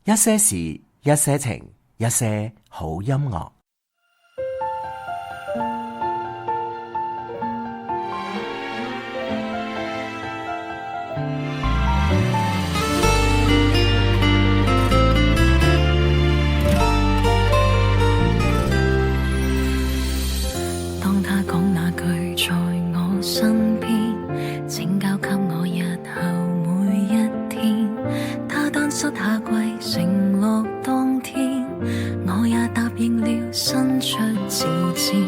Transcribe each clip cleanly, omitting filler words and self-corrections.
一些事，一些情，一些好音樂。當他講那句在我身邊，請交給我日後每一天。他單膝下跪承諾當天，我也答應了伸出自薦。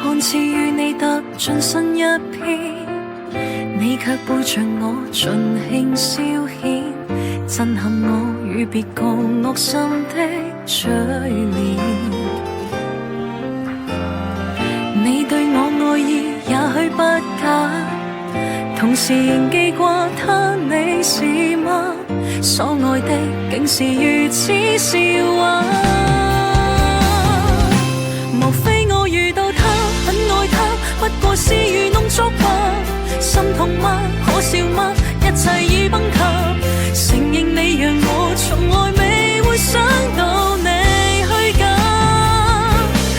看似與你踏進新一篇，你卻背着我盡興消遣，震撼我與別個惡心的嘴臉。你對我愛意也許不假，同時仍記掛他，你是嗎？所愛的竟是如此笑話。莫非我遇到他，很愛他，不過是愚弄作吧？心痛嗎？可笑嗎？一切已崩塌。承認你讓我從來未會想到你虛假。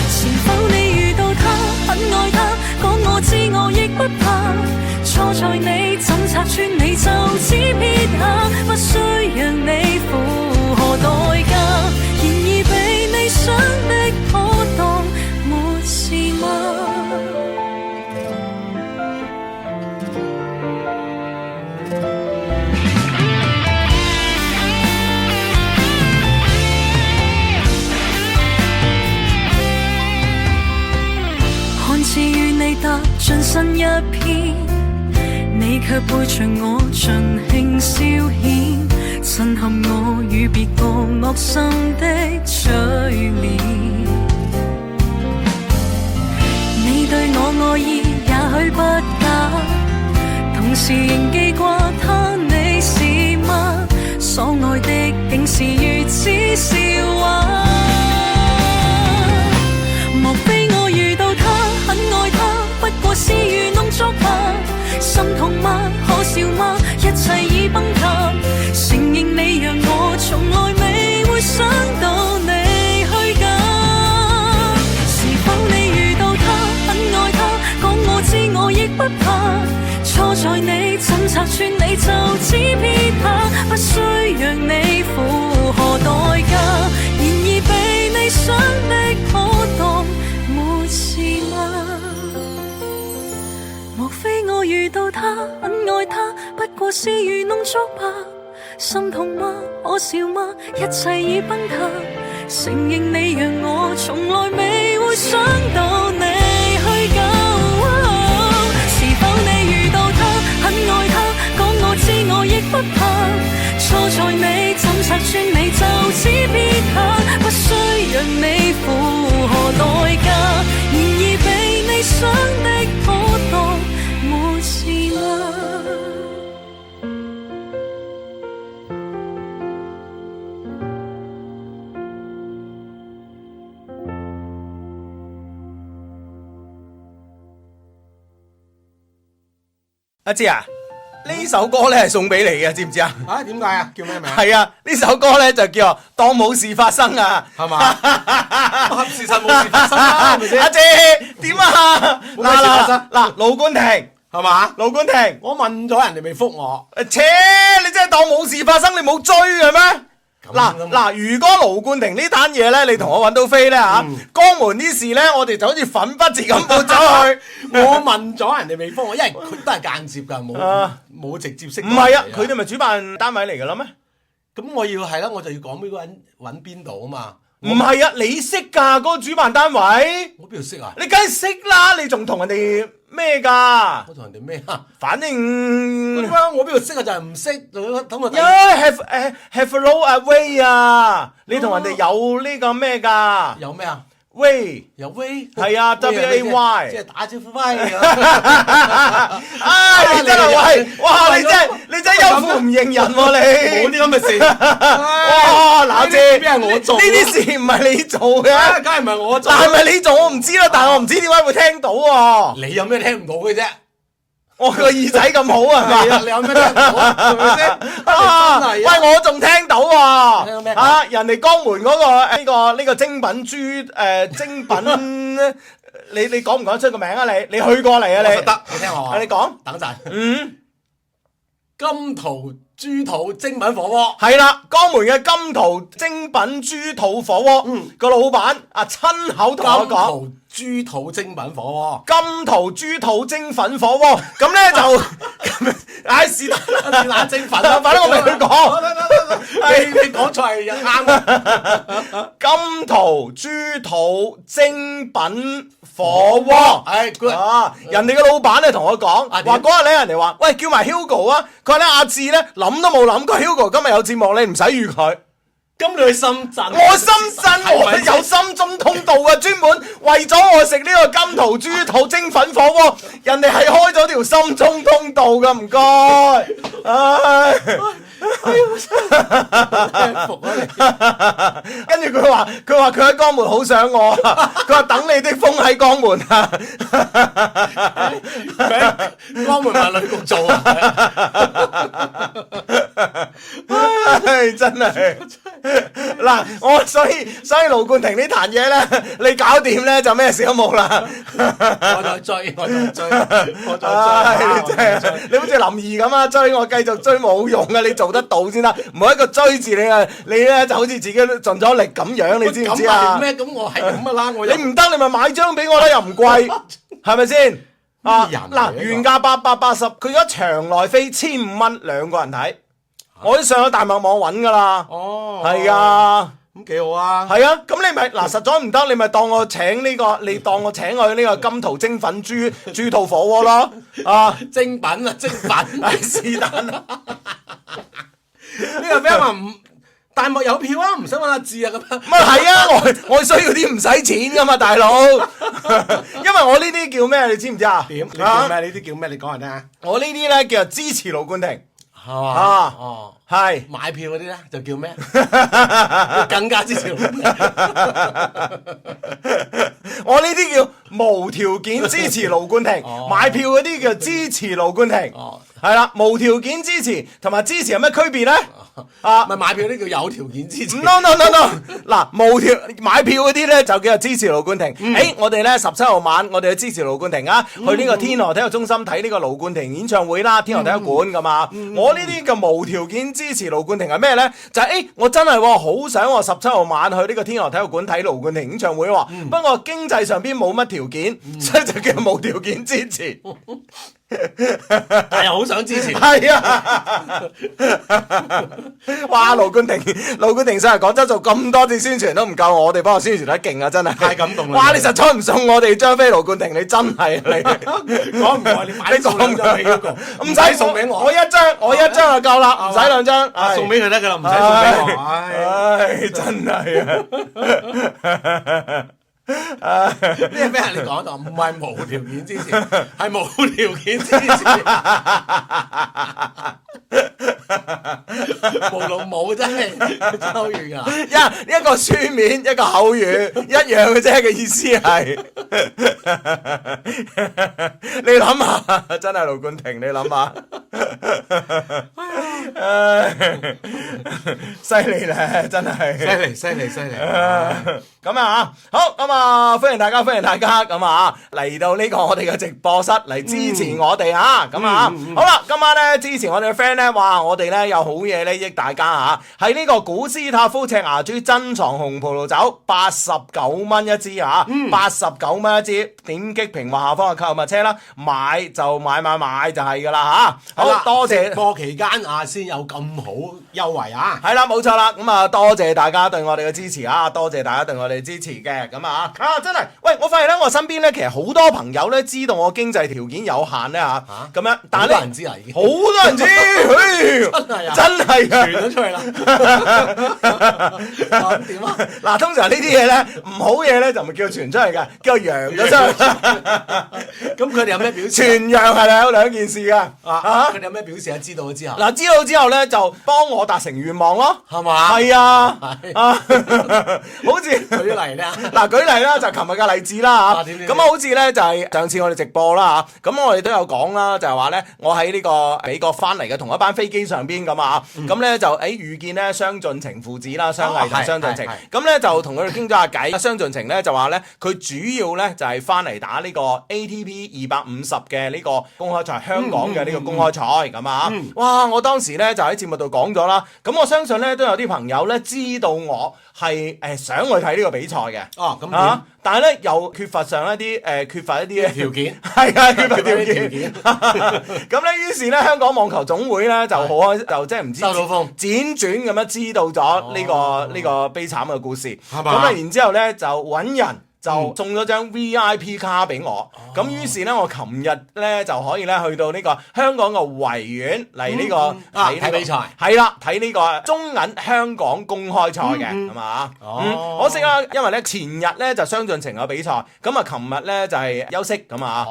是否你遇到他，很愛他，講我知我亦不怕。錯在你怎拆穿你就只撇下，不需讓你付何代價。然而被你想的可當沒事嗎？看似與你踏進新一篇，你卻背着我盡興消遣，震撼我與別個惡心的嘴臉。你對我愛意也許不假，同時仍記掛他，你是嗎？所愛的竟是如此笑話。莫非我遇到他，很愛他，不過是愚弄作吧？心痛嗎？可笑嗎？一切已崩塌。承認你讓我從來未會想到你虛假。是否你遇到他，很愛他，講我知我亦不怕。錯在你怎拆穿你就只撇下，不需讓你付何代價。然而被你想的可當沒事嗎？莫非我遇到他，很愛他，不過是愚弄作吧？心痛嗎？可笑嗎？一切已崩塌。承認你讓我從來未會想到你虛假。是否你遇到他，很愛他，講我知我亦不怕。錯在你怎拆穿你就只撇下，不需讓你付何代價。然而被你想的可當沒事嗎？阿姐啊，呢首歌咧係送俾你嘅，知唔知啊？啊，點解啊？叫咩名？係啊，呢首歌咧就叫當冇事發生啊，係嘛？事實冇事發生啦，係咪先？阿姐點啊？冇咩事發生嗱，盧冠廷係嘛？盧冠廷，我問咗人哋未覆我。切，你真係當冇事發生，你冇追嘅咩？嗱，如果盧冠廷呢單嘢咧，你同我揾到飛咧嚇，江門啲事咧，我哋就好似粉筆字咁撥咗去。我問咗人哋未覆我，因為佢都係間接㗎，冇直接識。唔係啊，佢哋咪主辦單位嚟㗎啦咩？咁我要係啦，我就要講俾嗰個人揾邊度啊嘛。唔係啊，你識㗎嗰個主辦單位？我邊度識啊？你梗係識啦，你仲同人哋咩㗎？我同人哋咩啊？反正我邊度識啊？就係唔識，等我。have no way 啊！你同人哋有呢個咩㗎？有咩啊？喂，有威係啊 ，WAY，即係打招呼威。唉，你真係喂，哇！你真係有苦唔認人喎你。冇啲咁嘅事。哇，嗱姐，邊係我做？呢啲事唔係你做嘅，梗係唔係我做。但係咪你做我唔知啦，但係我唔知點解會聽到喎。你有咩聽唔到嘅啫？我個耳仔咁好啊，係係啊，嘛？你有咩聽唔到啊？係咪先？啊！真係啊喂，我仲聽到喎，聽到咩人哋江門嗰個呢個精品豬精品，你講唔講得出個名啊？你去過嚟啊？你我實得，你聽我話。你講。等陣。嗯，金圖豬肚精品火鍋。係啦，江門嘅金圖精品豬肚火鍋，個老闆親口同我講。金圖豬肚精品火金圖豬肚精粉火鍋，咁咧就，唉是但啦，鍋，冷精粉啊！反正我未去過。你講錯係啱啊！金圖豬肚精品火鍋。唉，good。人哋嘅老闆咧同我講，話點嗰日咧人哋話，喂叫埋 Hugo 啊，佢話咧阿志咧諗都冇諗過 Hugo 今日有節目，你唔使預佢。咁你去深圳？我深圳我有深中通道啊，專門為咗我食呢個金圖豬肚精粉火鍋，人哋係開咗條深中通道噶，唔該。唉，服啊你！跟住佢話佢喺江門好想我，佢話等你的風喺江門啊。江門問旅局做啊！唉，真係嗱，所以盧冠廷呢壇嘢咧，你搞掂咧就咩事都冇啦。我再追，唉，真係你好似林怡咁啊，追我繼續追冇用啊，你做得到先得，唔好一個追字你啊，你咧就好似自己盡咗力咁樣，你知唔知啊？咩？咁我係咁啊啦，我你唔得，你咪買張俾我啦，又唔貴，係咪先？嗱，原價880，佢而家場內飛1500蚊兩個人睇，我都上咗大麥網揾噶啦。哦，係啊。咁幾好啊！係啊，咁你咪嗱實在唔得，你咪當我請呢個，你當我請我去呢個金圖精粉豬肚火鍋咯，啊精品啊，精品係是但啦，呢個 friend 話唔大幕有票啊，唔使揾阿志啊咁樣。咪係啊，我需要啲唔使錢噶嘛，大佬，因為我呢啲叫咩？你知唔知啊？點？你叫咩？呢啲叫咩？你講嚟聽下。我呢啲咧叫做支持盧冠廷，係嘛？啊哦，係。買票嗰啲咧就叫咩？更加支持。我呢啲叫無條件支持盧冠廷，買票嗰啲叫支持盧冠廷，係啦，無條件支持同埋支持有咩區別咧？咪買票嗰啲叫有條件支持。 No， 嗱，無條買票嗰啲咧就叫做支持盧冠廷。我哋咧17號晚我哋去支持盧冠廷啊，去呢個天河體育中心睇呢個盧冠廷演唱會啦，天河體育館噶嘛。我呢啲嘅無條件支持盧冠廷係咩咧？就係我真係好想我17號晚去呢個天河體育館睇盧冠廷演唱會喎，不過經濟上邊冇乜條件，所以就叫無條件支持。但係好想支持。係啊！哇，盧冠廷上嚟廣州做咁多次宣傳都唔夠我哋幫我宣傳得勁啊！真係太感動啦！哇！你實在唔送我哋張飛盧冠廷，你真係你講唔講？你買送兩張俾嗰個，唔使送俾我。我一張就夠啦，唔使兩張。送俾佢得㗎啦，唔使送俾我。唉，真係啊！呢個咩？你講到唔係無條件支持，係無條件支持。無龍冇真係爭好遠㗎。一個書面，一個口語，一樣嘅啫嘅意思係。你諗下，真係盧冠廷，你諗下。犀利咧，真係。犀利。咁啊，好咁啊，歡迎大家咁啊，嚟到呢個我哋嘅直播室嚟支持我哋啊，咁啊，好啦，今晚咧支持我哋嘅 friend 咧，哇，我哋咧有好嘢咧益大家啊，係呢個古斯塔夫赤芽珠珍藏紅葡萄酒，89蚊一支啊，89蚊一支，點擊屏幕下方嘅購物車啦，買就買就係噶啦吓，好多謝直播期間啊，先有咁好優惠啊，係啦，冇錯啦，咁啊多謝大家對我哋嘅支持啊，多謝大家對我哋支持嘅，咁啊真係，喂，我發現咧我身邊咧其實好多朋友咧知道我經濟條件有限咧吓，咁樣，但係咧好多人知啊，已經好多人知，真係啊，傳咗出去啦，點啊？嗱，通常呢啲嘢咧唔好嘢咧就唔叫傳出嚟嘅，叫揚咗出去。咁佢哋有咩表示？傳揚係有兩件事嘅，佢哋有咩表示啊？知道咗之後，嗱，知道之後咧就幫我達成願望咯，係嘛？係啊，好似舉例咧，嗱，舉係啦，就琴日嘅例子啦嚇。點咁好似咧就係上次我哋直播啦嚇，咁我哋都有講啦，就係話咧，我喺呢個美國翻嚟嘅同一班飛機上邊咁啊，咁咧就遇見咧張進程父子啦，張毅同張進程，咁咧就同佢哋傾咗下偈。張進程咧就話咧，佢主要咧就係翻嚟打呢個 ATP 250嘅呢個公開賽，香港嘅呢個公開賽咁啊。哇！我當時咧就喺節目度講咗啦，咁我相信咧都有啲朋友咧知道我係想去睇呢個比賽嘅。哦，咁點？但係咧又缺乏上一啲缺乏一啲條件，係啊，缺乏條件。咁咧，於是咧香港網球總會咧就好開，就即係唔知收到風，輾轉咁樣知道咗呢個悲慘嘅故事。咁啊，然之後咧就揾人。就送咗張 VIP 卡俾我，咁於是咧我琴日咧就可以咧去到呢個香港嘅維園嚟呢個睇比賽，係啦，睇呢個中銀香港公開賽嘅，係嘛？可惜啦，因為咧前日咧就張進程嘅比賽，咁啊琴日咧就係休息咁啊，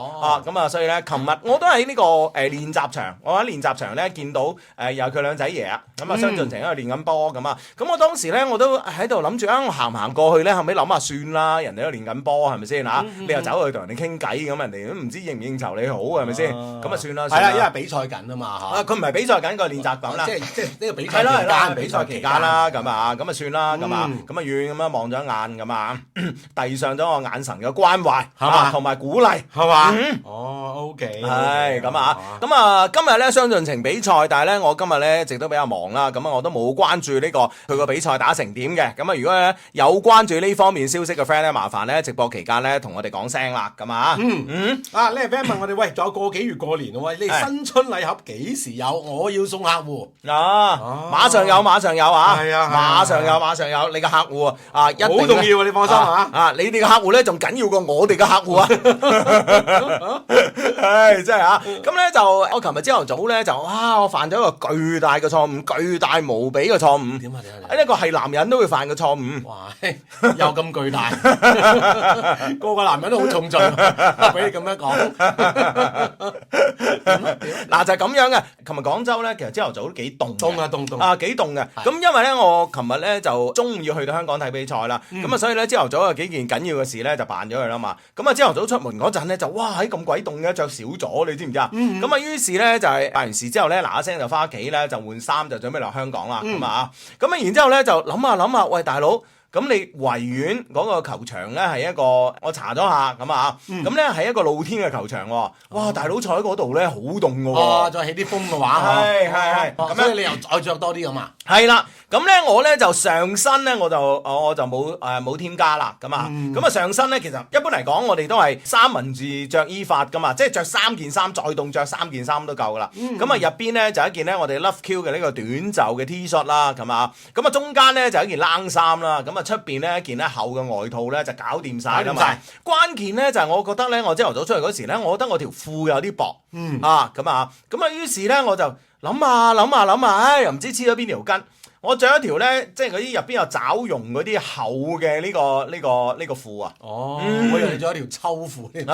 咁啊所以咧琴日我都喺呢個練習場，我喺練習場咧見到有佢兩仔爺啊，咁啊張進程喺度練緊波咁啊，咁我當時咧我都喺度諗住我行唔行過去咧，後尾諗下算啦，人哋都練緊波係咪先嚇？你又走去同人哋傾偈咁，人哋都唔知應唔應酬你好係咪先？咁啊算啦。係啦，因為比賽緊啊嘛嚇。佢唔係比賽緊，佢係練習緊啦。即係呢個比賽期間，比賽期間啦，咁啊算啦，咁啊遠咁樣望咗一眼咁啊，遞上咗我眼神嘅關懷同埋鼓勵係嘛？OK，係咁啊，咁啊今日咧張進程比賽，但係咧我今日咧一直都比較忙啦，咁啊我都冇關注呢個佢個比賽打成點嘅。咁啊如果咧有關注呢方面消息嘅 friend 咧，麻煩咧直播期間咧同我哋講聲啦，咁啊，呢個 friend 問我哋，喂，仲有個幾月過年喎，喂，你哋新春禮盒幾時有？我要送客戶馬上有啊，係啊，馬上有，你嘅客戶啊，一定好重要啊，你放心啊，你哋嘅客戶咧仲緊要過我哋嘅客戶啊，唉，真係啊，咁咧就我琴日朝頭早咧就我犯咗一個巨大嘅錯誤，巨大無比嘅錯誤，點啊？呢個係男人都會犯嘅錯誤，哇，又咁巨大。個個男人都好重罪，俾你咁樣講。嗱就係咁樣嘅。琴日廣州咧，其實朝頭早都幾凍，凍幾凍嘅。咁因為咧，我琴日咧就中午要去到香港睇比賽啦。咁啊，所以咧朝頭早有幾件緊要嘅事咧就辦咗佢啦嘛。咁啊，朝頭早出門嗰陣咧就喺咁鬼凍嘅，着少咗，你知唔知啊？咁啊，於是咧就係辦完事之後咧，嗱一聲就翻屋企咧就換衫，就準備落香港啦。咁啊，然之後咧就諗下，喂大佬。咁你維園嗰個球場咧係一個，我查咗下咁啊，咁咧係一個露天嘅球場喎。哇，大佬坐喺嗰度咧好凍嘅喎。再起啲風嘅話，係。咁樣你又再着多啲咁啊？係啦，咁咧我咧就上身咧我就冇添加啦，咁啊，咁啊上身咧其實一般嚟講我哋都係三文治着衣法噶嘛，即係着3件衫再凍着3件衫都夠噶啦。咁啊入邊咧就一件咧我哋 Love Q 嘅呢個短袖嘅 T 恤啦，咁啊，咁啊中間咧就一件冷衫啦，咁啊出邊咧一件咧厚嘅外套咧就搞掂晒啦嘛。關鍵咧就係我覺得咧我朝頭早出嚟嗰時咧，我覺得我條褲有啲薄，咁啊於是咧我就諗下，又唔知黐咗邊條筋。我着一條咧，即係嗰啲入邊有爪絨嗰啲厚嘅呢個褲啊。我以為你着一條秋褲添。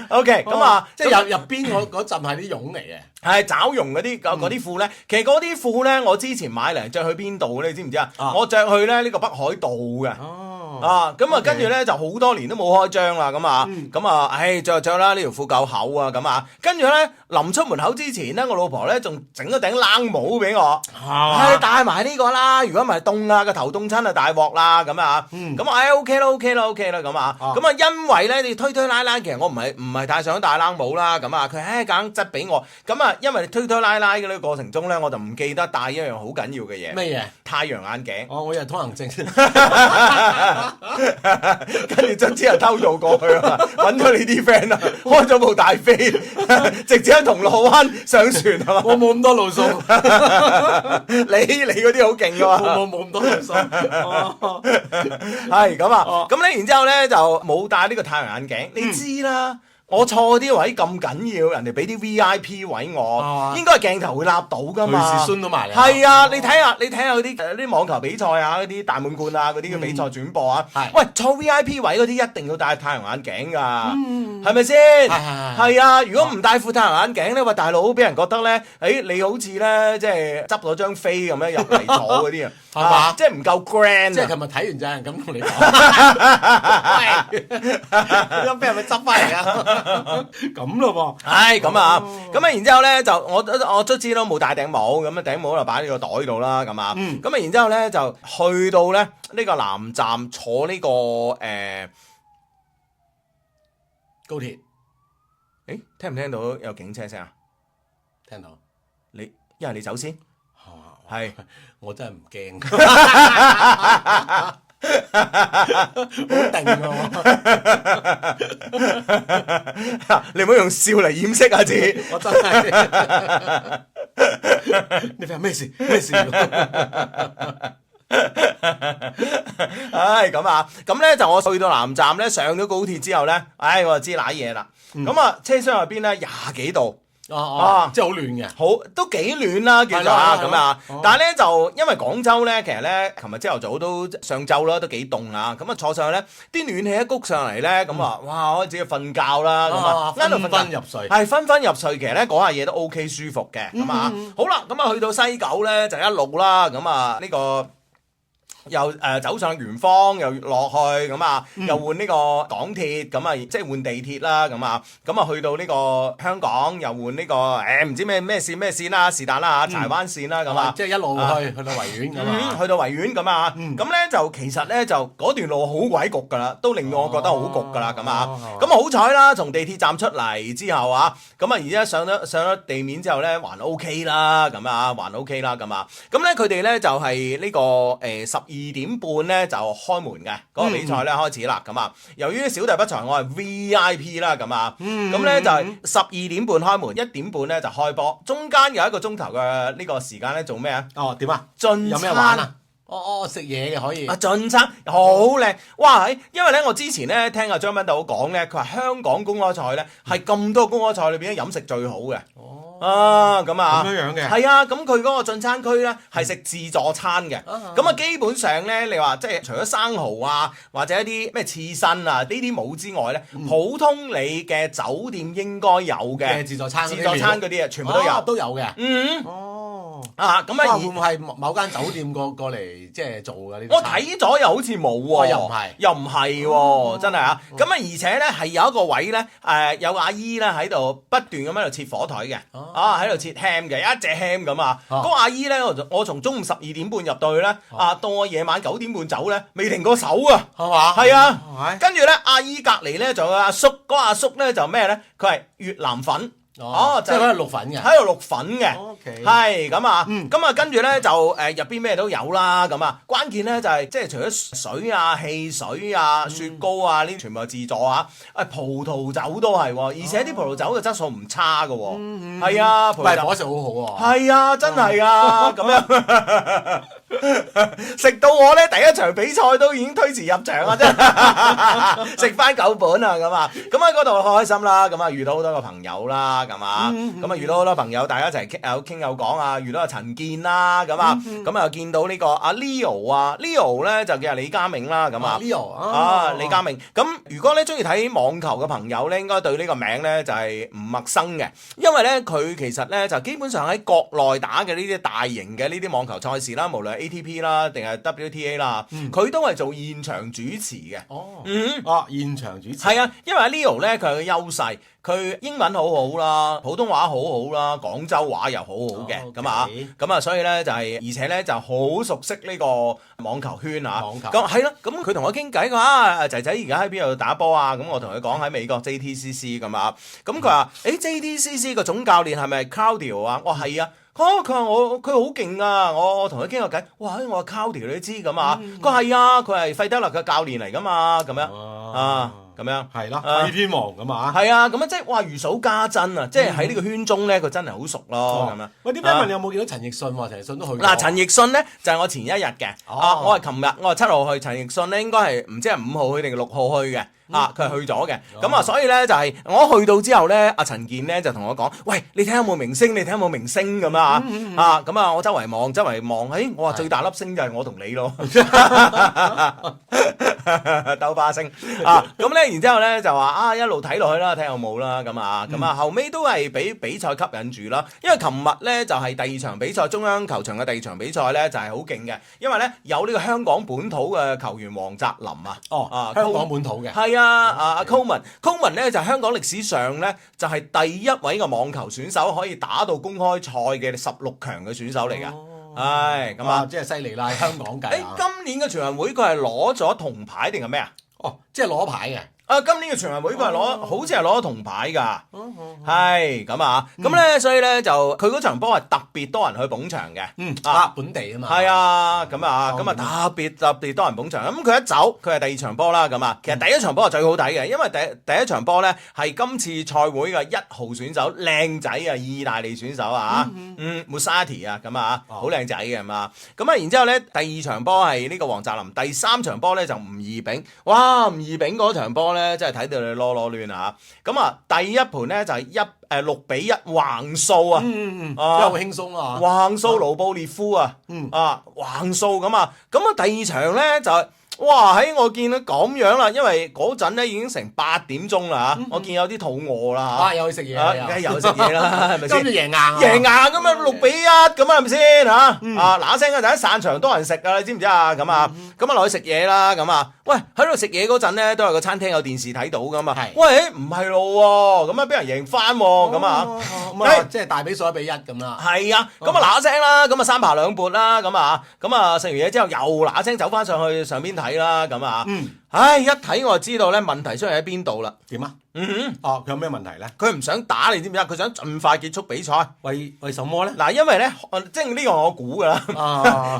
OK，咁啊，即係入邊嗰陣係啲絨嚟嘅。係爪絨嗰啲啲褲咧，其實嗰啲褲咧，我之前買嚟着去邊度你知唔知啊？我着去咧呢個北海道嘅。咁啊，跟住咧就好多年都冇開張啦，咁啊，着啦，呢條褲夠厚啊，咁啊，跟住咧臨出門口之前咧，我老婆咧仲整咗頂冷帽俾我，戴埋呢個啦，如果唔係凍啊，個頭凍親啊大鑊啦，咁啊，咁OK 啦，咁啊，因為咧你推拉，其實我唔係太想戴冷帽啦，咁啊，佢梗執俾我，咁啊，因為推拉嘅呢個過程中咧，我就唔記得帶一樣好緊要嘅嘢，咩嘢？太陽眼鏡。我以為通行證。跟住將之後偷渡過去啊，揾咗你啲 friend 啊，開咗部大飛，直接喺銅鑼灣上船係嘛？我冇咁多路數，你嗰啲好勁㗎嘛？冇咁多路數，係咁啊，咁咧然之後咧就冇戴呢個太陽眼鏡，你知啦。我錯啲位咁緊要，人哋俾啲 VIP 位我，應該係鏡頭會立到噶嘛。隨時孫到埋嚟。係啊，你睇下嗰啲網球比賽啊，嗰啲大滿貫啊，嗰啲嘅比賽轉播啊，喂，坐 VIP 位嗰啲一定要戴太陽眼鏡㗎，係咪先？係啊，如果唔戴副太陽眼鏡咧，喂大佬，俾人覺得咧，你好似咧即係執咗張飛咁樣入嚟坐嗰啲啊，係嘛？即係唔夠 grand。即係琴日睇完就係咁同你講，喂，咁俾人咪執翻嚟啊？咁咯喎，咁啊，然之後咧就我卒之都冇戴頂帽，咁啊頂帽就擺喺個袋度啦，咁啊，然之後咧就去到咧呢個南站坐呢個高鐵，聽唔聽到有警車聲啊？聽到，一係你走先，係，我真係唔驚，好定喎，你唔好用笑嚟掩飾啊！自己，我真係，你發咩事？咩事？咁咧就我去到南站咧，上咗高鐵之後咧，我就知瀨嘢啦。咁啊，車廂入邊咧廿幾度。即係好暖嘅，都幾暖啦，叫做咁啊！但係咧就因為廣州咧，其實咧，琴日朝頭早都上晝啦，都幾凍啊！咁啊坐上去咧，啲暖氣一谷上嚟咧，咁啊，哇！我自己瞓覺啦，咁啊，昏昏入睡，係昏昏入睡。其實咧講下嘢都 OK 舒服嘅，咁啊，好啦，咁啊去到西九咧就一路啦，咁啊呢個。又走上圓方，又落去咁啊，又換呢個港鐵，咁啊即係換地鐵啦，咁啊去到呢個香港，又換呢個唔知咩線啦，是但啦嚇，柴灣線啦，咁啊，即係一路去到維園咁啊，去到維園咁啊，咁咧就其實咧就嗰段路好鬼焗㗎啦，都令到我覺得好焗㗎啦，咁啊，咁好彩啦，從地鐵站出嚟之後啊，咁啊而家上咗地面之後咧，還 OK 啦，咁啊還 OK 啦，咁啊，咁咧佢哋咧就係呢個12點半咧就開門嘅嗰個比賽咧開始啦，咁啊，由於小弟不才，我係 VIP 啦，咁啊，咁咧就係12點半開門，1點半咧就開波，中間有1個鐘頭嘅呢個時間咧做咩啊？點啊？進有咩玩啊？食嘢嘅可以。進餐好靚，哇！因為咧我之前咧聽阿張斌導講咧，佢話香港公開賽咧係咁多公開賽裏邊飲食最好嘅。咁啊，咁樣嘅，係啊，咁佢嗰個進餐區咧係食自助餐嘅，咁啊基本上咧，你話即係除咗生蠔啊，或者一啲咩刺身啊呢啲冇之外咧，普通你嘅酒店應該有嘅自助餐嗰啲啊，全部都有，都有嘅。咁會唔會係某間酒店過嚟即係做嘅呢？我睇咗又好似冇喎，又唔係喎，真係啊！咁啊，而且咧係有一個位咧，有個阿姨咧喺度不斷咁喺度切火腿嘅，喺度切 ham 嘅，一隻 ham 咁啊！嗰個阿姨咧，我從中午12點半入到去咧，到我夜晚9點半走咧，未停過手啊！係嘛？係啊！跟住咧，阿姨隔離咧仲有阿叔，嗰個阿叔咧就咩咧？佢係越南粉。即係喺度淥粉嘅，喺度淥粉嘅，係咁啊，咁啊跟住咧就入邊咩都有啦，咁啊關鍵咧就係即係除咗水啊、汽水啊、雪糕啊呢啲全部係自助啊，葡萄酒都係，而且啲葡萄酒嘅質素唔差㗎，係啊，葡萄酒伙食好好喎，係啊，真係啊，咁樣食到我咧第一場比賽都已經推遲入場啊，真係食翻9本啊，咁啊，咁喺嗰度好開心啦，咁啊遇到好多個朋友啦。咁啊，咁啊遇到好多朋友，大家一齊傾有講啊，遇到阿陳健啦，咁啊，咁啊見到呢個阿 Leo 啊 ，Leo 咧就叫李家明啦，咁啊 ，Leo 李家明，咁如果咧中意睇網球嘅朋友咧，應該對呢個名咧就係唔陌生嘅，因為咧佢其實咧就基本上喺國內打嘅呢啲大型嘅呢啲網球賽事啦，無論係 ATP 啦定係 WTA 啦，佢都係做現場主持嘅。現場主持係啊，因為阿 Leo 咧佢有個優勢。佢英文好好啦，普通話好好啦，廣州話又好好嘅，咁啊，所以咧就係，而且咧就好熟悉呢個網球圈啊，咁係咯，咁佢同我傾偈，佢話仔仔而家喺邊度打波啊？咁我同佢講喺美國 JTCC 咁啊，咁佢話JTCC 個總教練係咪 Claudio 啊？我話係啊。佢話佢好勁啊！我同佢傾個偈，哇！我話 Claudio 你都知咁啊，佢係啊，佢係費德勒嘅教練嚟噶嘛，咁樣咁樣係咯，啊廢天王咁啊。係啊，咁啊即係哇如數家珍啊，即係喺呢個圈中咧，佢真係好熟咯咁樣。喂，啲 friend 問你有冇見到陳奕迅喎？陳奕迅都去過。嗱，陳奕迅咧就係我前一日嘅，我係琴日，我係7號去，陳奕迅咧應該係唔知係5號去定6號去嘅。佢係去咗嘅，咁啊，所以咧就係我去到之後咧，阿陳健咧就同我講：，喂，你睇下有冇明星？你睇下有冇明星咁啊？咁啊，我周圍望，我話最大粒星就係我同你咯，兜巴星咁咧，然之後咧就話一路睇落去啦，睇下有冇啦，咁啊，後尾都係俾比賽吸引住啦，因為琴日咧就係第2場比賽，中央球場嘅第2場比賽咧就係好勁嘅，因為咧有呢個香港本土嘅球員黃澤林香港本土嘅。阿 Coleman 咧就係香港歷史上咧就係第一位嘅網球選手可以打到公開賽嘅16強嘅選手嚟㗎，咁啊，即係犀利啦！香港計今年嘅全運會佢係攞咗銅牌定係咩啊？即係攞牌嘅。今年嘅全運會佢係好似係攞咗銅牌㗎，係咁啊，咁咧所以咧就佢嗰場波係特別多人去捧場嘅，本地啊嘛，係啊，咁啊特別多人捧場，咁佢一走佢係第2場波啦，咁啊，其實第1場波係最好睇嘅，因為第一場波咧係今次賽會嘅1號選手，靚仔啊，意大利選手啊Mussati 啊，咁啊，好靚仔嘅嘛，咁啊，然之後咧第2場波係呢個黃澤林，第3場波咧就吳怡丙，哇，吳怡丙嗰場波咧真係睇到你囉攣啊！咁啊，第一盤咧就係6-1橫掃啊，真係好輕鬆啊！橫掃盧布列夫啊，橫掃咁啊，咁啊第2場咧就哇喺我見到咁樣啦，因為嗰陣咧已經成8點鐘啦嚇，我見有啲肚餓啦嚇，又去食嘢，梗係又食嘢啦，係咪先？今日贏硬，贏硬咁啊6-1咁啊，係咪先嚇？嗱聲啊，就喺散場多人食啊，你知唔知啊？咁啊落去食嘢啦，咁啊，喂喺度食嘢嗰陣咧，都係個餐廳有電視睇到噶嘛，喂唔係咯喎，咁啊俾人贏翻喎，咁啊，即係大比數1-1咁啦。係啊，咁啊嗱聲啦，咁啊3爬2撥啦，咁啊食完嘢之後又嗱聲走翻上去上邊睇啦，咁啊，一睇我就知道咧問題出現喺邊度啦。點啊？佢有咩問題咧？佢唔想打你知唔知啊？佢想盡快結束比賽。為什麼咧？嗱，因為咧，即係呢個我估噶啦。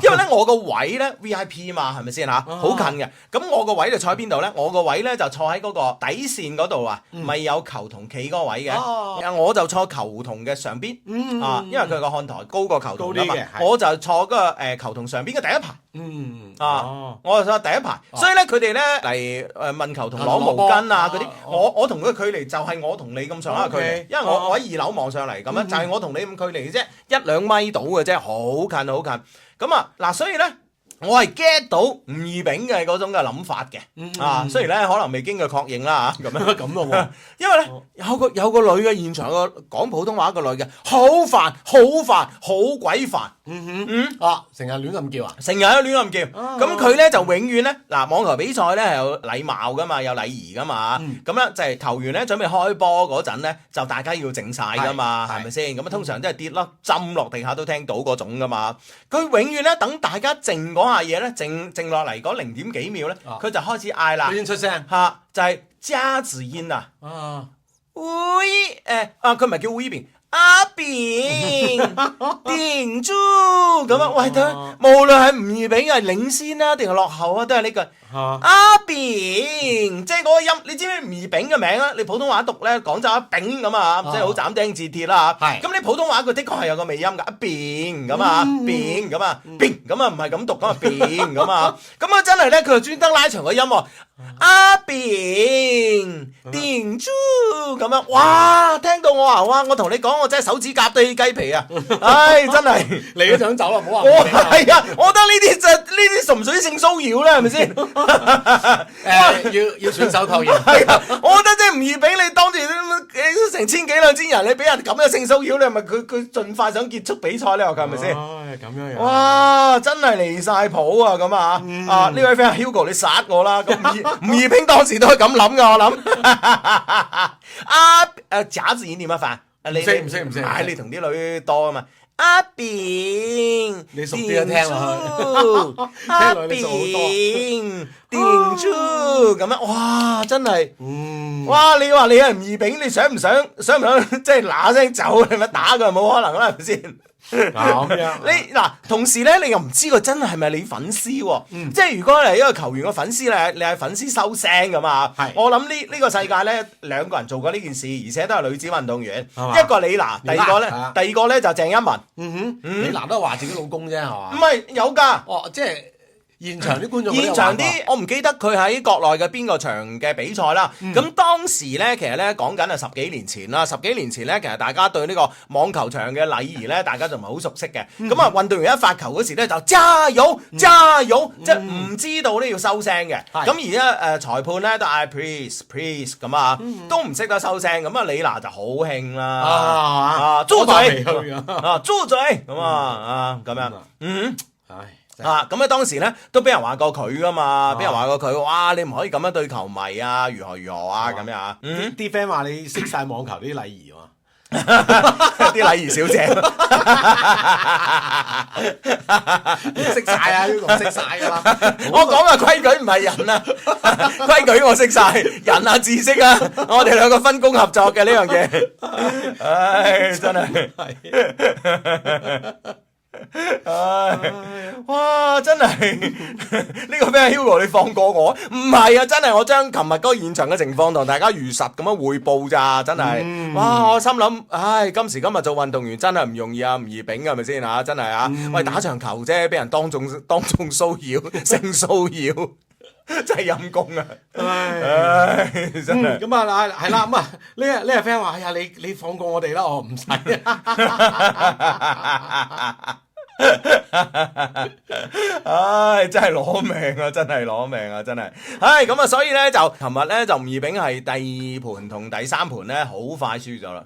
因為咧，我個位咧 VIP 嘛，係咪先嚇？好近嘅。咁我個位就坐喺邊度咧？我個位咧就坐喺嗰個底線嗰度啊，咪有球童企嗰個位嘅。我就坐球童嘅上邊。因為佢個看台高過球童啊嘛。我就坐嗰個球童上邊嘅第一排。我就坐第一排。所以咧，佢哋咧嚟問球童攞毛巾啊嗰啲，我同佢距離就係我同你咁上下距離，因為我喺2樓望上嚟咁樣，就係我同你咁距離嘅啫，1-2米到嘅啫，好近好近。咁啊嗱，所以咧。我係 get 到吳怡丙嘅嗰種嘅諗法嘅，雖然咧可能未經過確認啦嚇，咁樣咁咯喎，因為咧有個女嘅現場個講普通話個女嘅，好煩，好鬼煩，成日亂咁叫啊，成日都亂咁叫，咁佢咧就永遠咧嗱網球比賽咧係有禮貌噶嘛，有禮儀噶嘛，咁咧就係球員咧準備開波嗰陣咧，就大家要靜晒噶嘛，係咪先？咁啊通常都係跌粒針落地下都聽到嗰種噶嘛，佢永遠咧等大家靜下嘢咧，靜落嚟嗰0點幾秒咧，佢就開始嗌啦，佢先出聲嚇，就係加字音啊，佢唔係叫威扁，阿扁頂住咁啊！喂，無論係吳怡丙係領先啦，定係落後啊，都係呢句阿扁，即係嗰個音。你知唔知吳怡丙嘅名啊？你普通話讀咧，廣州話丙咁啊，即係好斬釘截鐵啦嚇。咁你普通話佢的確係有個尾音㗎，阿扁咁啊，扁咁啊，扁咁啊，唔係咁讀咁啊，扁咁啊。咁啊，真係咧，佢就專登拉長個音喎。阿扁頂住咁樣，哇！聽到我啊，哇！我同你講，我真係手指甲都起雞皮啊！唉，真係你都想走啦，唔好話。係啊，我覺得呢啲屬唔屬於性騷擾咧？係咪先？要選手確認。係啊，我覺得即係吳怡丙，你當住成千幾兩千人，你俾人咁嘅性騷擾，你係咪佢盡快想結束比賽咧？我係咪先？咁樣樣。哇！真係離晒譜啊！咁啊呢位 friend Hugo，你殺我啦！咁吳怡丙當時都係咁諗噶，我諗假字演點啊？范，唔識，唉，你同啲女多啊嘛。阿扁，你熟啲啊，聽落去，阿扁，頂住咁樣，哇，真係，哇！你話你係吳怡丙，你想唔想即係嗱聲走，係咪打佢冇可能啦，係咪先？咁樣。你嗱，同時咧，你又唔知佢真係咪你粉絲喎？即係如果你係一個球員嘅粉絲咧，你係粉絲收聲噶嘛？係我諗呢個世界咧，兩個人做過呢件事，而且都係女子運動員，係嘛一個李娜，第二個咧係啊，第二個咧就鄭欣文。你嗱都話自己老公啫係唔嘛？係有㗎。哦，即係現場啲觀眾現場啲，我唔記得佢喺國內嘅邊個場嘅比賽啦。咁、當時咧，其實咧講緊係10幾年前啦。10幾年前咧，其實大家對呢個網球場嘅禮儀咧，大家就唔係好熟悉嘅。咁啊、運動員一發球嗰時咧，就加油加油，即係唔知道咧要收聲嘅。係咁而家裁判咧都嗌 please 咁啊，都唔識得收聲。咁啊，李娜就好興啦，豬嘴豬嘴咁啊咁樣，唉。咁咧當時咧都俾人話過佢噶嘛，俾人話過佢，哇！你唔可以咁樣對球迷啊，如何啊咁樣啊，啲 friend 話你識晒網球啲禮儀喎。啲禮儀小姐，識晒啊，呢個識晒㗎啦。我講嘅規矩唔係人啊，規矩我識晒，人啊知識啊，我哋兩個分工合作嘅呢樣嘢，唉，真係。哇！真係呢個咩 Hugo 你放過我？唔係啊，真係我將琴日嗰個現場嘅情況同大家如實咁樣匯報咋，真係。哇！我心諗，唉，今時今日做運動員真係唔容易啊，唔易丙係咪先啊？真係啊！喂，打場球啫，俾人當眾騷擾、性騷擾。真係陰公啊！唉，真係咁啊，係啦，咁啊，呢個 friend 話：哎呀，你放過我哋啦，我唔使。唉，真係攞命啊！真係攞命啊！真係，唉，咁啊，所以咧就琴日咧就吳二丙係第二盤同第三盤咧好快輸咗啦。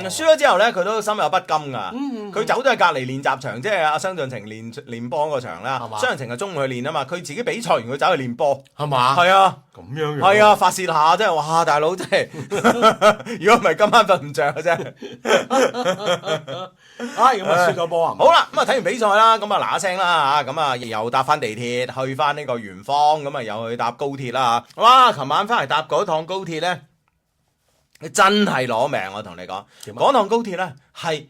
輸咗之後咧，佢都心有不甘噶。佢走咗去隔離練習場，即係阿張俊晴練波嗰個場啦。張俊晴係中午去練啊嘛，佢自己比賽完佢走去練波，係嘛？係啊，咁樣係啊，發泄下真係哇，大佬真係，如果唔係今晚瞓唔着嘅啫。咁啊輸咗波啊！好啦，咁啊睇完比賽啦，咁啊嗱嗱聲啦嚇，咁啊又搭翻地鐵去翻呢個圓方，咁啊又去搭高鐵啦嚇。哇！琴晚翻嚟搭嗰趟高鐵咧，真係攞命！我同你講，嗰趟高鐵咧係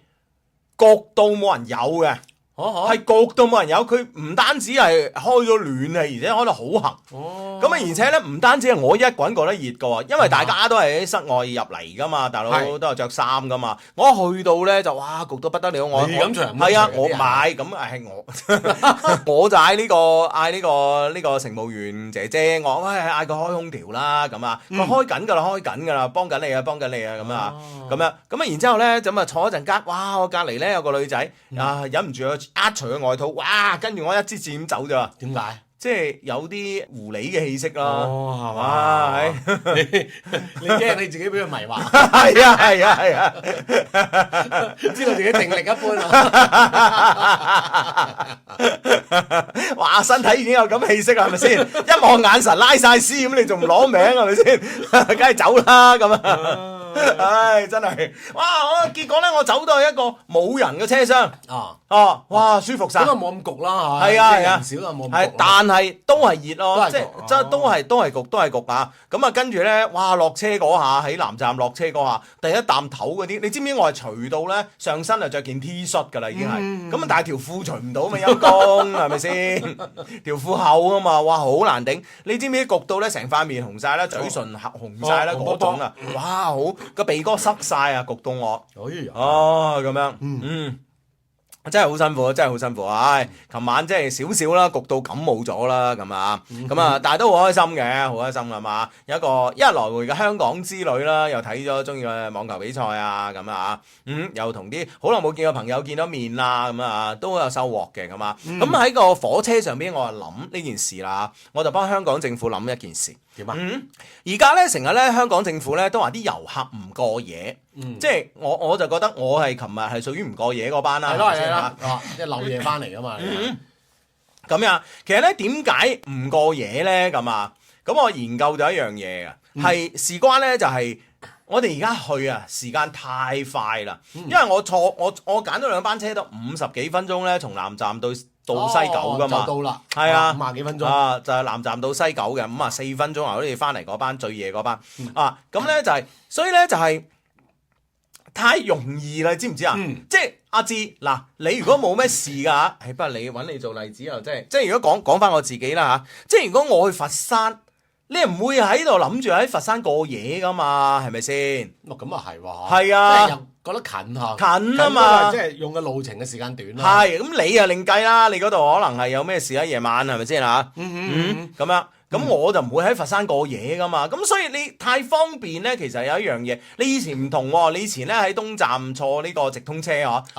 焗到冇人有嘅。係焗到冇人有，佢唔單止係開咗暖氣，而且開得好行。咁啊，而且咧唔單止係我一個人覺得熱嘅喎，因為大家都係喺室外入嚟噶嘛，大佬都係着衫噶嘛。我一去到咧就哇焗到不得了，我係啊，我買咁係我，我就嗌呢個乘務員姐姐，我話喂嗌佢開空調啦，咁啊，佢開緊㗎啦，幫緊你啊咁啊，咁樣，然之後咧咁啊坐一陣間，哇！我隔離咧有個女仔啊，忍唔住除咗外套，哇！跟住我一支箭咁走咗。點解？即係有啲狐狸嘅氣息啦。係嘛？你驚你自己俾佢迷惑？係啊！知道自己定力一般啊！哇！身體已經有咁氣息啦，係咪先？一望眼神拉晒絲咁，你仲唔攞名係咪先？梗係走啦咁啊！唉，真係，哇！結果咧，我走到去一個冇人嘅車廂，哇，舒服晒，咁啊冇咁焗啦，係啊，人少啊冇咁焗，但係都係熱咯，即係都係焗啊！咁啊，跟住咧，哇，落車嗰下喺南站落車嗰下，第一啖唞嗰啲，你知唔知我係除到咧上身就着件 T 恤噶啦，已經係，咁啊，但係條褲除唔到嘛，陰公係咪先？條褲厚啊嘛，哇，好難頂！你知唔知焗到咧成塊面紅晒啦，嘴唇紅晒啦嗰種啊，哇，好〜個鼻哥塞晒啊，焗到我。咁樣，真係好辛苦，真係好辛苦。唉，琴晚即係少少啦，焗到感冒咗啦，咁啊，但係都好開心嘅，好開心係嘛。有一個一日來回嘅香港之旅啦，又睇咗中意嘅網球比賽啊，咁啊，又同啲好耐冇見嘅朋友見到面啦，咁啊，都有收穫嘅咁啊。咁喺個火車上邊，我就諗呢件事啦，我就幫香港政府諗一件事。點啊？而家咧成日咧香港政府咧都話啲遊客唔過夜，即係我就覺得我係琴日係屬於唔過夜嗰班啦。係啦，即係漏夜翻嚟噶嘛。咁樣，其實咧點解唔過夜咧？咁啊，咁我研究咗一樣嘢啊，係事關咧就係我哋而家去啊，時間太快啦，因為我揀咗兩班車都50幾分鐘咧，從南站到西九噶嘛，就到啦，係啊，50幾分鐘啊，就係南站到西九嘅54分鐘啊，好似翻嚟嗰班最夜嗰班啊，咁咧就係，所以咧就係太容易啦，知唔知啊？即係阿志嗱，你如果冇咩事㗎，不過你揾你做例子又即係如果講翻我自己啦嚇，即係如果我去佛山。你唔會喺度諗住喺佛山過夜噶嘛，係咪先？咁啊係喎，係啊，即係又覺得近嚇，近啊嘛，即係用嘅路程嘅時間短啦。係，咁你啊另計啦，你嗰度可能係有咩事啊？夜晚係咪先嚇？咁樣。咁我就唔會喺佛山過夜噶嘛，咁所以你太方便咧，其實有一樣嘢，你以前唔同喎，你以前咧喺東站坐呢個直通車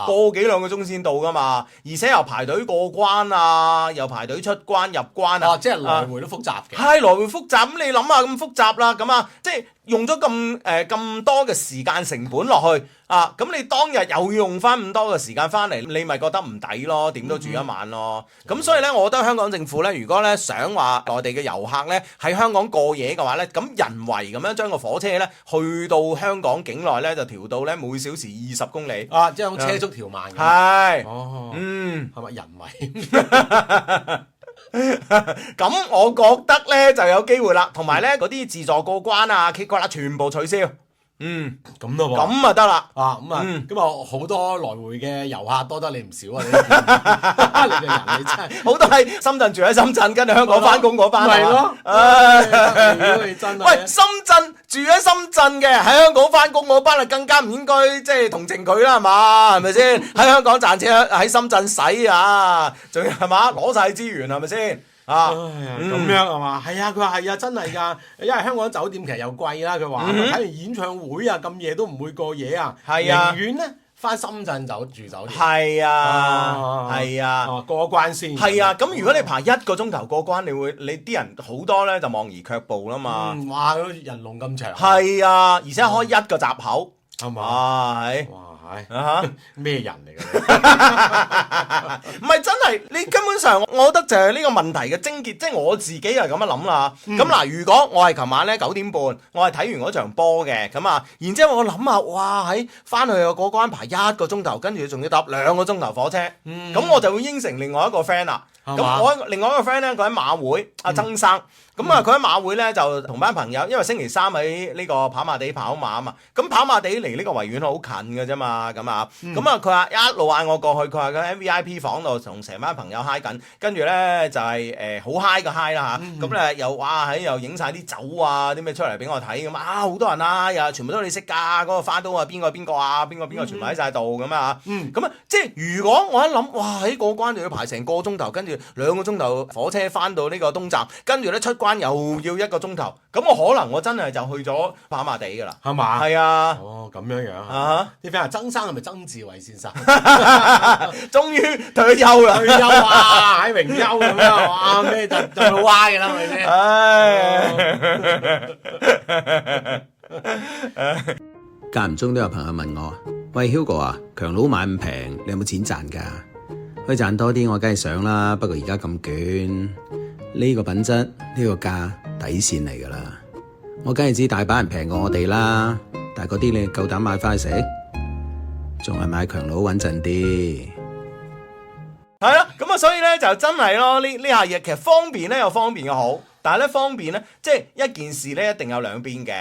個幾兩個鐘先到噶嘛，而且又排隊過關啊，又排隊出關入關啊，即係來回都複雜嘅。係來回複雜，咁你諗下咁複雜啦，咁啊，即係用咗咁多嘅時間成本落去啊，咁你當日又要用翻咁多嘅時間翻嚟，你咪覺得唔抵咯，點都住一晚咯。咁所以咧，我覺得香港政府咧，如果咧想話內地嘅遊客咧喺香港過夜嘅話咧，咁人為咁樣將個火車咧去到香港境內咧，就調到咧每小時20公里。即係用車速調慢嘅。係。係咪人為？咁我覺得咧就有機會啦，同埋咧嗰啲自助過關啊、K 關啦，全部取消。咁咯喎，咁啊得啦。咁啊好多來回嘅遊客多得你唔少啊！你嘅人你真係好多喺深圳住喺深圳，跟住香港翻工嗰班。係咯，真係。喂，深圳住喺深圳嘅喺香港翻工嗰班啊，更加唔應該即係同情佢啦，係嘛？係咪先？喺香港賺錢喺深圳使啊，仲要係嘛？攞晒資源係咪先？咁樣係嘛？係啊，佢話係啊，真係㗎。因為香港酒店其實又貴啦，佢話睇完演唱會啊咁夜都唔會過夜啊，寧願咧翻深圳住酒店。係啊，係啊，過關先。係啊，咁如果你排1個鐘頭過關，你啲人好多咧就望而卻步啦嘛。哇！人龍咁長。係啊，而且開1個閘口，係嘛？係。咩人嚟嘅？唔係真係，你根本上，我覺得就係呢個問題嘅症結，即係我自己係咁樣諗啦。咁嗱，如果我係琴晚咧9點半，我係睇完嗰場波嘅，咁啊，然之後我諗下，哇，喺翻去過關排1個鐘頭，跟住仲要搭2個鐘頭火車，咁我就會應承另外一個 friend 啦。咁我另外一個 friend 咧，佢喺馬會，阿曾生。咁啊，佢喺馬會咧就同班朋友，因為星期三喺呢個跑馬地跑馬啊嘛，咁跑馬地離呢個維園好近嘅啫嘛，咁啊，佢話一路嗌我過去，佢話佢喺 VIP 房度同成班朋友嗨緊，跟住咧就係好嗨嘅嗨啦嚇，咁咧又哇又影晒啲酒啊啲咩出嚟俾我睇，咁好多人啊，又全部都你識㗎，嗰個花都啊邊個啊，邊個全部喺晒度咁啊，咁啊即係如果我一諗，哇喺過關就要排成個鐘頭，跟住2個鐘頭火車翻到呢個東站，跟住咧出關又要1個鐘頭，咁我可能我真係就去咗跑馬地噶啦，係嘛？係啊，咁樣啊，啲 friend 話曾生係咪曾志偉先生？終於退休啦，退休啊，喺榮休咁樣，哇咩就老歪嘅啦，係咪先？間唔中都有朋友問我：喂 Hugo 啊，強佬買咁平，你有冇錢賺㗎？可以賺多啲，我梗係想啦。不過而家咁捲，呢個品質呢個價底線嚟㗎啦。我梗係知大把人平過我哋啦，但係嗰啲你夠膽買翻去食，仲係買強佬穩陣啲。係啦，咁啊，所以咧就真係咯，呢下嘢其實方便咧有方便嘅好，但係咧方便咧即係一件事咧一定有兩邊嘅，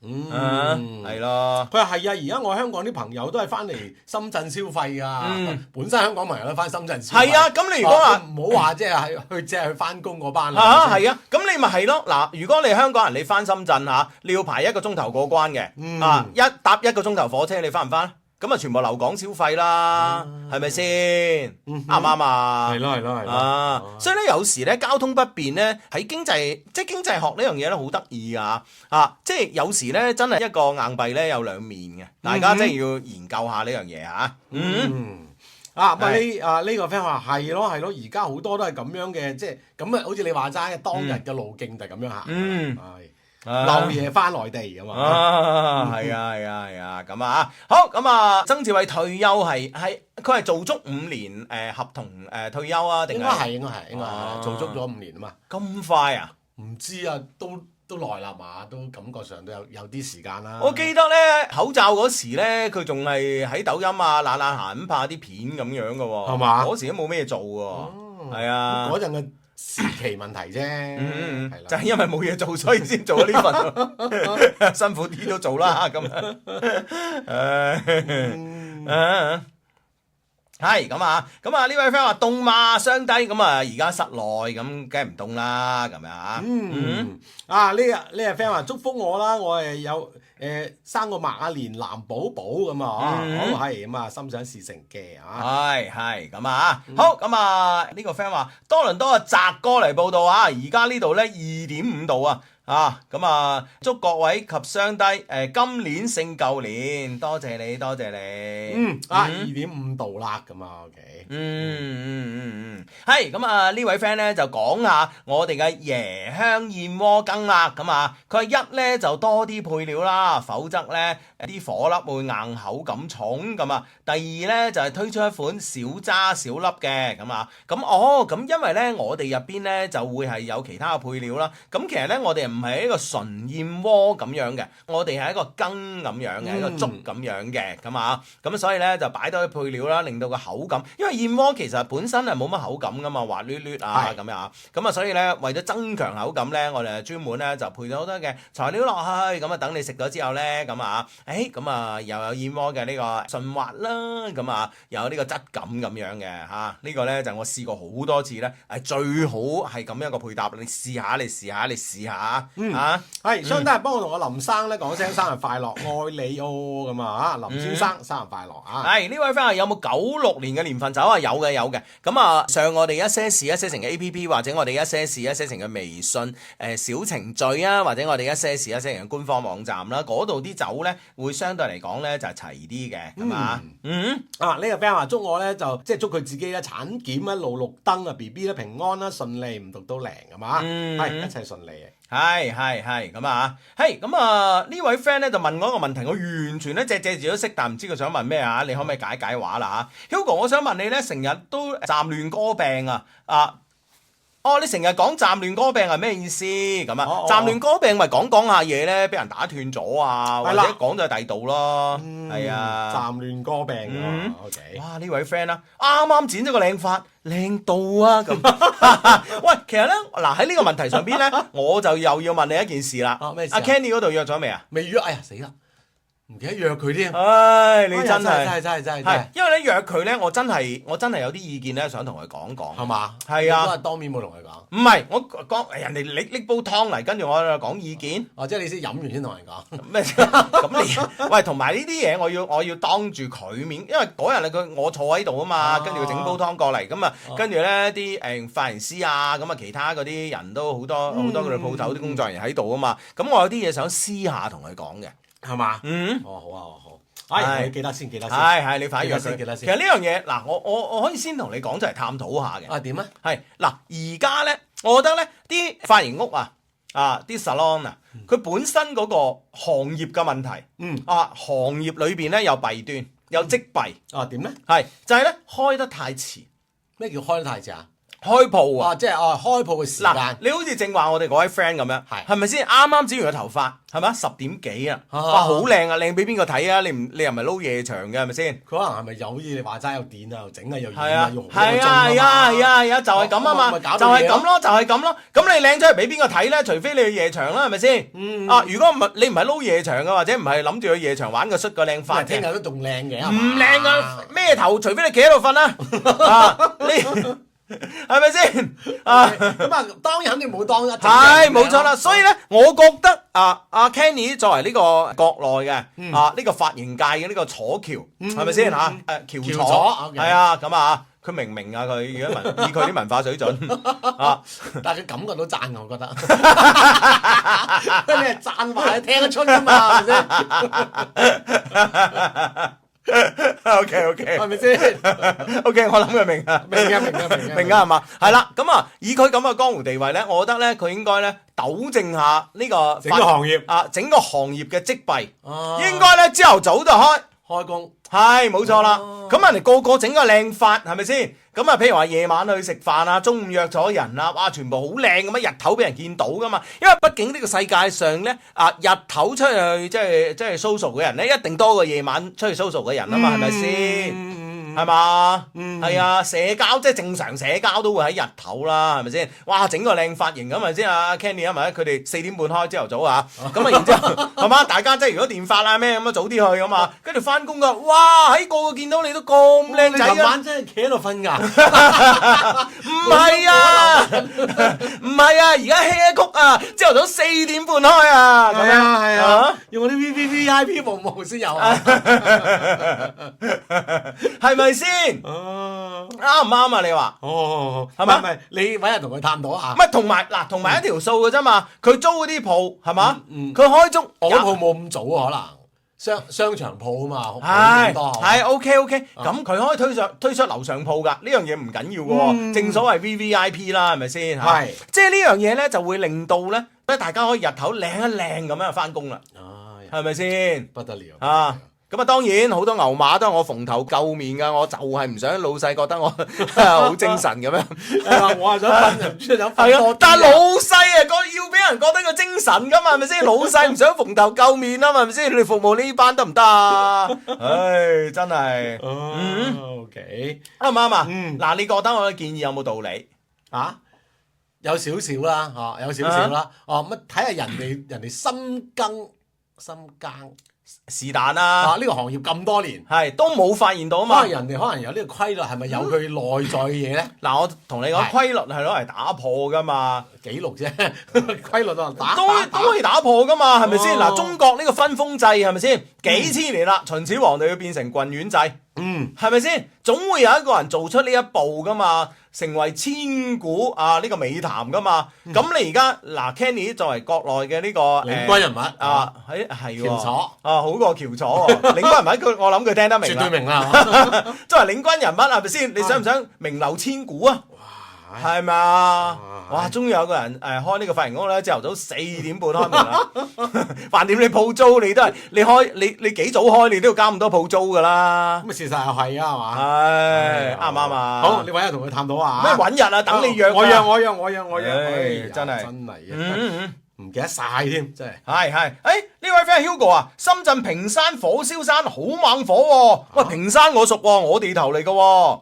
係咯。佢話係啊，而家我香港啲朋友都係翻嚟深圳消費噶，本身香港朋友都翻深圳消費。係啊，咁你如果話唔好話即係去翻工嗰班啦。係啊，咁你咪係咯。嗱，如果你香港人你翻深圳嚇，你要排1個鐘頭過關嘅，搭1個鐘頭火車，你翻唔翻？咁啊，全部留港消費啦，係咪先？啱唔啱啊？係咯。所以咧，有時咧交通不便咧，喺經濟學呢樣嘢咧好得意㗎，即係有時咧真係一個硬幣咧有兩面嘅，大家真係要研究下呢樣嘢嚇。呢個 friend 話係咯，而家好多都係咁樣嘅，即係咁啊，好似你話齋當日嘅路徑就係咁樣行。漏夜翻內地咁嘛，係啊，咁啊，好咁啊，曾志偉退休係佢係做足5年合同退休啊，定係應該係做足咗5年啊嘛，咁快啊？唔知啊，都耐啦嘛，都感覺上都有啲時間啦。我記得咧口罩嗰時咧，佢仲係喺抖音啊懶閒咁拍啲片咁樣嘅喎，係嘛？嗰時都冇咩做喎，係啊，嗰陣嘅時期問題啫，係啦，就係因為冇嘢做，所以先做咗呢份，辛苦啲都做啦咁。係咁啊，呢位 friend 話凍嘛，雙低咁啊，而家室內咁，梗係唔凍啦，咁樣啊。呢個 friend 話祝福我啦，我係有生個馬連男寶寶咁啊，好係咁啊，心想事成嘅啊。係咁啊，好咁啊，呢個 friend 話多倫多嘅澤哥嚟報道啊，而家呢度咧2.5度啊。咁啊，祝各位及雙低今年勝舊年，多謝你。 2.5度啦，咁啊 OK。係咁啊，呢位 friend 咧就講下我哋嘅椰香燕窩羹啦，咁啊，佢話一咧就多啲配料啦，否則咧啲火粒會硬口感重，咁啊，第二咧就係推出一款小渣小粒嘅，咁因為咧我哋入邊咧就會係有其他嘅配料啦，咁其實咧我哋唔係一個純燕窩咁樣嘅，我哋係一個羹咁樣嘅，一個粥咁樣嘅，咁所以咧就擺多啲配料啦，令到個口感，因為燕窩其實本身係冇乜口感噶嘛，滑捋捋啊咁樣啊，咁啊所以咧為咗增強口感咧，我哋專門咧就配咗好多嘅材料落去，咁啊等你食咗之後咧，咁啊又有燕窩嘅呢個順滑啦，咁啊有呢個質感咁樣嘅嚇，呢個咧就我試過好多次咧，係最好係咁樣一個配搭，你試下係，相當係幫我同我林生咧講聲生日快樂，愛你哦咁啊，林先生生日快樂啊！係呢位 friend 有冇96年嘅年份酒啊？有嘅，咁啊上我哋一些事一些情嘅 APP 或者我哋一些事一些情嘅微信小程序啊，或者我哋一些事一些情嘅官方網站啦，嗰度啲酒咧會相對嚟講咧就係齊啲嘅，係嘛？呢個 friend 話祝我咧就即係祝佢自己咧產檢一路綠燈啊 BB 咧平安啦順利唔讀到零係嘛？係一切順利嘅。係咁啊！咁啊呢位 friend 咧就問我一個問題，我完全咧隻字都識，但唔知佢想問咩啊？你可唔可以解話啦嚇 ？Hugo， 我想問你咧，成日都暫亂歌病啊！你成日講暫亂歌病係咩意思？咁啊，暫亂歌病咪講下嘢咧，俾人打斷咗啊，或者講咗喺第度咯，係啊，暫亂歌病啊 ，OK。哇！呢位 friend 啊，啱啱剪咗個靚髮，靚到啊咁。喂，其實咧嗱喺呢個問題上邊咧，我就又要問你一件事啦。咩事？阿 Kenny 嗰度約咗未啊？未約，哎呀死啦！唔記得約佢添，你真係係，因為咧約佢咧，我真係有啲意見咧，想同佢講，係嘛？係啊，都係當面冇同佢講。唔係，我講人哋拎煲湯嚟，跟住我講意見。即係你先飲完先同人講咩？咁你喂，同埋呢啲嘢，我要當住佢面，因為嗰日我坐喺度啊嘛，跟住佢整煲湯過嚟，咁啊，跟住咧啲髮型師啊，咁啊其他嗰啲人都好多佢哋鋪頭啲工作人員喺度啊嘛，咁我有啲嘢想私下同佢講嘅。係嘛？好，係記得先，係你快約佢。記得先。其實呢樣嘢嗱，我可以先同你講，就係探討下嘅。點啊？係嗱，而家咧，我覺得咧，啲髮型屋啲 salon 佢本身嗰個行業嘅問題，行業裏邊咧有弊端，有積弊。點咧？係就係咧開得太遲。咩叫開得太遲啊？開鋪啊！即係開鋪嘅時間。你好似正話我哋嗰位 friend 咁樣，係咪先？啱啱剪完個頭髮，係咪10點幾啊？哇，好靚啊！靚俾邊個睇啊？你又唔係撈夜場嘅係咪先？佢可能係咪有好似你話齋又電又整又係啊，就係咁啊嘛，就係咁咯。咁你靚出嚟俾邊個睇咧？除非你去夜場啦，係咪先？如果你唔係撈夜場嘅，或者唔係諗住去夜場玩個捽個靚髮，聽日都仲靚嘅。唔靚啊！咩頭？除非你企喺度瞓啦。係咪先？當然肯定冇當一。係冇錯啦，所以咧，我覺得阿 Kenny 作為呢個國內嘅呢個髮型界嘅呢個楚橋，係咪先嚇？喬楚係啊，咁啊，佢明啊，佢以佢啲文化水準但係佢感覺到讚我覺得。你係讚話，你聽得出㗎嘛？係咪先？OK，係咪先？OK， 我諗佢明啊，明啊，係嘛？係啦，咁以佢咁嘅江湖地位咧，我覺得咧，佢應該咧糾正下呢個整個行業整個行業嘅積弊，應該咧朝頭早就開工，係冇錯啦。咁人哋個個整個靚髮，係咪先？咁譬如話夜晚去食飯啊，中午約咗人啊，哇，全部好靚咁樣，日頭俾人見到噶嘛。因為畢竟呢個世界上咧，日頭出去即係 social 嘅人咧，一定多過夜晚出去 social 嘅人啊嘛，係咪先？係嘛？係啊，社交即係正常社交都會喺日頭啦，係咪先？哇，整個靚髮型咁咪先啊 Kenny 係咪？佢哋4點半開朝頭早啊，咁啊然之後係嘛？大家即係如果電髮啊咩咁啊早啲去咁啊，跟住翻工噶，哇！喺個個見到你都咁靚仔你琴啊！晚真係企喺度瞓㗎。唔係啊，唔係啊，而家 hair 曲啊，朝頭早4點半開啊，咁樣係啊，用嗰啲 VIP 服務先有啊。係咪先？哦，啱唔啱啊？你話？哦，係咪唔係你揾日同佢探討下唔。係同埋嗱，同埋一條數嘅啫嘛。佢租嗰啲鋪係嘛？嗯佢開足我嗰鋪冇咁早啊，可能商場鋪啊嘛，係好多係 OK，咁佢可以推出樓上鋪㗎，呢樣嘢唔緊要嘅喎。正所謂 VVIP 啦，係咪先？係即係呢樣嘢咧，就會令到咧，大家可以日頭靚一靚咁樣翻工啦，唉係咪先？不得了啊！咁啊，當然好多牛馬都係我蓬頭垢面㗎，我就係唔想老細覺得我好精神咁樣。我係想瞓就唔知想瞓係啊多啲，但係老細啊，要俾人覺得佢精神㗎嘛，係咪先？老細唔想蓬頭垢面啊嘛，係咪先？你服務呢班得唔得啊？唉，真係OK 啱唔啱啊？嗯嗱，你覺得我嘅建議有冇道理？啊，有少少啦，有少少啦，乜睇下人哋深耕。是但啦，呢個行業咁多年，係都冇發現到啊嘛可。能人哋可能有呢個規律，係咪有佢內在嘅嘢咧？嗱，我同你講，係規律係攞嚟打破㗎嘛。記錄啫，規律都打都可以打破噶嘛，係咪先？哦嗱，中國呢個分封制係咪先？幾千年啦，秦始皇就要變成郡縣制，係咪先？總會有一個人做出呢一步噶嘛，成為千古呢個美談噶嘛。咁你而家嗱 Kenny 作為國內嘅呢個領軍人物啊，係喎喬楚好過喬楚喎，領軍人物我諗佢聽得明啦，絕對明啦。作為領軍人物係咪先？你想唔想名留千古啊？係咪啊？哇！終於有個人開呢個髮型屋咧，朝頭早4點半開門啦。飯店你鋪租你都係你開你幾早開，你都要交咁多鋪租噶啦。咁事實又係啊，係嘛？係啱唔啱啊？好，你揾日同佢探討下。咩揾日啊？等你約啊。我約。真係真係嘅，唔記得晒添，真係。係，呢位 friend Hugo 啊，深圳坪山火燒山好猛火喎。喂，坪山我熟喎，我地頭嚟嘅喎。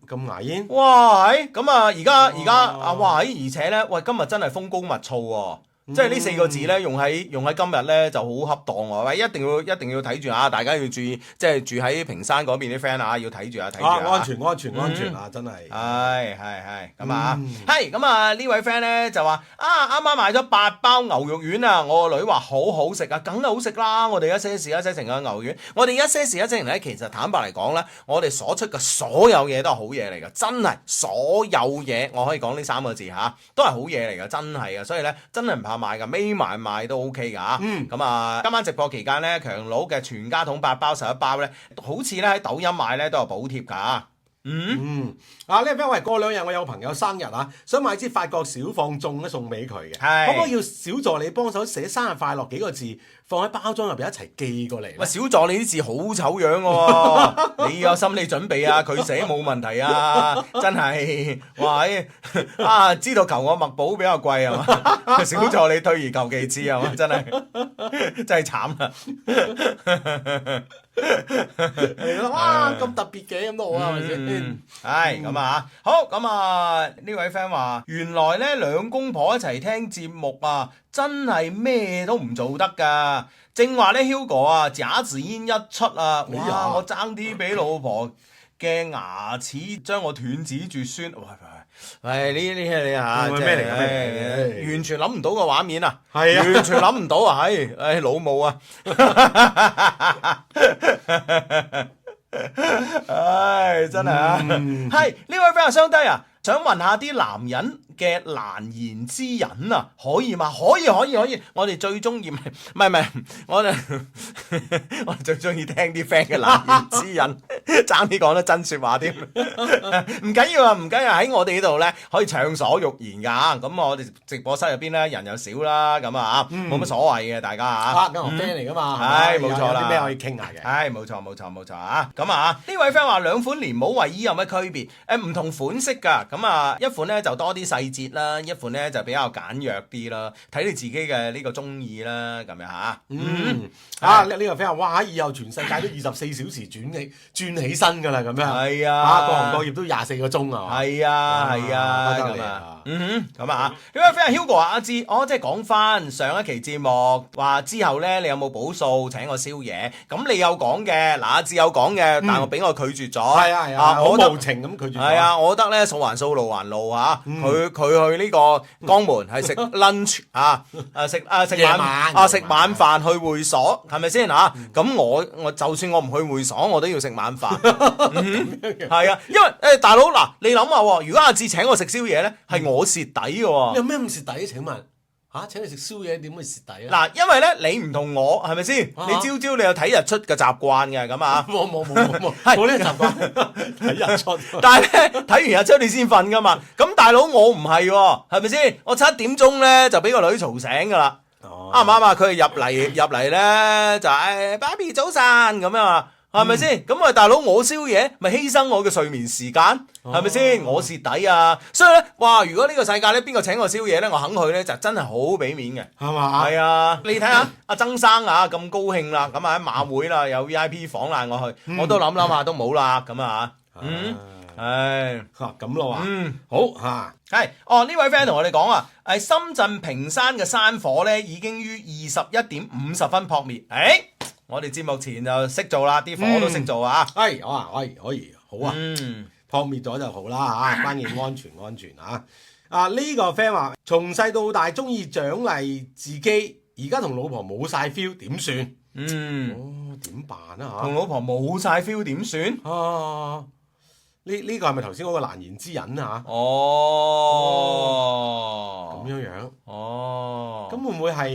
咁牙煙？哇！咁啊，而家啊，哇！而且咧，喂，今日真係風高物燥喎。即係呢4個字咧，用喺今日咧就好恰當喎。喂，一定要睇住啊！大家要注意，即係住喺坪山嗰邊啲 friend 啊，要睇住啊，睇住安全啊，真係。係咁啊，係咁啊！呢位 friend 咧就話啱啱買咗8包牛肉丸啊！我個女話好好食啊，梗係好食啦！我哋一些事一些情嘅牛丸，我哋一些事一些情咧，其實坦白嚟講咧，我哋所出嘅所有嘢都係好嘢嚟㗎，真係所有嘢我可以講呢3個字嚇，都係好嘢嚟㗎，真係㗎，所以咧真係唔怕買㗎，孭埋賣都 OK 㗎嚇。咁啊，今晚直播期間咧，強佬嘅全家桶8包11包咧，好似咧喺抖音買咧都有補貼㗎。呢個 friend 喂，過2日我有個朋友生日啊，想買支法國小放縱咧送俾佢嘅，可唔可以要小助理幫手寫生日快樂幾個字，放喺包裝入邊一齊寄過嚟？喂，小助理啲字好醜樣喎，你有心理準備啊，佢寫冇問題啊，真係，哇！知道求我墨寶比較貴係嘛，小助理退而求其次係嘛，真係慘啦。哇，咁特別嘅咁都好啊，係咪先？係咁啊，好咁啊，呢位 friend 話原來咧兩公婆一齊聽節目啊，真係咩都唔做得噶。正話咧 Hugo 啊，假字煙一出啊，哇！我爭啲俾老婆嘅牙齒將我斷子絕孫。喂，呢你嚇，咩嚟㗎？完全諗唔到個畫面啊！係啊，完全諗唔到啊！老母啊！真係啊！係呢位 friend 相低啊，想問下啲男人嘅難言之隱啊，可以嗎？可以，我哋最中意唔係，我哋最中意聽啲 friend 嘅難言之隱，爭啲講得真説話添。唔緊要啊，喺我哋呢度咧可以暢所欲言㗎。咁我哋直播室入邊咧人又少啦，咁啊冇乜所謂嘅，大家啊。咁我 friend 嚟㗎嘛，係冇錯啦。有啲咩可以傾下嘅？係冇錯啊！咁啊呢位 friend 話兩款連帽衞衣有乜區別？唔同款式㗎，咁啊一款咧就多啲細節啦，一款咧就比較簡約啲啦，睇你自己嘅呢個中意啦，咁樣嚇。呢個 friend 話：哇！以後全世界都24小時轉起身㗎啦，咁樣。係啊，各行各業都24個鐘啊。係啊，係啊，不得咁啊了啊。咁啊，呢位 friend Hugo 啊，阿志，即係講翻上一期節目話之後咧，你有冇補數請我宵夜？咁你有講嘅，嗱阿志有講嘅，但係我俾我拒絕咗。係啊係啊，好無情咁拒絕咗。係啊，我覺得咧數還數，路還路啊。佢去呢個江門係食 lunch 食晚飯去會所，係咪先嚇？咁我就算我唔去會所，我都要食晚飯。係啊，因為大佬嗱，你諗下喎，如果阿志請我食宵夜咧，係我蝕底嘅喎。你有咩咁蝕底？請問請你食宵夜點會蝕底啊？嗱，因為咧你唔同我係咪先？你朝朝你有睇日出嘅習慣嘅咁啊？冇冇呢個習慣睇日出。但係咧睇完日出你先瞓噶嘛？咁大佬我唔係喎，係咪先？我7點鐘咧就俾個女嘈醒㗎啦。啱唔啱啊？佢入嚟咧就係爸比早晨咁樣啊，係咪先？咁啊大佬我宵夜咪犧牲我嘅睡眠時間，係咪先？我蝕底啊！所以咧，哇！如果呢個世界咧邊個請我宵夜咧，我肯去咧就真係好俾面嘅，係嘛？係啊！你睇下阿曾生啊咁高興啦，咁啊喺馬會啦有 VIP 房嗌我去，我都諗下都冇啦咁啊咁咯好係呢位 friend 同我哋講啊，深圳平山嘅山火咧已經於21點50分撲滅。我哋節目前就識做啦，啲火都識做啊。可以好啊，撲滅咗就好啦嚇，關鍵安全啊！呢個 friend 話從細到大中意獎勵自己，而家同老婆冇晒 feel 點算？點辦啊？同老婆冇晒 feel 點算？呢個係咪頭先嗰個難言之隱啊？咁樣咁會唔會係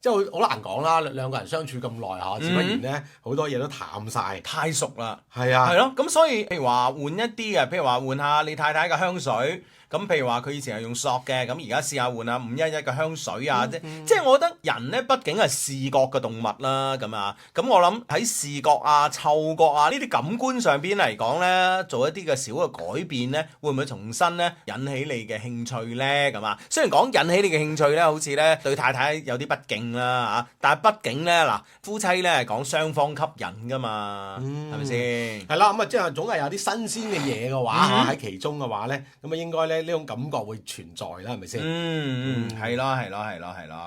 即係好難講啦？兩個人相處咁耐嚇，自不然咧好多嘢都淡晒，太熟啦。係啊，係咯。咁所以譬如話換一啲嘅，譬如話換下你太太嘅香水。咁譬如話佢以前係用索嘅，咁而家試下換下511嘅香水啊，即係我覺得人咧畢竟係視覺嘅動物啦，咁啊，咁我諗喺視覺啊、嗅覺啊呢啲感官上邊嚟講咧，做一啲嘅小嘅改變咧，會唔會重新咧引起你嘅興趣咧？咁啊，雖然講引起你嘅興趣咧，好似咧對太太有啲不敬啦嚇，但係畢竟咧嗱，夫妻咧係講雙方吸引噶嘛，係咪先？係啦，咁啊即係總係有啲新鮮嘅嘢嘅話喺其中嘅話咧，咁啊應該咧。呢種感覺會存在啦，係咪先？係咯，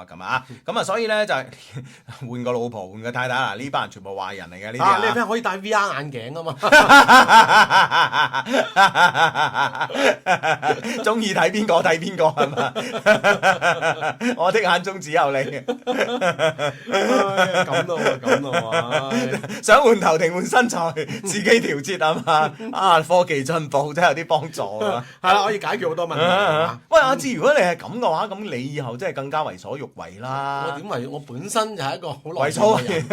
咁啊，所以咧就係換個老婆，換個太太啦，呢班人全部壞人嚟嘅呢啲。呢啲可以戴 VR 眼鏡啊嘛，中意睇邊個睇邊個係嘛？我的眼中只有你。咁咯，想換頭型換身材，自己調節係嘛？科技進步真係有啲幫助啊！係啦，可以解決好多問題。喂，阿志，如果你係咁嘅話，咁你以後真係更加為所欲為啦。我點為？我本身就係一個好為所欲為，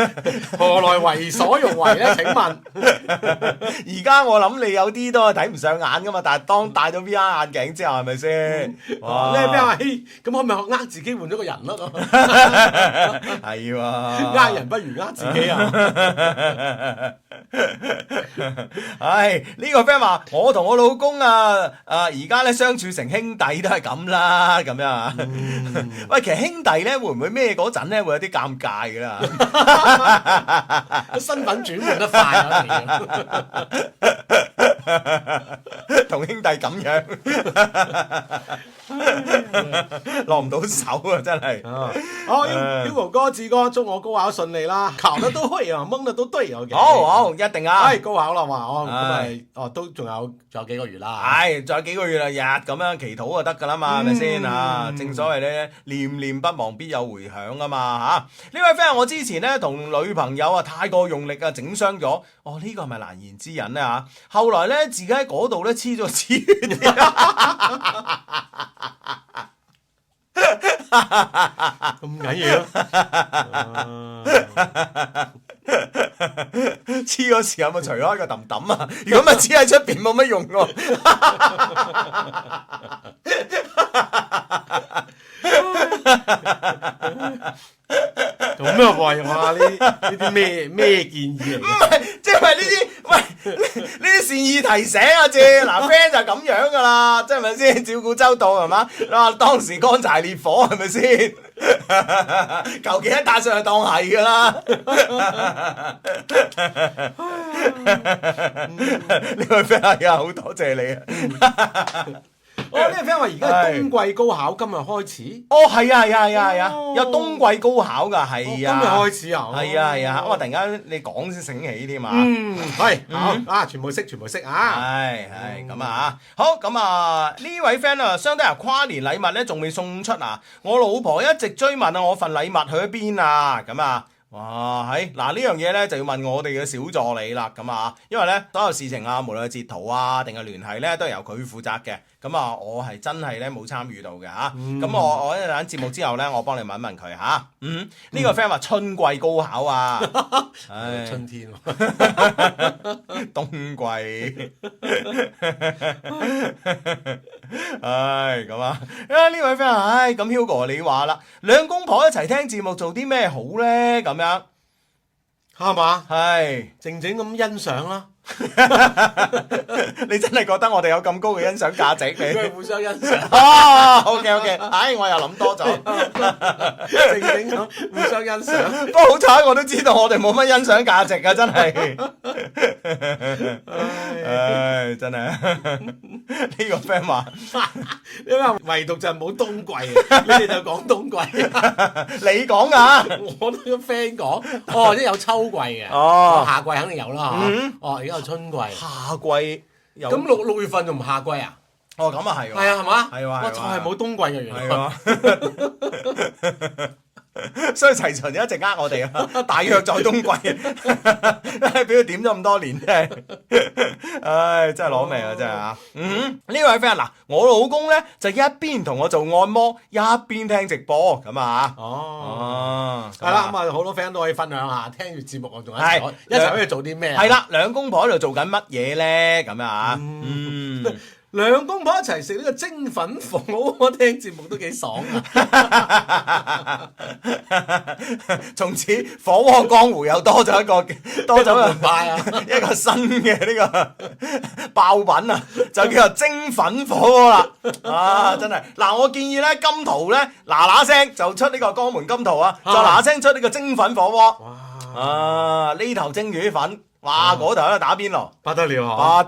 何來為所欲為咧？請問，而家我諗你有啲都係睇唔上眼噶嘛，但係當戴咗 VR 眼鏡之後，係咪先？哇！你咩話？咁我咪呃自己換咗個人咯？係喎，呃人不如呃自己啊！呢個 friend 話我同我老公而家咧相處成兄弟都係咁啦，咁樣啊。喂，其實兄弟咧會唔會咩嗰陣咧會有啲尷尬噶啦？身份轉換得快啊！同兄弟咁樣落唔到手啊！真係。Hugo 哥、志哥，祝我高考順利啦！考得都可以啊，蒙得都對啊！好，一定啊！高考啦嘛，都仲有幾個月啦。係，仲有幾個月啦，日咁樣祈禱就得噶啦嘛，係咪先啊？正所謂咧，念念不忘必有回響啊嘛嚇！呢位 friend，我之前咧同女朋友太過用力整傷咗，呢個係咪難言之隱咧嚇？後來咧自己喺嗰度咧黐咗刺血，咁緊要？黐嗰時有冇除開個揼揼啊？如果咪黐喺出邊冇乜用喎。咁咩話？哇！呢啲咩建議嚟？唔係，即係呢啲，喂，呢啲善意提醒啊，姐，嗱 friend 就係咁樣噶啦，即係咪先照顧周到係嘛？啊當時乾柴烈火係咪先？求其一打上去當係噶啦。呢位 friend 啊，好多謝你啊！哦，呢個 friend 話而家係冬季高考，今日開始。哦，係啊，有冬季高考㗎，係啊，今日開始啊，係啊，我突然間你講先醒起添嘛。係好啊，全部識啊。係咁啊，好咁啊，呢位 friend 啊，相對啊跨年禮物咧仲未送出啊，我老婆一直追問啊，我份禮物去咗邊啊？咁啊。哇，嗱呢樣嘢咧就要問我哋嘅小助理啦，咁啊，因為咧所有事情啊，無論係截圖啊定係聯繫咧，都係由佢負責嘅。咁啊，我係真係咧冇參與到嘅嚇。咁我一陣節目之後咧，我幫你問一問佢嚇。呢個 friend 話春季高考啊，春天冬季，咁啊，呢位 friend 話，咁 Hugo 你話啦，兩公婆一齊聽節目做啲咩好咧？咁樣係嘛？係靜靜咁欣賞啦。你真係覺得我哋有咁高嘅欣賞價值？佢互相欣賞。OK，我又諗多咗，靜靜咁互相欣賞。不過好彩我都知道我哋冇乜欣賞價值啊，真係。真係。呢個 friend 話，因為唯獨就係冇冬季，你哋就講冬季。你講啊？我都個 friend 講，即係有秋季嘅。夏季肯定有啦嚇。而家有春季。夏季有。咁6月份仲唔夏季啊？咁啊係喎。係啊，係嘛？係喎。我就係冇冬季嘅原來。所以齊秦就一直呃我哋啊，大約在冬季，俾佢點咗咁多年，真係，真係攞命啊，真係啊！呢位 friend 嗱，我老公咧就一邊同我做按摩，一邊聽直播，咁啊，係啦，咁啊好多 friend 都可以分享下，聽住節目我仲一齊可以做啲咩？係啦，兩公婆喺度做緊乜嘢咧？咁啊，兩公婆一齊食呢個蒸粉火鍋，我聽節目都幾爽啊！從此火鍋江湖又多咗一個門派啊，一個新嘅呢個爆品啊，就叫做蒸粉火鍋啦！真係嗱，我建議咧金圖咧嗱聲就出呢個江門金圖啊，就嗱聲出呢個蒸粉火鍋。呢頭蒸魚粉。哇！嗰頭喺度打邊爐，不得了啊！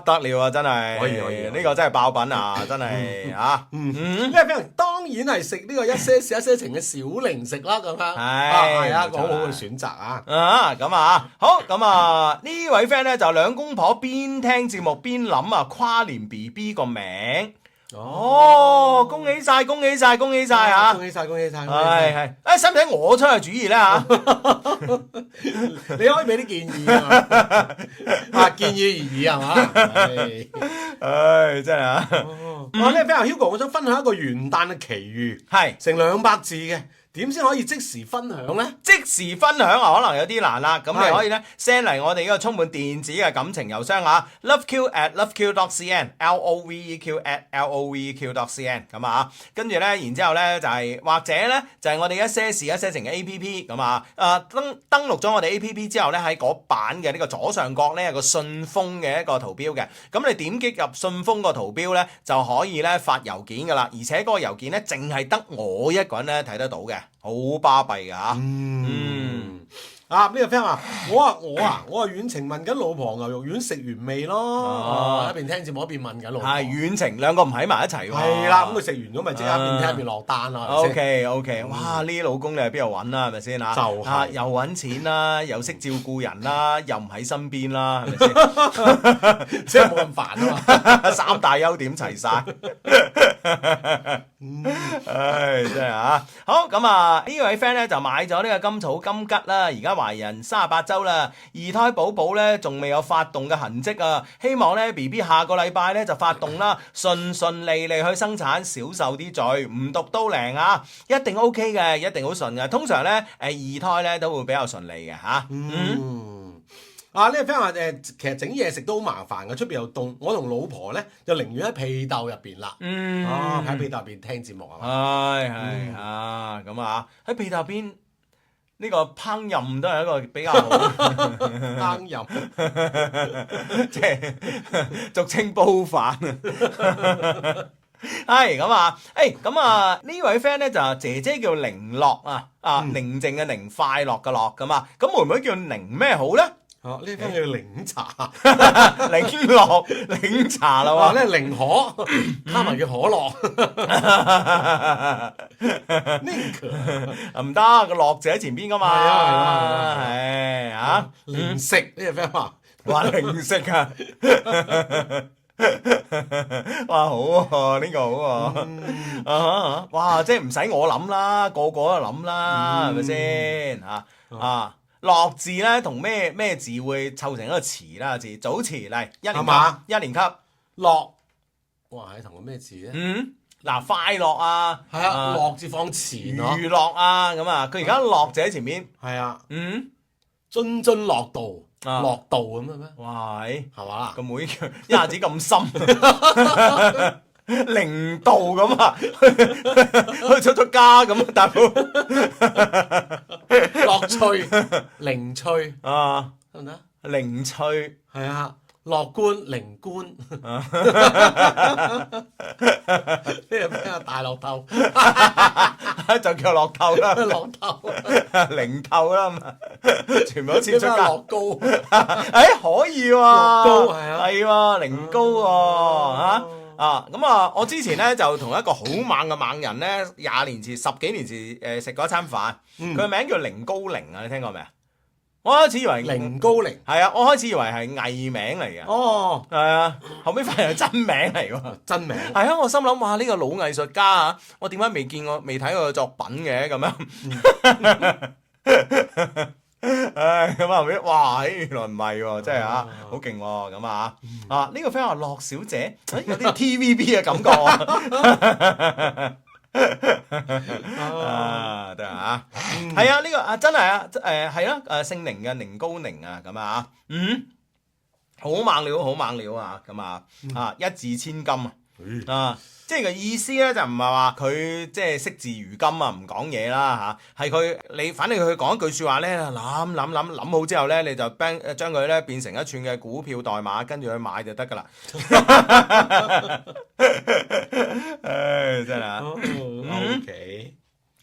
真係，可以，呢個真係爆品啊！真係啊！因為俾人當然係食呢個一些事一些情嘅小零食啦，咁樣係啊，個好好嘅選擇啊！咁啊，好咁啊，呢位 friend 咧就兩公婆邊聽節目邊諗啊，跨年 BB 個名。恭喜晒啊！恭喜晒！係，使唔使我出去主意咧嚇？你可以俾啲建議啊，建議而已係嘛？真係啊！呢個 friend Hugo，我想分享一個元旦嘅奇遇，係成200字嘅。點先可以即時分享呢？即時分享啊，可能有啲難啦。咁你可以咧 send 嚟我哋呢個充滿電子嘅感情郵箱啊 ，loveq@loveq.cn loveq@loveq.cn 咁啊。跟住咧，然之後咧就係或者咧就係我哋一些事一些情嘅 APP 咁啊。登錄咗我哋 APP 之後咧，喺嗰版嘅呢個左上角咧有個信封嘅一個圖標嘅。咁你點擊入信封個圖標咧，就可以咧發郵件噶啦。而且嗰個郵件咧淨係得我一個人咧睇得到嘅。好巴閉噶嚇，呢個 friend 話我遠程問緊老婆牛肉丸食完未咯，一邊聽節目一邊問緊老婆。係遠程兩個唔喺埋一齊喎。係啦，咁佢食完咗咪即刻一邊聽一邊落單啦。OK，哇！呢啲老公你喺邊度揾啦？係咪先啊？就係又揾錢啦，又識照顧人啦，又唔喺身邊啦，係咪先？即係冇咁煩啊嘛，三大優點齊晒。真係啊！好咁啊，呢位 friend 咧就買咗呢個甘草金桔啦，而家懷孕38週啦，二胎寶寶咧仲未有發動嘅痕跡啊，希望咧 BB 下個禮拜咧就發動啦，順順利利去生產，少受啲罪，唔讀都靈啊，一定 OK 嘅，一定好順嘅，通常咧二胎咧都會比較順利嘅嚇。呢個 friend 話其實整嘢食都好麻煩嘅，出邊又凍，我同老婆咧就寧願喺被竇入邊啦。喺被竇入邊聽節目係嘛？係咁啊！喺被竇入邊呢個烹飪都係一個比較好烹飪即係俗稱煲飯。係咁啊，咁啊呢位 friend 咧就姐姐叫寧樂啊，寧靜嘅寧，快樂嘅樂咁啊，咁會唔會叫寧咩好咧？哦，呢間叫檸茶，檸樂檸茶啦喎，呢係寧可，加埋叫可樂，呢個唔得，個樂字喺前邊噶嘛，係啊，零食呢個 friend 話，話零食啊，哇好喎，呢個好喎，哇即係唔使我諗啦，個個都諗啦，係咪先啊？樂字咧同咩字會湊成一個詞啦？字組詞嚟，一年級樂，哇係同個咩字咧？嗱快樂啊，係啊，樂字放前娛樂啊咁啊，佢而家樂字喺前面，係啊，津津樂道，樂道咁嘅咩？哇係嘛？個妹一下子咁深。零度咁啊，去出咗家咁啊，大佬樂趣靈趣啊，得唔得？靈趣係啊，樂觀靈觀，呢個咩啊？大樂透就叫樂透啦，樂透零透啦嘛，全部都切出家。樂高，可以喎，樂高係啊，係喎，零高喎咁啊！我之前咧就同一個好猛嘅猛人咧，20年前、10幾年前食過一餐飯，佢個名叫寧高寧啊！你聽過未啊？我開始以為寧高寧係啊，我開始以為係藝名嚟嘅。哦，係啊，後尾發現係真名嚟喎。真名係啊！我心諗哇，呢個老藝術家啊，我點解未見過、未睇過佢作品嘅咁樣？咁後尾哇，原來唔係喎，真係好勁喎咁啊！呢個 friend 話樂小姐，有啲 TVB 嘅感覺得啊！係啊，呢個真係啊，係啊，姓寧嘅寧高寧啊，咁啊，好猛料，好猛料啊！咁啊，一字千金啊！即係個意思咧，就唔係話佢即係惜字如金啊，唔講嘢啦嚇，係佢反正佢講一句説話咧，諗好之後咧，你就將佢咧變成一串嘅股票代碼，跟住去買就得㗎啦。真係OK。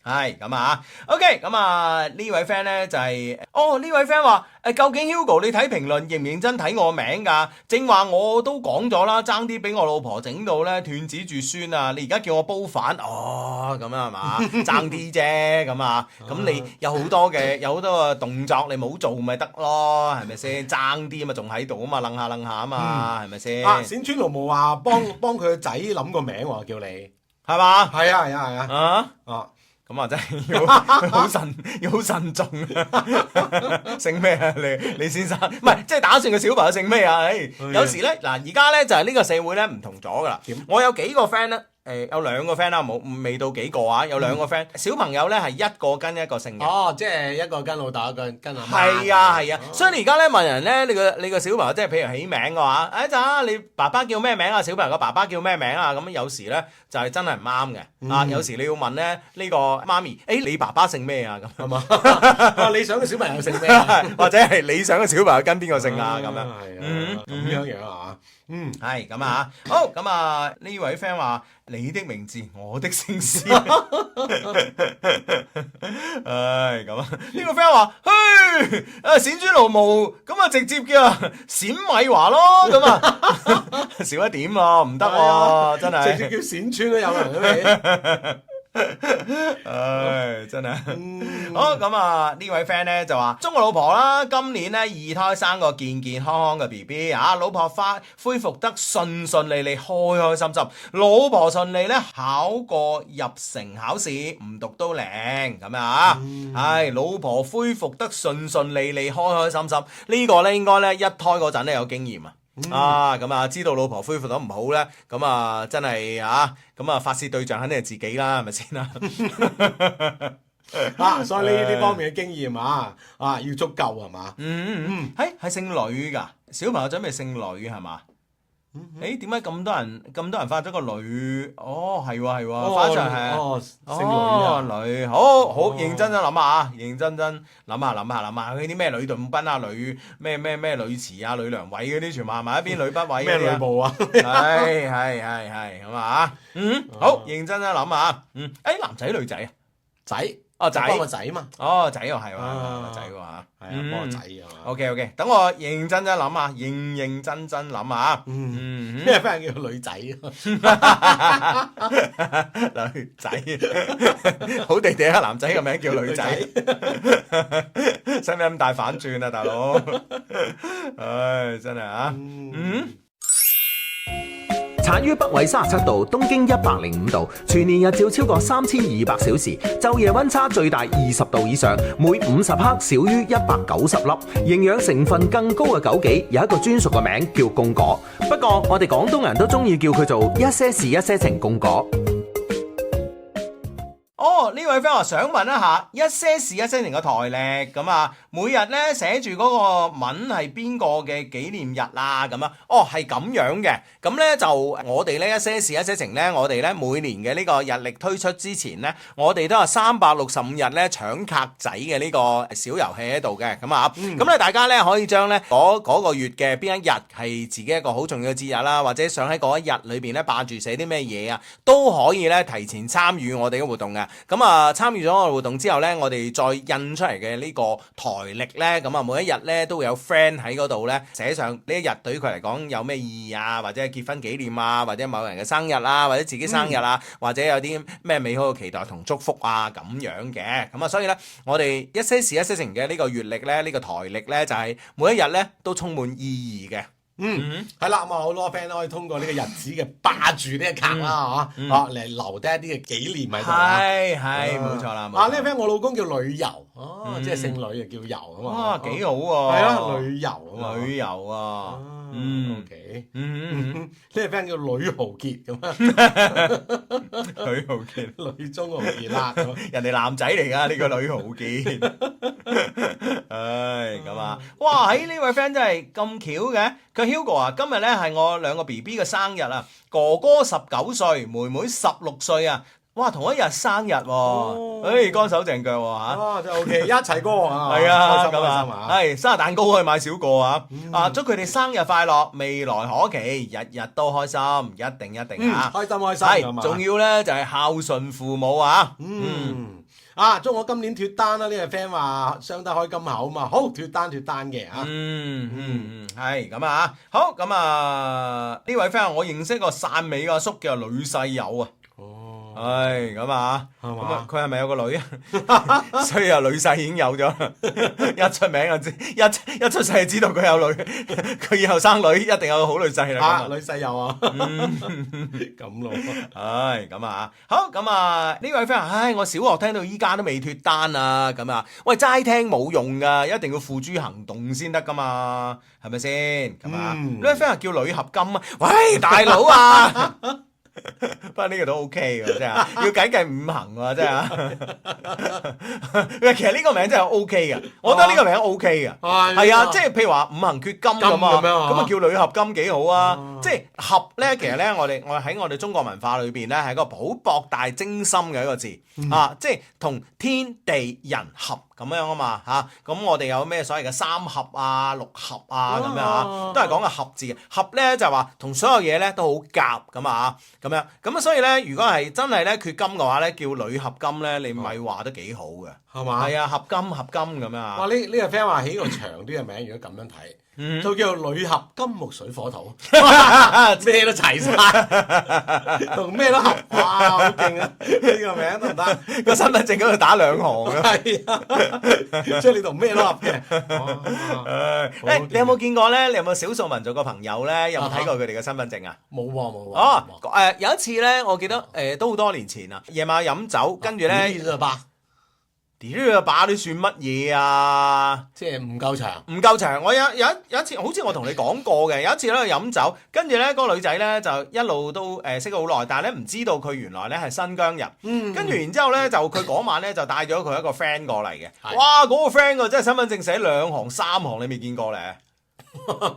係咁啊 ，OK，咁啊呢位 friend 咧就係、呢位 friend 話究竟 Hugo 你睇評論認唔認真睇我名㗎？正話我都講咗啦，爭啲俾我老婆整到咧斷子絕孫啊！你而家叫我煲飯，咁樣係嘛？爭啲啫咁啊！咁你有好多嘅動作你冇做咪得咯，係咪先？爭啲嘛，仲喺度啊嘛，楞下啊嘛，係咪先？冼川龍無話幫佢個仔諗個名喎，叫你係嘛？係啊。咁啊，真係要好慎重啊！姓咩啊？你先生，唔係即係打算個小朋友姓咩啊？有時咧嗱，而家咧就係呢個社會咧唔同咗噶啦。我有幾個 friend 咧。有兩個 friend 啦，未到幾個啊，有兩個 friend，小朋友咧係一個跟一個姓嘅。哦，即係一個跟老豆，一個跟阿媽。係啊，所以你而家咧問人咧，你個小朋友即係譬如起名嘅話，你爸爸叫咩名啊？小朋友個爸爸叫咩名啊？咁有時咧就係真係唔啱嘅。有時你要問咧呢個媽咪，你爸爸姓咩啊？咁係嘛？你想個小朋友姓咩啊？或者係你想個小朋友跟邊個姓啊？咁樣咁樣啊？係咁啊，好咁啊呢位 friend 話你的名字我的姓氏，咁啊呢個 friend 話，冼豬勞毛，咁啊直接叫冼米華咯，咁啊少一點喎，唔得喎，真係直接叫冼村都有人嘅。真係好咁啊！呢位 friend 咧就話：中國老婆啦，今年咧二胎生個健健康康嘅 BB 啊，老婆恢復得順順利利，開開心心，老婆順利咧考過入城考試，唔讀都靚咁啊！係老婆恢復得順順利利，開開心心，呢個咧應該咧一胎嗰陣咧有經驗啊！咁啊，知道老婆恢復得唔好咧，咁啊真係咁啊發泄對象肯定係自己啦，係咪先啊？所以呢方面嘅經驗要足夠係嘛？係姓呂噶，小朋友準備姓呂係嘛？誒點解咁多人發咗個女？哦，係喎係喎，發上係姓女啊，女，好認真諗下啊，認真諗下佢啲咩女頓賓啊、女咩女祠啊、女良偉嗰啲全部埋一邊，女不偉咩女部啊？係咁啊，好認真諗下，誒男仔女仔啊？仔。仔幫個仔嘛，仔又係喎，仔喎嚇，係啊，幫個仔啊嘛。OK， 等我認真諗下，認真諗下。咩 friend 叫女仔啊？女仔，好地地啊！男仔個名叫女仔，使唔使咁大反轉啊，大佬？唉，真係啊，產於北緯37度，東經105度，全年日照超過3200小時，晝夜溫差最大20度以上，每50克少於190粒。營養成分更高嘅枸杞有一個專屬嘅名叫貢果，不過我哋廣東人都中意叫佢做一些事一些情貢果。呢位 friend 話想問一下一些事一些情嘅台歷咁啊，每日咧寫住嗰個文係邊個嘅紀念日啊咁啊？係咁樣嘅，咁咧就我哋咧一些事一些情咧，我哋咧每年嘅呢個日曆推出之前咧，我哋都有365日咧搶卡仔嘅呢個小遊戲喺度嘅，咁啊，咁咧大家咧可以將咧嗰個月嘅邊一日係自己一個好重要嘅節日啦，或者想喺嗰一日裏邊咧霸住寫啲咩嘢啊，都可以咧提前參與我哋嘅活動嘅。咁啊，參與咗我哋活動之後呢，我哋再印出嚟嘅呢個台歷呢，咁啊每一日呢都會有 friend 喺嗰度呢寫上呢一日對於佢嚟講有咩意義啊，或者係結婚紀念啊，或者某人嘅生日啊，或者自己生日啊，或者有啲咩美好嘅期待同祝福啊咁樣嘅。咁啊，所以呢，我哋一些事一些情嘅呢個月歷呢，呢個台歷呢，就係每一日呢都充滿意義嘅。係啦，咁啊好多 friend 都可以通過呢個日子嘅霸住呢個卡啦，嚟留低一啲嘅紀念喺度啊。係冇錯啦。呢個 friend 我老公叫旅遊，即係姓呂啊，叫遊啊嘛。哇，幾好喎！係啊，旅遊啊嘛。旅遊啊，OK，呢個 friend 叫呂豪傑咁啊。呂豪傑，呂中豪傑啦，人哋男仔嚟㗎，呢個呂豪傑。唉，咁啊，哇！喺呢位 friend 真係咁巧嘅。佢 Hugo 啊，今日咧係我兩個 BB 嘅生日啊，哥哥19歲，妹妹16歲啊，哇，同一日生日喎，乾手淨腳喎嚇，真係 OK，一齊過啊，係啊，開心啊，係生日蛋糕可以買少個啊，祝佢哋生日快樂，未來可期，日日都開心，一定啊，開心，係，仲要咧就係孝順父母啊，祝我今年脫單啦！呢個 friend 話傷得開金口嘛，好脫單嘅嚇。係咁啊，好咁啊，呢位 friend 我認識個汕尾個阿叔叫呂世友啊。係咁啊，咁啊，佢係咪有個女啊？所以啊，女婿已經有咗，一出名就知，一出世就知道佢有女，佢以後生女一定有個好女婿啦。女婿有啊，咁咯。唉，咁啊，好咁啊，呢位 friend，我小學聽到依家都未脫單啊，咁啊，喂，齋聽冇用噶，一定要付諸行動先得噶嘛，係咪先？咁啊，呢位 friend 叫女合金啊，喂，大佬啊！不過呢個都 OK 嘅，真係要計五行喎，真係。其實呢個名真係 OK 嘅，我覺得呢個名 OK 嘅。係啊，即係譬如話五行缺金咁啊，咁啊叫女合金幾好啊。即係合咧，其實咧我喺我哋中國文化裏邊咧係一個好博大精深嘅一個字啊，即係同天地人合咁樣啊嘛嚇。咁我哋有咩所謂嘅三合啊、六合啊咁樣啊，都係講個合字嘅。合咧就係話同所有嘢咧都好夾咁啊。咁啊，所以咧，如果係真係咧缺金嘅話咧，叫女合金咧，你咪話得幾好嘅，係嘛？係啊，合金咁樣啊。哇！呢個 friend 話起個長啲嘅名，如果咁樣睇，就叫做女合金木水火土，咩都齊晒，同咩都合，哇！好勁啊！呢個名得唔得？個身份證嗰度打2行啊！係啊，即係你同咩都合嘅。你有冇見過咧？你有冇少數民族嘅朋友咧？有冇睇過佢哋嘅身份證啊？冇喎。有一次咧，我記得都好多年前啊，夜晚飲酒，跟住咧，屌啊把你算乜嘢啊？即係唔夠長，唔夠長。我有一次，好似我同你講過嘅，有一次咧飲酒，跟住咧嗰個女仔咧就一路都識咗好耐，但係咧唔知道佢原來咧係新疆人。跟住然之後咧就佢嗰晚咧就帶咗佢一個 friend 過嚟嘅。哇！嗰個 friend 真係身份證寫2行3行，你未見過咧？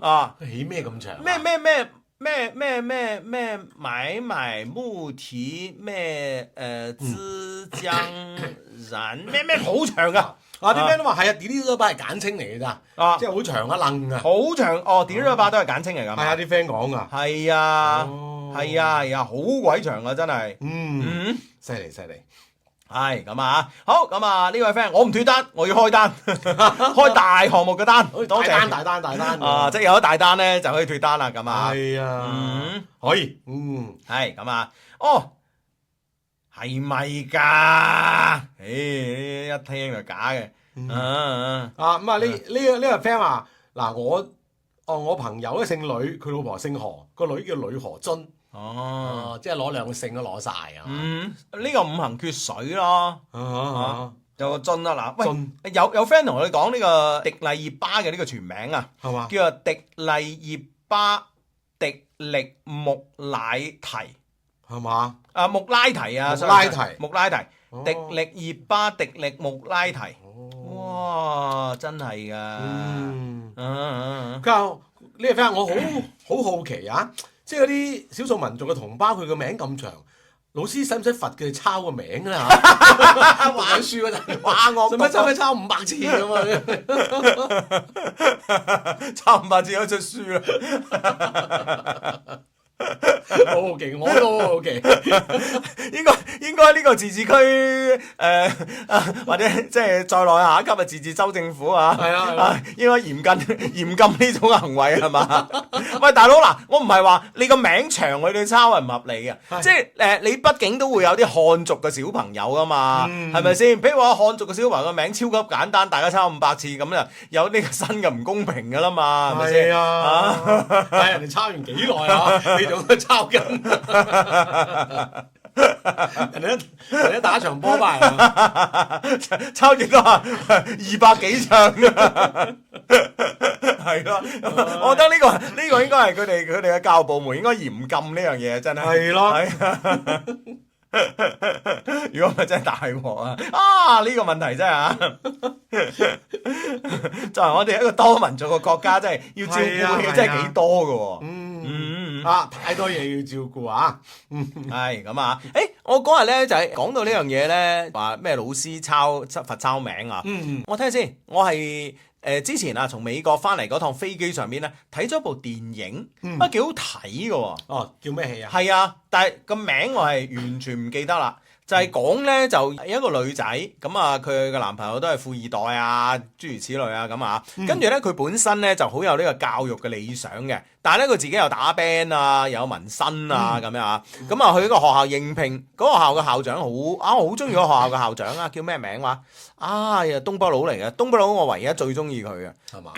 啊，起咩咁長？咩咩買木蹄咩枝江人咩好長噶。啲 friend 都話係啊 delete 咗把係簡稱嚟嘅咋，即係好長一楞啊，好長哦 delete 咗把都係簡稱嚟㗎嘛。係啊，啲 friend 講㗎。係啊，係啊，好鬼長啊，真係。犀利犀利。係咁啊，好咁啊，呢位 friend 我唔脫單，我要開單，開大項目嘅單，多謝大單啊，即係有咗大單咧就可以脫單啦，咁啊。係啊，可以，係咁啊，哦。係咪㗎？一聽就假嘅。咁啊呢個 friend 話嗱我朋友咧姓呂，佢老婆姓何，個女叫呂何津。即係攞兩個姓都攞晒啊！呢個五行缺水咯。有個津啊嗱，喂，有 friend 同我哋講呢個迪麗熱巴嘅呢個全名啊，係嘛？叫做迪麗熱巴迪力木乃提。係嘛？木拉提啊，木拉提，迪力熱巴迪力木拉提，哇，真係噶！佢話呢個 friend 我好好奇啊，即係嗰啲少數民族嘅同胞，佢個名咁長，老師使唔使罰佢哋抄個名咧嚇？玩書嗰陣，哇！我使唔使抄500次咁啊？抄500次都出書啦！好好奇，我都好好奇。應該呢個自治區或者即係再內下一級嘅自治州政府啊，係啊，應該嚴禁呢種行為係嘛？喂，大佬嗱，我唔係話你個名長佢哋抄係唔合理嘅，即係你畢竟都會有啲漢族嘅小朋友噶嘛，係咪先？譬如話漢族嘅小朋友個名超級簡單，大家抄500次咁就有呢個新嘅唔公平噶啦嘛，係咪先？但係人哋抄完幾耐啊？你仲喺度抄緊？人哋打場波埋，抄幾多啊？200幾場啊！係咯，我覺得呢個應該係佢哋嘅教育部門應該嚴禁呢樣嘢，真係。係咯。如果唔係真係大鑊啊！呢個問題真係啊！作為我哋一個多民族嘅國家，真係要照顧嘅真係幾多㗎喎。太多嘢要照顧啊！係咁啊！我嗰日咧就係講到呢樣嘢咧，話咩老師罰抄名啊！我聽下先，我係之前啊從美國翻嚟嗰趟飛機上面咧睇咗部電影，幾好睇㗎喎。哦，叫咩戲啊？係啊，但係個名我係完全唔記得啦。就係講咧，就一個女仔咁啊，佢嘅男朋友都係富二代啊，諸如此類啊咁啊。跟住咧，佢本身咧就好有呢個教育嘅理想嘅，但係咧佢自己又打 band 啊，又有紋身啊咁樣啊。咁啊，去一個學校應聘，嗰個學校嘅校長我好中意嗰個學校嘅校長啊，叫咩名話？東北佬嚟嘅，東北佬我唯一最中意佢嘅，係嘛？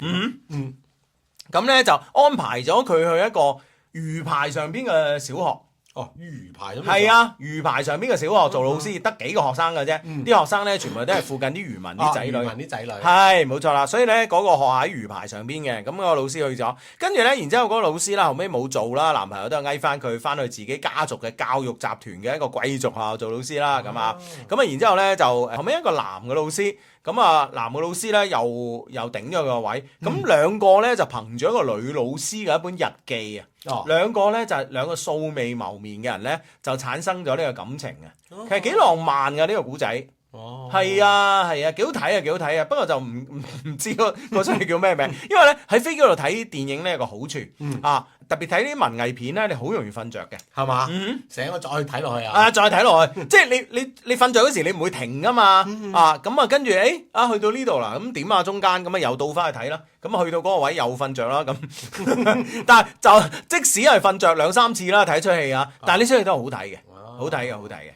咁咧就安排咗佢去一個魚排上邊嘅小學。魚排咁係啊，魚排上邊嘅小學做老師，得幾個學生嘅啫。啲學生咧全部都係附近啲漁民啲仔女。漁民啲仔女係冇錯啦。所以咧嗰個學校喺魚排上邊嘅，咁個老師去咗，跟住咧，然之後嗰個老師啦，後尾冇做啦，男朋友都係嗌翻佢翻去自己家族嘅教育集團嘅一個貴族學校做老師啦。咁啊，然之後咧就後尾一個男嘅老師。咁啊，男嘅老師咧又頂咗個位，咁兩個咧就憑住一個女老師嘅一本日記啊，兩個咧就係兩個素未謀面嘅人咧，就產生咗呢個感情嘅，其實幾浪漫嘅呢個古仔。係啊，幾好睇啊！不過就唔知個出嚟叫咩名，因為咧喺飛機度睇電影咧有個好處特別睇啲文藝片咧，你好容易瞓着嘅，係嘛？醒咗再睇落去啊！再睇落去，即係你瞓着嗰時你唔會停噶嘛，咁啊跟住去到呢度啦，咁點啊中間咁啊又倒翻去睇啦，咁啊去到嗰個位又瞓着啦咁，但係就即使係瞓着2-3次啦睇出戲啊，但係呢出戲都係好睇嘅，好睇嘅。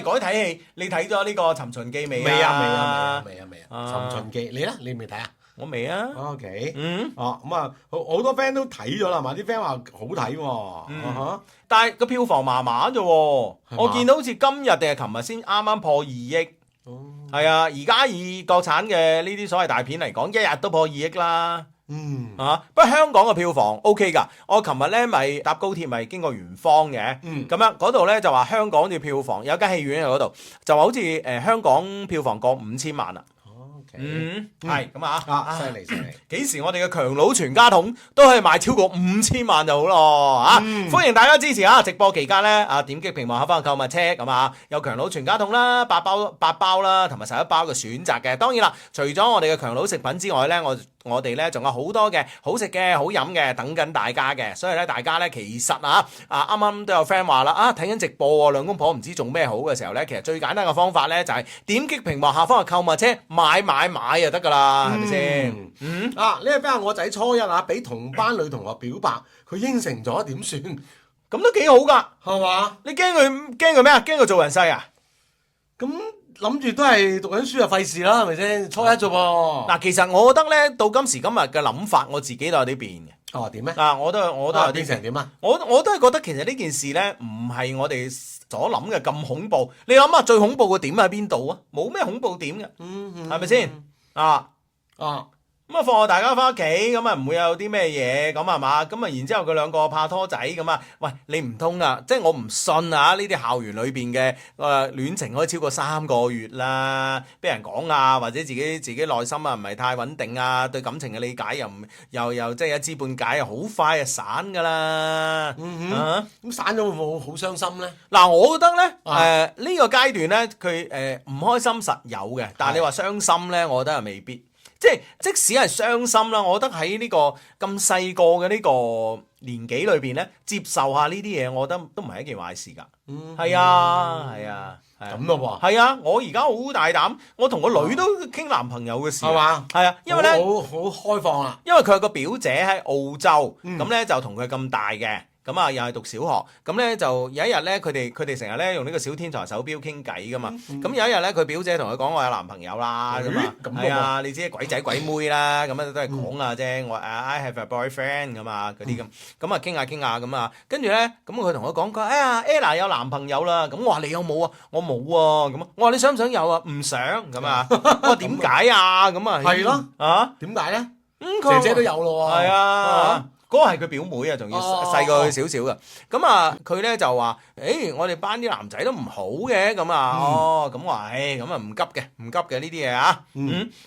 講起睇戲，你睇咗呢個《尋秦記》未啊？未啊！《尋秦記》你咧？你未睇啊？我未啊。OK。咁啊，好多 friend 都睇咗啦嘛，啲 friend 話好睇喎。但係個票房麻麻啫。我見到好似今日定係琴日先啱啱破2億。係啊，而家以國產嘅呢啲所謂大片嚟講，一日都破2億啦。不過香港嘅票房 OK 噶，我琴日咧咪搭高鐵咪經過圓方嘅，咁樣嗰度咧就話香港嘅票房有間戲院喺嗰度，就話好似香港票房過5000萬啦。係咁啊，犀利犀利。幾時我哋嘅強佬全家桶都可以賣超過5000萬就好咯啊！歡迎大家支持啊！直播期間咧點擊屏幕下方嘅購物車咁啊，有強佬全家桶啦，8包啦，同埋11包嘅選擇嘅。當然啦，除咗我哋嘅強佬食品之外咧，我哋咧仲有好多嘅好食嘅好飲嘅等緊大家嘅，所以咧大家咧其實啱啱都有 friend 話啦睇緊直播兩公婆唔知做咩好嘅時候咧，其實最簡單嘅方法咧就係點擊屏幕下方嘅購物車買就得噶啦，係咪先？呢個 friend 我仔初一俾同班女同學表白，佢應承咗點算？咁都幾好噶，係嘛？你驚佢咩啊？驚佢做人世啊？咁諗住都係讀緊書就費事啦，係咪先？初一啫噃。嗱，其實我覺得咧，到今時今日嘅諗法，我自己都有啲變嘅。哦，點咧？我都有啲變成點啊？我都係覺得其實呢件事咧，唔係我哋所諗嘅咁恐怖。你諗下最恐怖嘅點喺邊度啊？冇咩恐怖點嘅，係咪先？咁放學大家翻屋企，咁唔會有啲咩嘢，咁係嘛？咁然之後佢兩個拍拖仔咁啊？喂，你唔通啊？即係我唔信啊！呢啲校園裏邊嘅戀情可以超過3個月啦，俾人講啊，或者自己內心唔係太穩定啊，對感情嘅理解又即係一知半解，好快就散噶啦。咁散咗會唔會好傷心咧？嗱，我覺得咧，呢個階段咧，佢唔開心實有嘅，但係你話傷心咧，我覺得係未必。即使係傷心啦，我覺得喺呢個咁細個嘅呢個年紀裏邊咧，接受下呢啲嘢，我覺得都唔係一件壞事㗎。係啊。咁咯喎。係啊，我而家好大膽，我同個女都傾男朋友嘅事。係嘛？係啊，因為咧好開放啦。因為佢有個表姐喺澳洲，咁咧就同佢咁大嘅。咁啊，又係讀小學，咁咧就有一日咧，佢哋成日咧用呢個小天才手錶傾偈噶嘛。咁有一日咧，佢表姐同佢講我有男朋友啦，咁啊，係啊，你知鬼仔鬼妹啦，咁都係講啊啫。我I have a boyfriend 咁啊，嗰啲咁啊傾下咁啊，跟住咧，咁佢同我講佢哎呀 Ella 有男朋友啦，咁我話你有冇啊？我冇啊，咁我話你想唔想有啊？唔想咁啊，我話點解啊？咁啊係咯，點解咧？姐姐都有咯喎，係啊。嗰個係佢表妹啊，仲要細過佢少少噶。咁啊，佢咧就話：，我哋班啲男仔都唔好嘅。咁啊，咁話，咁啊唔急嘅呢啲嘢啊。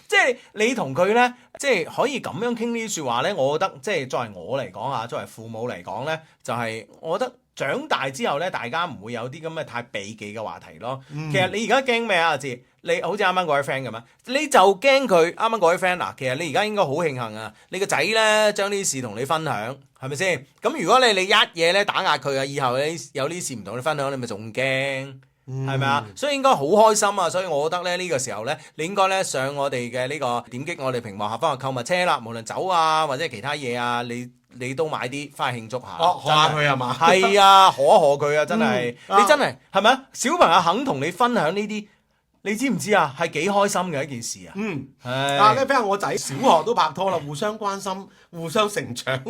即係你同佢咧，即係可以咁樣傾呢啲説話咧。我覺得即係作為我嚟講啊，作為父母嚟講咧，就係我覺得長大之後咧，大家唔會有啲咁嘅太避忌嘅話題咯。其實你而家驚咩啊？阿志？你好似啱啱嗰位 friend 咁啊，你就驚佢啱啱嗰位 friend 嗱，其實你而家應該好慶幸啊，你個仔咧將呢啲事同你分享，係咪先？咁如果你一嘢咧打壓佢啊，以後咧有呢啲事唔同你分享，你咪仲驚，係咪啊？所以應該好開心啊！所以我覺得咧呢個時候咧，你應該咧上我哋嘅呢個點擊我哋屏幕下方嘅購物車啦，無論酒啊或者其他嘢啊，你都買啲翻去慶祝下，賀下佢係嘛？係啊，賀一賀佢啊！真係，你真係係咪啊？小朋友肯同你分享呢啲。你知唔知啊？係幾開心嘅一件事啊！呢邊我仔小學都拍拖啦，互相關心，互相成長，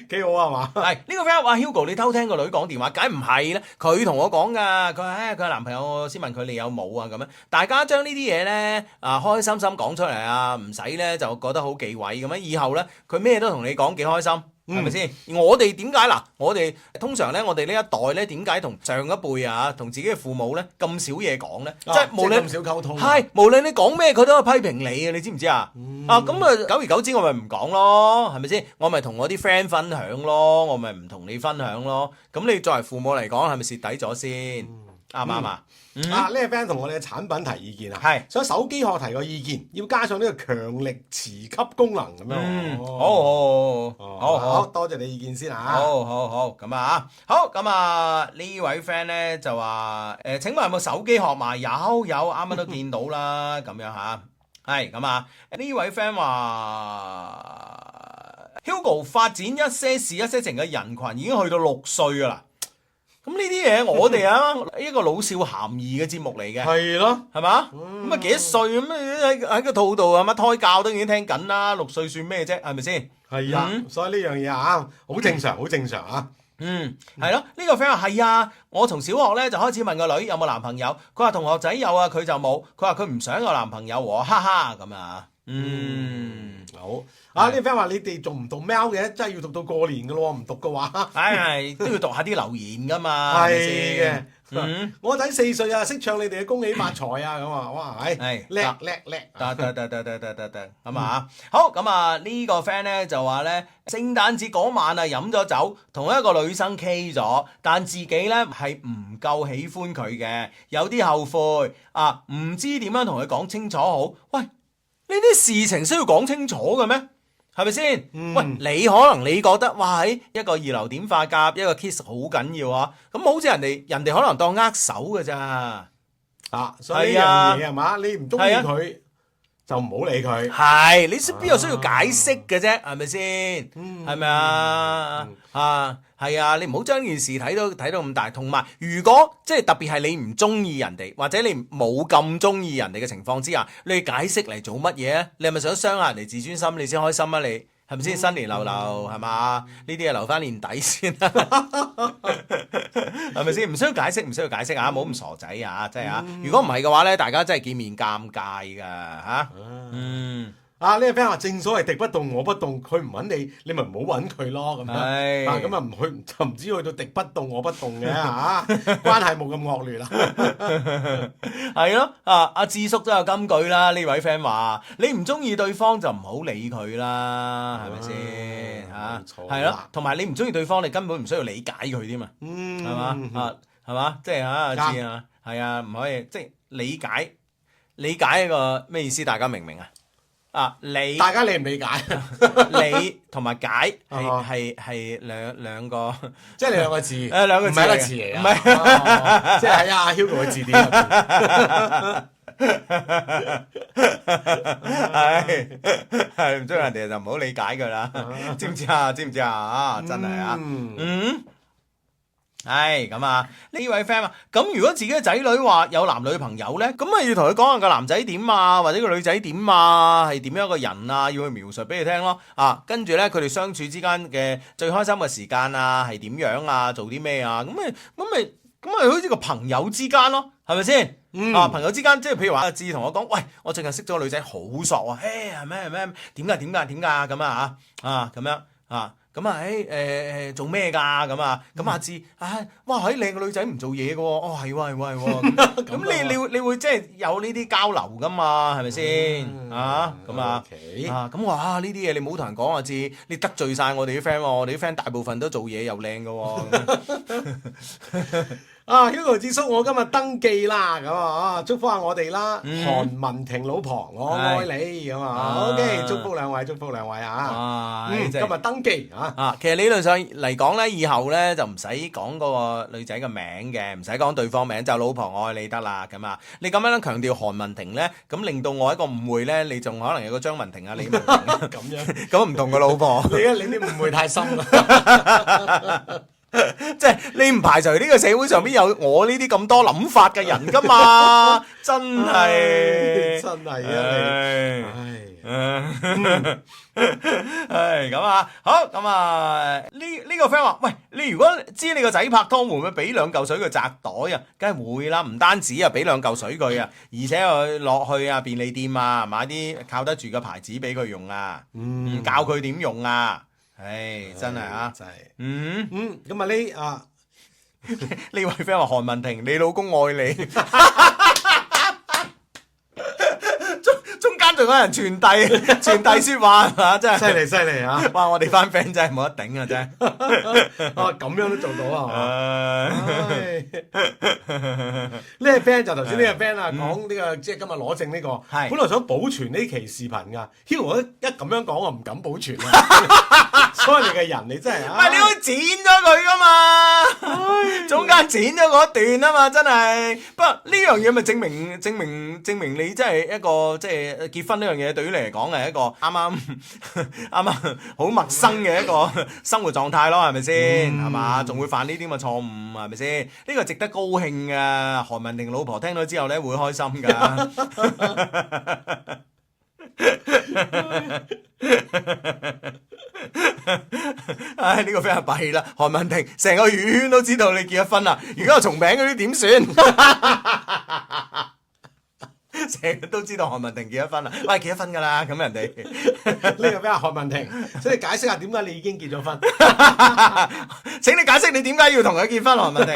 幾好啊嘛！係呢個 friend 話 Hugo，你偷聽個女講電話，梗唔係啦。佢同我講噶，佢話佢嘅男朋友，我先問佢你有冇啊咁樣。大家將呢啲嘢咧開開心心講出嚟啊，唔使咧就覺得好忌諱咁樣。以後咧佢咩都同你講幾開心。係咪先？我哋點解嗱？我哋通常咧，我哋呢一代咧，點解同上一輩啊，同自己嘅父母咧咁少嘢講咧？即係無論咁少溝通，係無論你講咩，佢都係批評你啊！你知唔知啊？咁啊，久而久之，我咪唔講咯，係咪先？我咪同我啲 friend 分享咯，我咪唔同你分享咯。咁你作為父母嚟講，係咪蝕底咗先？啱唔啱啊？呢個 friend 同我哋嘅產品提意見啊，係所以手機殼提個意見，要加上呢個強力磁吸功能咁樣。好，多謝你意見先啊。好，咁啊，好咁啊，呢位 friend 咧就話請問有冇手機殼賣？有，啱啱都見到啦，咁樣嚇。係咁啊，呢位 friend 話 Hugo 發展一些事一些情嘅人群已經去到6歲噶啦。咁呢啲嘢我哋一個老少咸宜嘅節目嚟嘅，係咯，係嘛？咁啊幾多歲咁喺個肚度係嘛？胎教都已經聽緊啦，6歲算咩啫？係咪先？係啊，所以呢樣嘢啊，好正常啊。係咯，呢個 friend 話係啊，我從小學咧就開始問個女有冇男朋友，佢話同學仔有啊，佢就冇，佢話佢唔想有男朋友喎，哈哈咁啊。好。呢個 friend 話你哋仲唔讀喵嘅，真係要讀到過年噶咯，唔讀嘅話，係都要讀下啲留言噶嘛，係嘅。我仔4歲啊，識唱你哋嘅恭喜發財啊咁啊，哇，係叻，得咁啊，好咁啊呢個 friend 咧就話咧，聖誕節嗰晚啊飲咗酒，同一個女生 K 咗，但自己咧係唔夠喜歡佢嘅，有啲後悔啊，唔知點樣同佢講清楚好。喂，呢啲事情需要講清楚嘅咩？係咪先？喂，你可能你覺得哇，喺一個二流點化甲，一個 kiss 好緊要啊，咁好似人哋可能當握手嘅咋。所以呢樣嘢係嘛，你唔中意佢就唔好理佢。係，你邊有需要解釋嘅啫？係咪先？係咪啊？係啊，你唔好將件事睇到咁大。同埋，如果即係特別係你唔中意人哋，或者你冇咁中意人哋嘅情況之下，你解釋嚟做乜嘢啊？你係咪想傷下人哋自尊心？你先開心啊？你係咪先？新年流流係嘛？呢啲嘢留翻年底先啦，係咪先？唔需要解釋啊！唔好咁傻仔啊！真係啊！如果唔係嘅話咧，大家真係見面尷尬㗎嚇。呢個 friend 話正所謂敵不動我不動，佢唔揾你，你咪唔好揾佢咯咁樣。咁啊唔去就唔知去到敵不動我不動嘅嚇，關係冇咁惡劣啦。係咯，阿智叔都有金句啦。呢位 friend 話：你唔中意對方就唔好理佢啦，係咪先嚇？係咯，同埋你唔中意對方，你根本唔需要理解佢添嘛。係嘛係嘛，即係阿智啊，係啊，唔可以即係理解一個咩意思？大家明唔明啊？大家理唔理解？理同埋解係兩個，即係兩個字，兩個字，唔係一個詞嚟嘅，唔係，即係喺阿 Hugo 嘅字典入邊。係唔中意人哋就唔好理解佢啦，知唔知啊？真係啊，係咁啊！呢位 friend 啊，咁如果自己嘅仔女話有男女朋友呢，咁咪要同佢講下個男仔點啊，或者個女仔點啊，係點樣一個人啊，要去描述俾佢聽咯。跟住呢，佢哋相處之間嘅最開心嘅時間啊，係點樣啊，做啲咩啊？咁咪好似個朋友之間咯，係咪先？朋友之間，即係譬如話阿志同我講，喂，我最近識咗個女仔好索啊，係咩？點㗎咁啊咁樣咁啊，做咩㗎咁啊？咁阿志，哇，靚個女仔唔做嘢嘅喎，哦係喎，咁你會即係有呢啲交流㗎嘛？係咪先？咁我話呢啲嘢你唔好同人講，阿志，你得罪晒我哋啲 friend 喎，我哋啲 friend 大部分都做嘢又靚嘅喎。Hugo 智叔，我今日登記啦，咁啊，祝福下我哋啦，韓文婷老婆，我愛你咁啊。OK，祝福兩位啊。今日登記其實理論上嚟講咧，以後咧就唔使講嗰個女仔嘅名嘅，唔使講對方名，就老婆愛你得啦。咁啊，你咁樣強調韓文婷咧，咁令到我一個誤會咧，你仲可能有個張文婷啊、李文婷咁樣，咁唔同個老婆。你啲誤會太深啦。即係你唔排除呢個社會上邊有我呢啲咁多諗法嘅人噶嘛？真係咁啊，好咁啊，呢個 friend 話，喂，你如果知你個仔拍拖，會唔會俾2嚿水佢摘袋啊？梗係會啦，唔單止啊，俾2嚿水佢啊，而且佢落去啊便利店啊買啲靠得住嘅牌子俾佢用啊，教佢點用啊。真係啊，真係，咁啊呢位 friend 話韓文婷，你老公愛你，中間仲有人傳遞說話係嘛，真係犀利啊！哇，我哋班 friend 真係冇得頂啊，真係，咁樣都做到啊嘛！呢個 friend 就頭先呢個 friend 啊，講呢個即係今日攞證呢個，本來想保存呢期視頻噶，Hugo 一咁樣講我唔敢保存啊！所以你嘅人你真係唔係你可以剪咗佢噶嘛，中間剪咗嗰一段啊嘛，真係。不過呢樣嘢咪證明你真係一個即係結婚呢樣嘢對於你嚟講係一個啱啱好陌生嘅一個生活狀態咯，係咪先？係嘛，仲會犯呢啲咁嘅錯誤，係咪先？呢個值得高興噶，韓文婷老婆聽到之後咧會開心噶。呢個 friend 弊啦，韓文婷成個娛圈都知道你結咗婚啦，如果有鬆餅嗰啲點算？成日都知道韓文婷結咗婚啦，喂結咗婚㗎啦，咁人哋呢個俾阿何文婷，所以解釋下點解你已經結咗婚。請你解釋你點解要同佢結婚，韓文婷。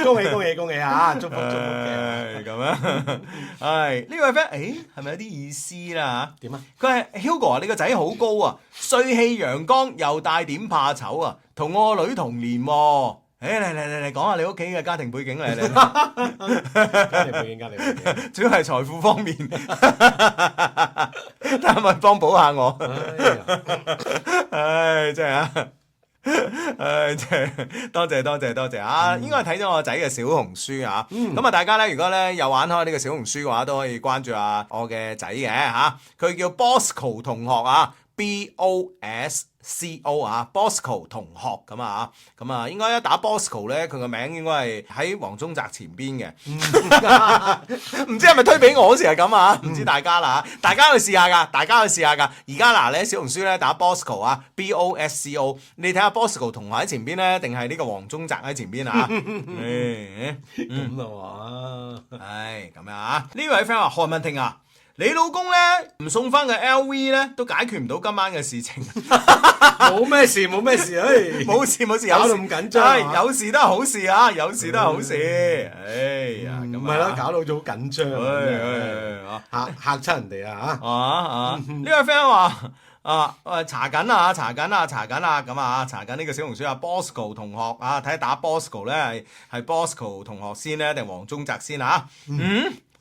恭喜恭喜恭喜啊！祝福祝福嘅。唉咁樣，唉呢位 friend，係咪有啲意思啦嚇？點啊？佢係 Hugo 啊，你個仔好高啊，帥氣陽光又帶點怕醜啊，同我個女同年喎。嚟講下你屋企嘅家庭背景嚟，家庭背景，主要係財富方面，睇下咪幫補下我。唉，真係啊！唉，真係多謝啊！應該睇咗我仔嘅小紅書啊，咁啊大家咧，如果咧有玩開呢個小紅書嘅話，都可以關注下我嘅仔嘅嚇，佢叫 Bosco 同學啊，BOSCO 啊 ，Bosco 同學咁啊，咁啊應該一打 Bosco 咧，佢個名應該係喺黃宗澤前邊嘅，唔知係咪推俾我嗰時係咁啊？唔知大家啦，大家去試下噶，而家嗱你喺小紅書咧打 Bosco 啊 ，BOSCO， 你睇下 Bosco 同學喺前邊咧，定係呢個黃宗澤喺前邊啊？咁啊唉，咁樣啊？呢位 friend 話韓文婷啊。你老公咧唔送翻個 LV 咧，都解決唔到今晚嘅事情。冇咩事，冇事，搞到咁緊張。有事都係好事啊，有事都係好事。哎呀，咁唔係啦，搞到咗好緊張，嚇親人哋啊嚇。呢位 friend 話查緊啊，咁啊查緊呢個小紅書啊 Bosco 同學啊，睇下打 Bosco 咧係 Bosco 同學先咧定黃宗澤先啊？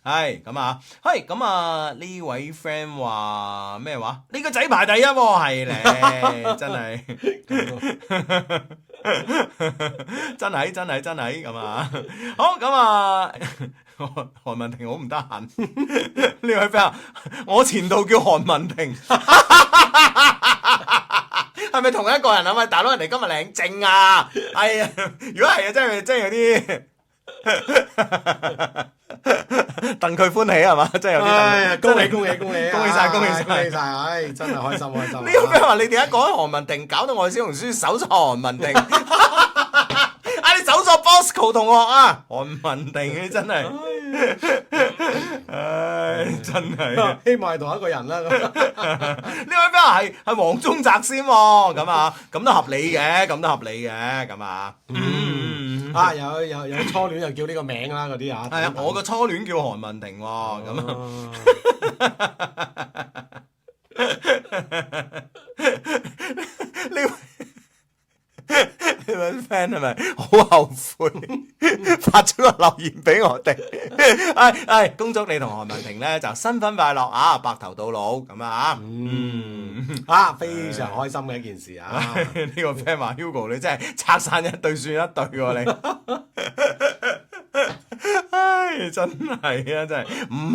係咁啊，咁啊呢位 friend 話咩話？你個仔排第一喎，係咧，真係，真係咁啊！好咁啊，韓文婷好唔得閒，呢位 friend 話我前度叫韓文婷，係咪同一個人啊？喂，大佬人哋今日領證啊！係啊，如果係啊，真係有啲。戥佢歡喜係嘛，真係有啲。恭喜晒，唉，真係開心。呢個 friend 話你哋一講韓文婷，搞到我小紅書搜索韓文婷。你搜索 Bosco 同學啊，韓文婷你真係，唉，真係。希望係同一個人啦。呢位 friend 話係黃宗澤先喎，咁啊，咁都合理嘅，咁啊。有初戀就叫呢個名啦，嗰啲啊。係啊，我個初戀叫韓文婷喎，咁啊。呢位 friend 係咪好後悔發咗個留言俾我哋？恭祝你同韓文婷咧就新婚快樂啊，白頭到老咁啊！非常開心嘅一件事啊！呢個 friend 話 Hugo 你真係拆散一對算一對喎你。唉，真係啊，真係唔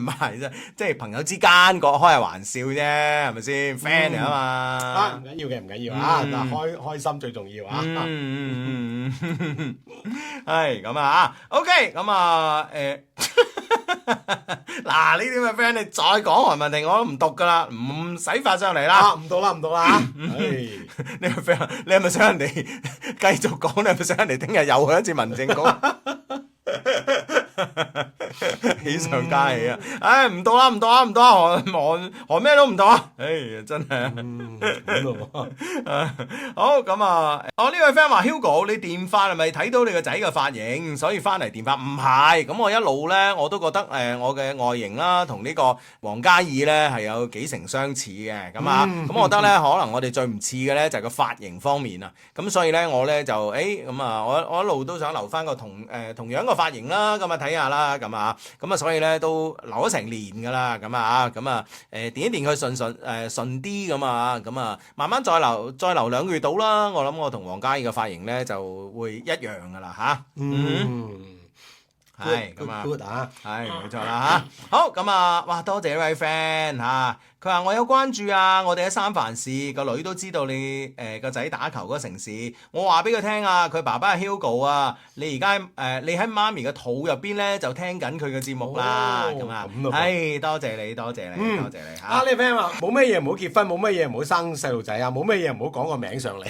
係啫，即係朋友之間講開下玩笑啫，係咪先 friend 嚟啊嘛？唔緊要啊，嗱開心最重要啊！係咁啊 OK 咁啊嗱呢啲咁嘅 friend 你再講韓文婷我都唔讀噶啦，唔使發上嚟啦，唔讀啦呢個 friend 你係咪想人哋繼續講？你係咪想人哋聽日又去一次民政局？喜上加喜啊！唉，唔到啦，韓咩都唔到啊！唉，真係啊，好咁啊！呢位 friend 話 Hugo，你電髮係咪睇到你個仔嘅髮型，所以翻嚟電髮？唔係，咁我一路咧我都覺得我嘅外形啦，同呢個黃嘉怡咧係有幾成相似嘅，咁啊，咁我覺得咧可能我哋最唔似嘅咧就係個髮型方面啊，咁所以咧我咧就咁啊，我一路都想留翻個同樣個髮型啦，咁啊睇下啦，咁啊，所以咧都留咗成年噶啦，咁啊，電一電佢順啲咁啊，慢慢再留2個月到啦，我諗我同黃嘉怡嘅髮型咧就會一樣噶啦吓，係咁啊，係冇錯啦吓，好咁啊，哇多謝呢位 friend 吓，佢話我有關注啊，我哋喺三藩市，個女都知道你個仔打球嗰個城市，我話俾佢聽啊，佢爸爸係 Hugo 啊，你而家你喺媽咪嘅肚入邊咧就聽緊佢嘅節目啦，咁啊，係多謝你多謝你吓。呢位 friend 話冇咩嘢唔好結婚，冇咩嘢唔好生細路仔啊，冇咩嘢唔好講個名上嚟。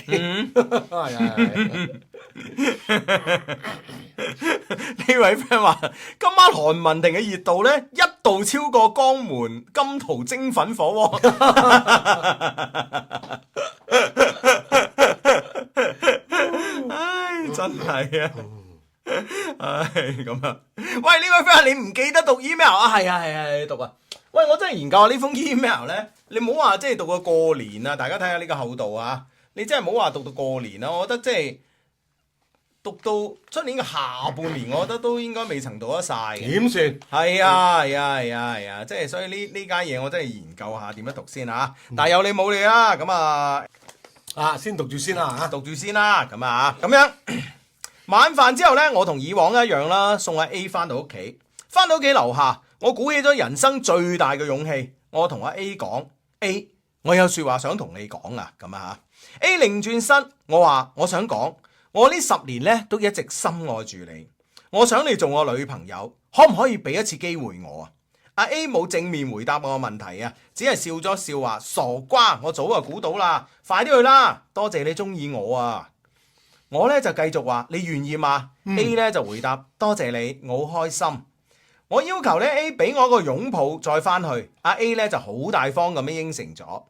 呢位 friend 話今晚韓文亭嘅熱度咧一度超過江門金圖蒸粉火鍋。唉，真係啊！唉，咁啊！喂，呢位 friend 你唔記得讀 email 啊？係啊，你讀啊！喂，我真係研究下呢封 email 咧，你唔好話即係讀到過年啊！大家睇下呢個厚度啊！你真係唔好話讀到過年啊！我覺得即係讀到出年嘅下半年，我覺得都應該未曾讀得晒嘅。點算？係啊！即係所以呢家嘢我真係研究下點樣讀先啊！但係有你冇你啦，咁啊先讀住先啦嚇，讀住先啦，咁啊咁樣。晚飯之後呢，我同以往一樣啦，送阿 A 翻到屋企。翻到屋企樓下，我鼓起咗人生最大嘅勇氣，我同阿 A 講 ：A， 我有説話想同你講啊！咁啊嚇。A 擰轉身，我話我想講，我呢10年呢都一直深愛住你，我想你做我女朋友，可唔可以俾一次機會我啊？阿 A 冇正面回答我嘅問題啊，只係笑咗笑話：傻瓜，我早就估到啦，快啲去啦！多謝你中意我啊！我咧就繼續話你願意嗎？A 咧就回答多謝你，我好開心。我要求咧 A 俾我一個擁抱再翻去，阿 A 咧就好大方咁樣應承咗。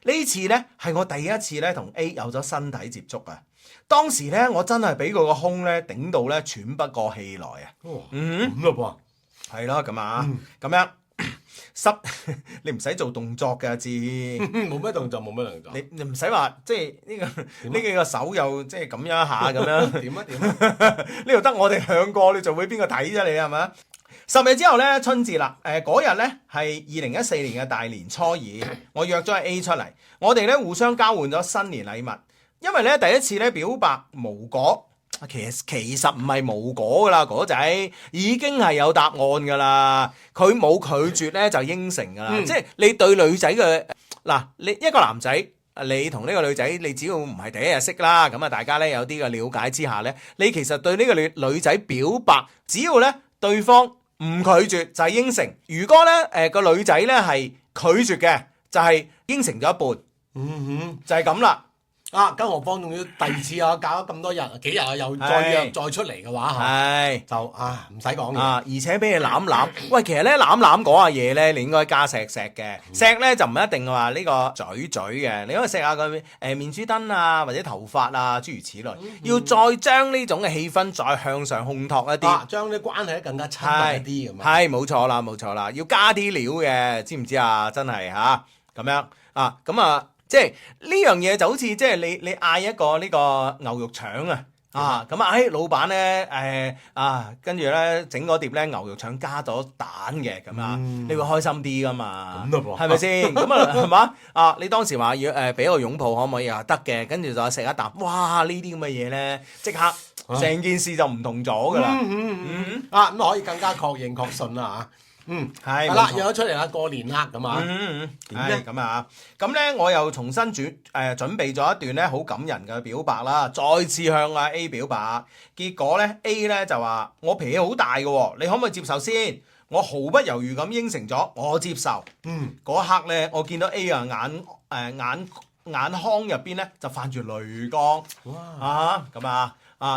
呢次咧係我第一次咧同 A 有咗身體接觸啊！當時咧我真係俾佢個胸咧頂到咧喘不過氣來啊！咁咯噃，係咯咁啊，咁樣。你唔使做動作嘅字，冇咩動作，冇咩動作。你唔使話即係呢幾個手又即係咁樣一下咁樣。點啊？呢度得我哋兩個，你做俾邊個睇啫？你係咪？10日之後咧，春節啦。嗰日咧係2014年嘅大年初二，我約咗 A 出嚟，我哋咧互相交換咗新年禮物。因為咧第一次咧表白無果。其實唔係無果噶啦，嗰仔已經係有答案噶啦，佢冇拒絕咧就應承噶啦，即係你對女仔嘅嗱，你一個男仔，你同呢個女仔，你只要唔係第一日識啦，咁啊大家咧有啲嘅了解之下咧，你其實對呢個女仔表白，只要咧對方唔拒絕就係應承，如果咧個女仔咧係拒絕嘅，就係應承咗一半，就係咁啦。更何況仲要第二次啊，搞咗咁多日幾日啊，又再約再出嚟嘅話係就唔使講嘢而且俾你攬攬。喂，其實咧攬攬嗰下嘢咧，你應該加錫嘅，錫咧就唔一定話呢個嘴嘅，你可以錫下佢面珠燈啊，或者頭髮啊，諸如此類。要再將呢種嘅氣氛再向上烘托一啲，將啲關係更加親密一啲咁係冇錯啦，要加啲料嘅，知唔知啊？真係嚇咁樣咁啊！即係呢樣嘢就好似即係你嗌一個呢個牛肉腸咁老闆咧跟住咧整嗰碟咧牛肉腸加咗蛋嘅咁你會開心啲噶嘛？咁咯噃，係咪先？咁係嘛？你當時話要俾個擁抱可唔可以啊？得嘅，跟住就食一啖，哇！呢啲咁嘅嘢咧，即刻成件事就唔同咗噶啦。咁可以更加確認確信啦嚇。係啦，約咗出嚟啦，過年啦咁啊。點咧？咁咧我又重新準備咗一段咧好感人嘅表白啦，再次向阿 A 表白。結果咧 A 咧就話我脾氣好大嘅，你可唔可以接受先？我毫不猶豫咁應承咗，我接受。嗰刻咧我見到 A 眼眶入邊咧就泛住淚光。哇！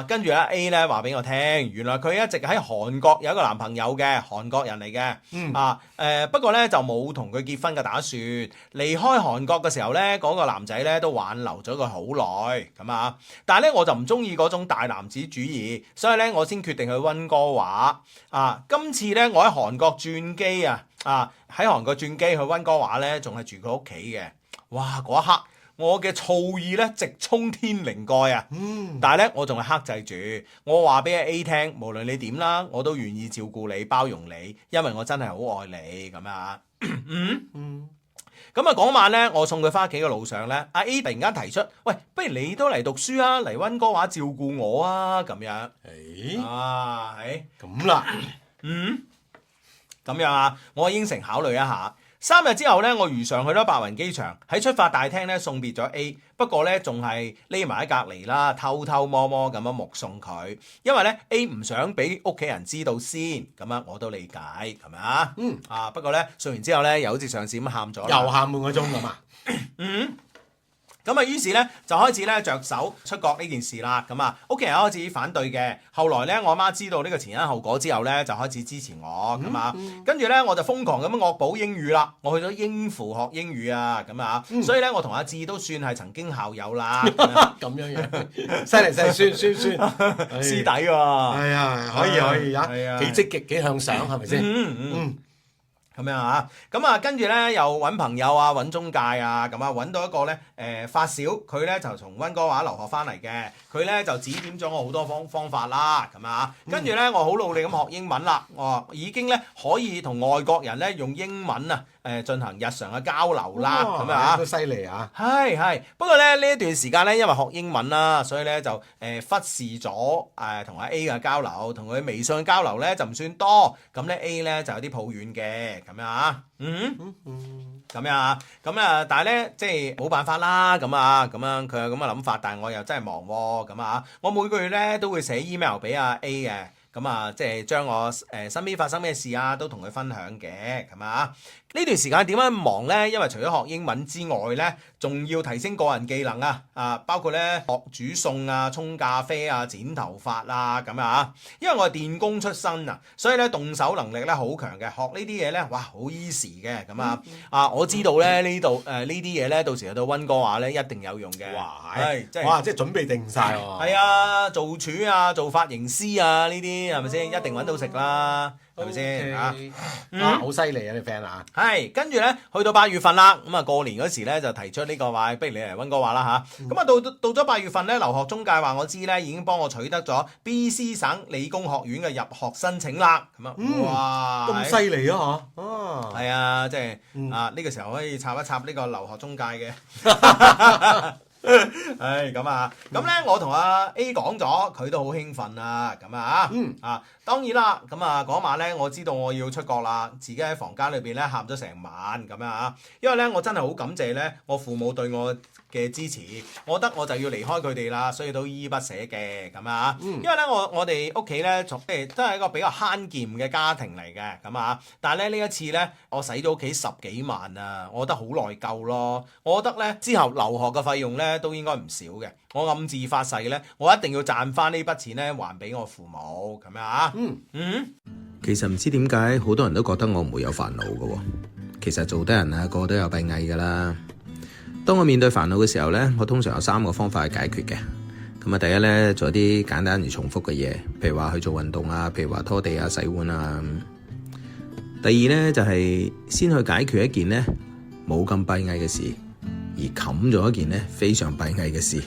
跟住咧 A 咧話俾我聽，原來佢一直喺韓國有一個男朋友嘅，韓國人嚟嘅。不過咧就冇同佢結婚嘅打算。離開韓國嘅時候咧，嗰個男仔咧都挽留咗佢好耐。但係咧我就唔中意嗰種大男子主義，所以咧我先決定去溫哥華。今次咧我喺韓國轉機喺韓國轉機去溫哥華咧，仲係住佢屋企嘅。哇！嗰一刻我嘅醋意咧直衝天靈蓋啊！但係咧我仲係克制住，我話俾阿 A 聽，無論你點啦，我都願意照顧你、包容你，因為我真係好愛你咁啊！咁嗰晚咧，我送佢翻屋企嘅路上咧，阿 A 突然間提出，喂，不如你都嚟讀書啊，嚟溫哥華照顧我啊，咁樣。咁啦，咁樣啊，我應承考慮一下。3日之後咧，我如常去咗白雲機場，喺出發大廳咧送別咗 A， 不過咧仲係匿埋喺隔離啦，偷偷摸摸咁樣目送佢，因為咧 A 唔想俾屋企人知道先，咁樣我都理解，係咪啊？不過咧送完之後咧，又好似上次咁喊咗，又喊半個鐘咁啊！咁啊，於是咧就開始咧着手出國呢件事啦。咁啊，屋企人開始反對嘅。後來咧，我阿媽知道呢個前因後果之後咧，就開始支持我咁啊。跟住咧，我就瘋狂咁樣惡補英語啦。我去咗英孚學英語啊，咁啊，所以咧，我同阿志都算係曾經校友啦。咁樣樣，犀利，算師弟喎。係啊，可以啊，係啊幾積極幾向上係咪先？咁樣啊，咁啊跟住咧又揾朋友啊，揾中介啊，咁啊揾到一個咧發小，佢咧就從溫哥華留學翻嚟嘅，佢咧就指點咗我好多方法啦，咁啊，跟住咧我好努力咁學英文啦，我已經咧可以同外國人咧用英文啊進行日常嘅交流啦，咁啊都犀利啊！係，不過咧呢一段時間咧，因為學英文啦，所以咧就忽視咗同阿 A 嘅交流，同佢微信嘅交流咧就唔算多，咁咧 A 咧就有啲抱怨嘅。咁樣啊，咁樣啊，咁啊，但係咧，即係冇辦法啦，咁啊，咁樣佢有咁嘅諗法，但係我又真係忙喎，咁啊，我每個月咧都會寫 email 俾阿 A 嘅，咁啊，即係將我身邊發生咩事啊，都同佢分享嘅，咁啊，呢段時間點樣忙咧？因為除咗學英文之外咧，仲要提升個人技能啊，包括咧學煮餸啊、沖咖啡啊、剪頭髮啊咁啊，因為我係電工出身啊，所以咧動手能力咧好強嘅，學呢啲嘢咧，哇，好 easy 嘅，咁啊，我知道咧呢度呢啲嘢咧，到時去到溫哥華咧一定有用嘅，即係準備定晒喎，係啊，做廚啊、做髮型師啊呢啲係咪先？一定揾到食啦。係咪先啊？好犀利啊！你 friend 啊，係跟住咧，去到8月份啦，咁啊過年嗰時咧就提出呢個話，不如你嚟溫哥華啦嚇。咁啊到咗8月份咧，留學中介話我知咧，已經幫我取得咗 BC 省理工學院嘅入學申請啦。咁啊，哇，咁犀利啊嚇！係啊，即係呢個時候可以插一插呢個留學中介嘅。咁啊，咁咧我同阿 A 講咗，佢都好興奮啊，咁啊，當然啦，咁啊嗰晚咧，我知道我要出國啦，自己喺房間裏邊咧喊咗成晚咁啊，因為咧我真係好感謝咧我父母對我嘅支持，我覺得我就要離開佢哋啦，所以都依依不捨嘅咁啊，因為咧我哋屋企咧即係真係一個比較慳儉嘅家庭嚟嘅咁啊，但係咧呢一次咧我使咗屋企10幾萬啊，我覺得好內疚咯，我覺得咧之後留學嘅費用咧都應該唔少嘅，我暗自發誓咧，我一定要賺翻呢筆錢咧還俾我父母咁樣啊。其實唔知點解好多人都覺得我唔會有煩惱嘅喎，其實做得人啊個個都有閉翳噶啦。當我面對煩惱嘅時候咧，我通常有3個方法去解決嘅。咁啊，第一咧做一啲簡單而重複嘅嘢，譬如話去做運動啊，譬如話拖地啊、洗碗啊。第二咧就係先去解決一件咧冇咁閉翳嘅事，而冚咗一件咧非常閉翳嘅事。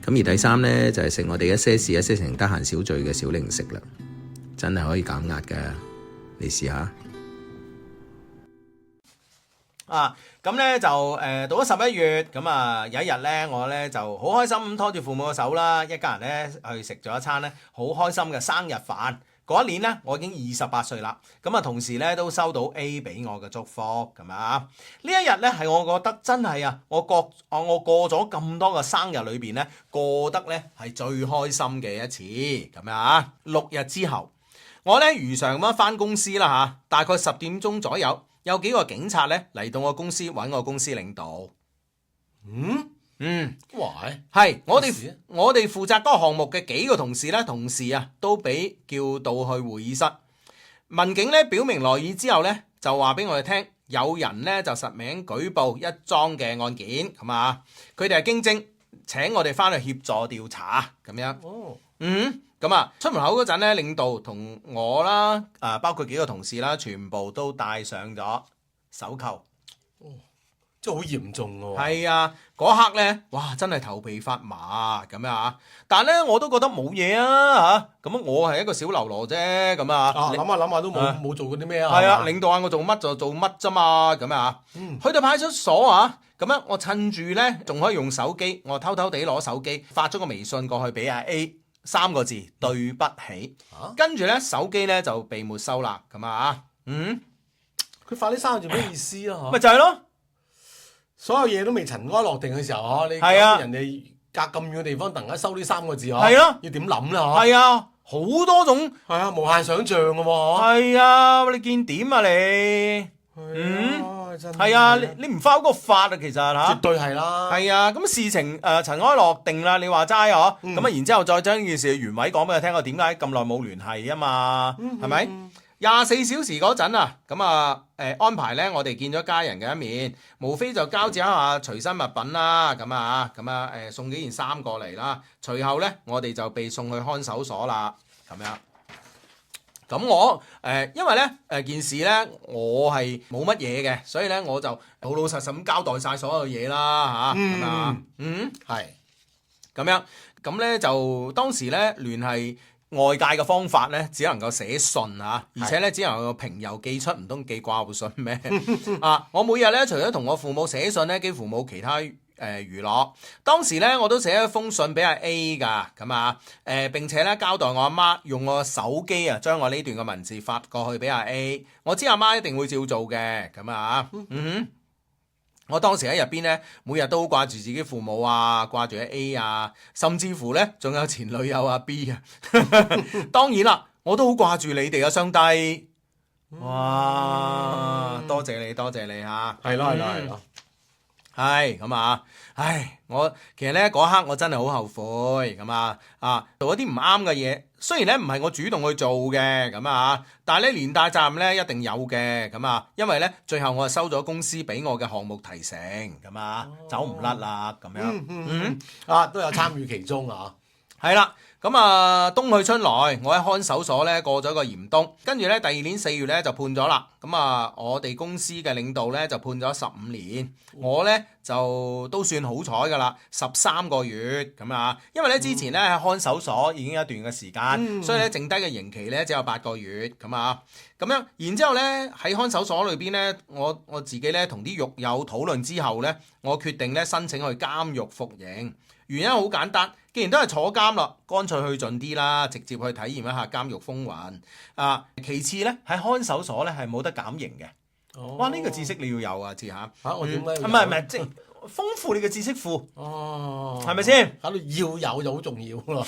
咁而第3咧就係食我哋一些事一些情得閒小聚嘅小零食啦，真係可以減壓㗎，你試下。咁咧就到咗11月，咁啊有一日咧，我咧就好開心咁拖住父母嘅手啦，一家人咧去食咗一餐咧好開心嘅生日飯。嗰一年咧，我已經28歲啦，咁啊同時咧都收到 A 俾我嘅祝福，咁啊呢一日咧係我覺得真係啊，我過咗咁多個生日裏邊咧，過得咧係最開心嘅一次，咁啊6日之後，我咧如常咁返公司啦嚇，大概10點鐘左右，有幾個警察咧嚟到我公司揾我公司領導。係我哋負責嗰個項目嘅幾個同事啊，都俾叫到去會議室。民警咧表明來意之後咧，就話俾我哋聽，有人咧就實名舉報一樁嘅案件，咁啊，佢哋係經偵，請我哋翻去協助調查，咁樣。咁啊，出門口嗰陣咧，領導同我啦，包括幾個同事啦，全部都戴上咗手銬。真係好嚴重喎！係啊，嗰刻咧，哇，真係頭皮發麻咁樣啊！但係咧，我都覺得冇嘢啊嚇。咁我係一個小流羅啫，咁啊。諗下都冇做過啲咩啊？係啊，領導嗌我做乜就做乜啫嘛，咁啊。去到派出所啊，咁樣我趁住咧，仲可以用手機，我偷偷地攞手機發咗個微信過去俾阿 A， 3個字對不起。跟住咧，手機咧就被沒收啦，咁啊。佢發呢3個字咩意思啊？咪就係咯。所有嘢都未塵埃落定嘅時候，你人哋隔咁遠嘅地方突然間收呢3個字，係啊，要點諗啦？係啊，好多種，係啊，無限想像嘅喎。係啊，你見點啊你？真係啊，你唔 follow 個法啊，其實嚇。絕對係啦。係啊，咁事情塵埃落定啦，你話齋嗬，咁啊然之後再將呢件事嘅原委講俾佢聽，我點解咁耐冇聯繫啊嘛，係咪？24小時嗰陣啊，咁啊安排咧，我哋見咗家人嘅一面，無非就交接一下隨身物品啦，咁啊送幾件衫過嚟啦，隨後咧我哋就被送去看守所啦，咁樣。咁我因為咧件事咧我係冇乜嘢嘅，所以咧我就老老實實咁交代晒所有嘢啦嚇，係咪啊？係咁樣，咁咧就當時咧聯繫外界嘅方法咧，只能夠寫信嚇，而且咧只能夠平郵寄出，唔通寄掛號信咩？啊！我每日咧除咗同我父母寫信咧，幾乎冇其他娛樂。當時咧我都寫一封信俾阿 A 㗎，咁啊並且咧交代我阿媽用我手機啊，將我呢段嘅文字發過去俾阿 A。我知阿媽一定會照做嘅，咁啊我當時喺入邊咧，每日都掛住自己父母啊，掛住阿 A 啊，甚至乎咧仲有前女友阿 B 啊。當然啦，我都好掛住你哋啊，上帝。哇！多謝你，多謝你嚇。係咯係咯係咯。係咁啊！唉，我其實咧嗰刻我真係好後悔咁做一啲唔啱嘅嘢。雖然咧唔係我主動去做嘅咁但係咧連帶責任咧一定有嘅咁因為咧最後我係收咗公司俾我嘅項目提成咁走唔甩啦咁樣。都有參與其中啊。係啦。咁冬去春來，我喺看守所咧過咗個嚴冬，跟住咧第二年4月咧就判咗啦。咁我哋公司嘅領導咧就判咗15年，我咧就都算好彩噶啦，13個月咁因為咧之前咧喺看守所已經一段嘅時間，所以咧剩低嘅刑期咧只有8個月咁樣，然之後咧喺看守所裏邊咧，我自己咧同啲獄友討論之後咧，我決定咧申請去監獄服刑。原因好簡單，既然都係坐監啦，乾脆去盡啲啦，直接去體驗一下監獄風雲。其次咧喺看守所咧係冇得減刑嘅。哇！呢個知識你要有啊，知下。我點解？唔係，即係豐富你嘅知識庫。係咪先？喺度要有就好重要咯。唔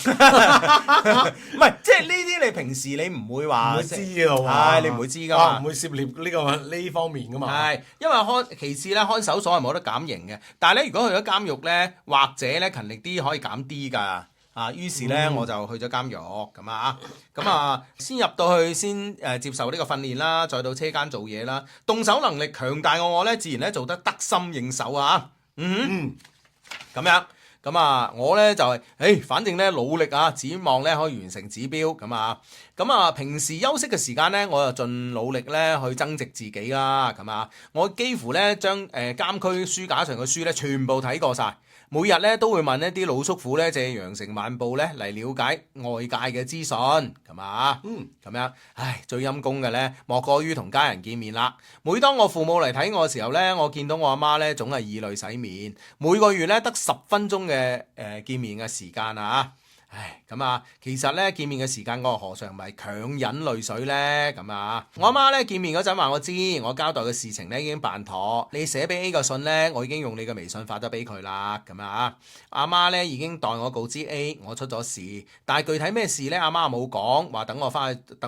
係，即係呢啲你平時你唔會話唔會知㗎嘛。係你唔會知㗎嘛。唔會涉獵呢方面㗎嘛。係，因為其次咧看守所係冇得減刑嘅，但係咧如果去咗監獄咧，或者咧勤力啲可以減啲㗎。於是咧我就去咗監獄咁先入到去先接受呢個訓練啦，再到車間做嘢啦，動手能力強大嘅我咧，自然咧做得得心應手啊。咁樣我咧就係反正咧努力指望咧可以完成指標平時休息嘅時間咧，我就盡努力咧去增值自己啦。我幾乎咧將監區書架上嘅書咧全部睇過晒。每日咧都會問一啲老叔父咧借《羊城晚報》咧嚟了解外界嘅資訊，咁樣，最陰功嘅咧莫過於同家人見面啦。每當我父母嚟睇我嘅時候咧，我見到我阿媽咧總係以淚洗面。每個月咧得10分鐘嘅見面嘅時間其實咧見面嘅時間我何嘗唔係強忍淚水咧我阿媽咧見面嗰陣話我知，我交代嘅事情咧已經辦妥，你寫俾 A 個信咧，我已經用你嘅微信發咗俾佢啦阿媽咧已經代我告知 A 我出咗事，但係具體咩事咧阿媽冇講，話等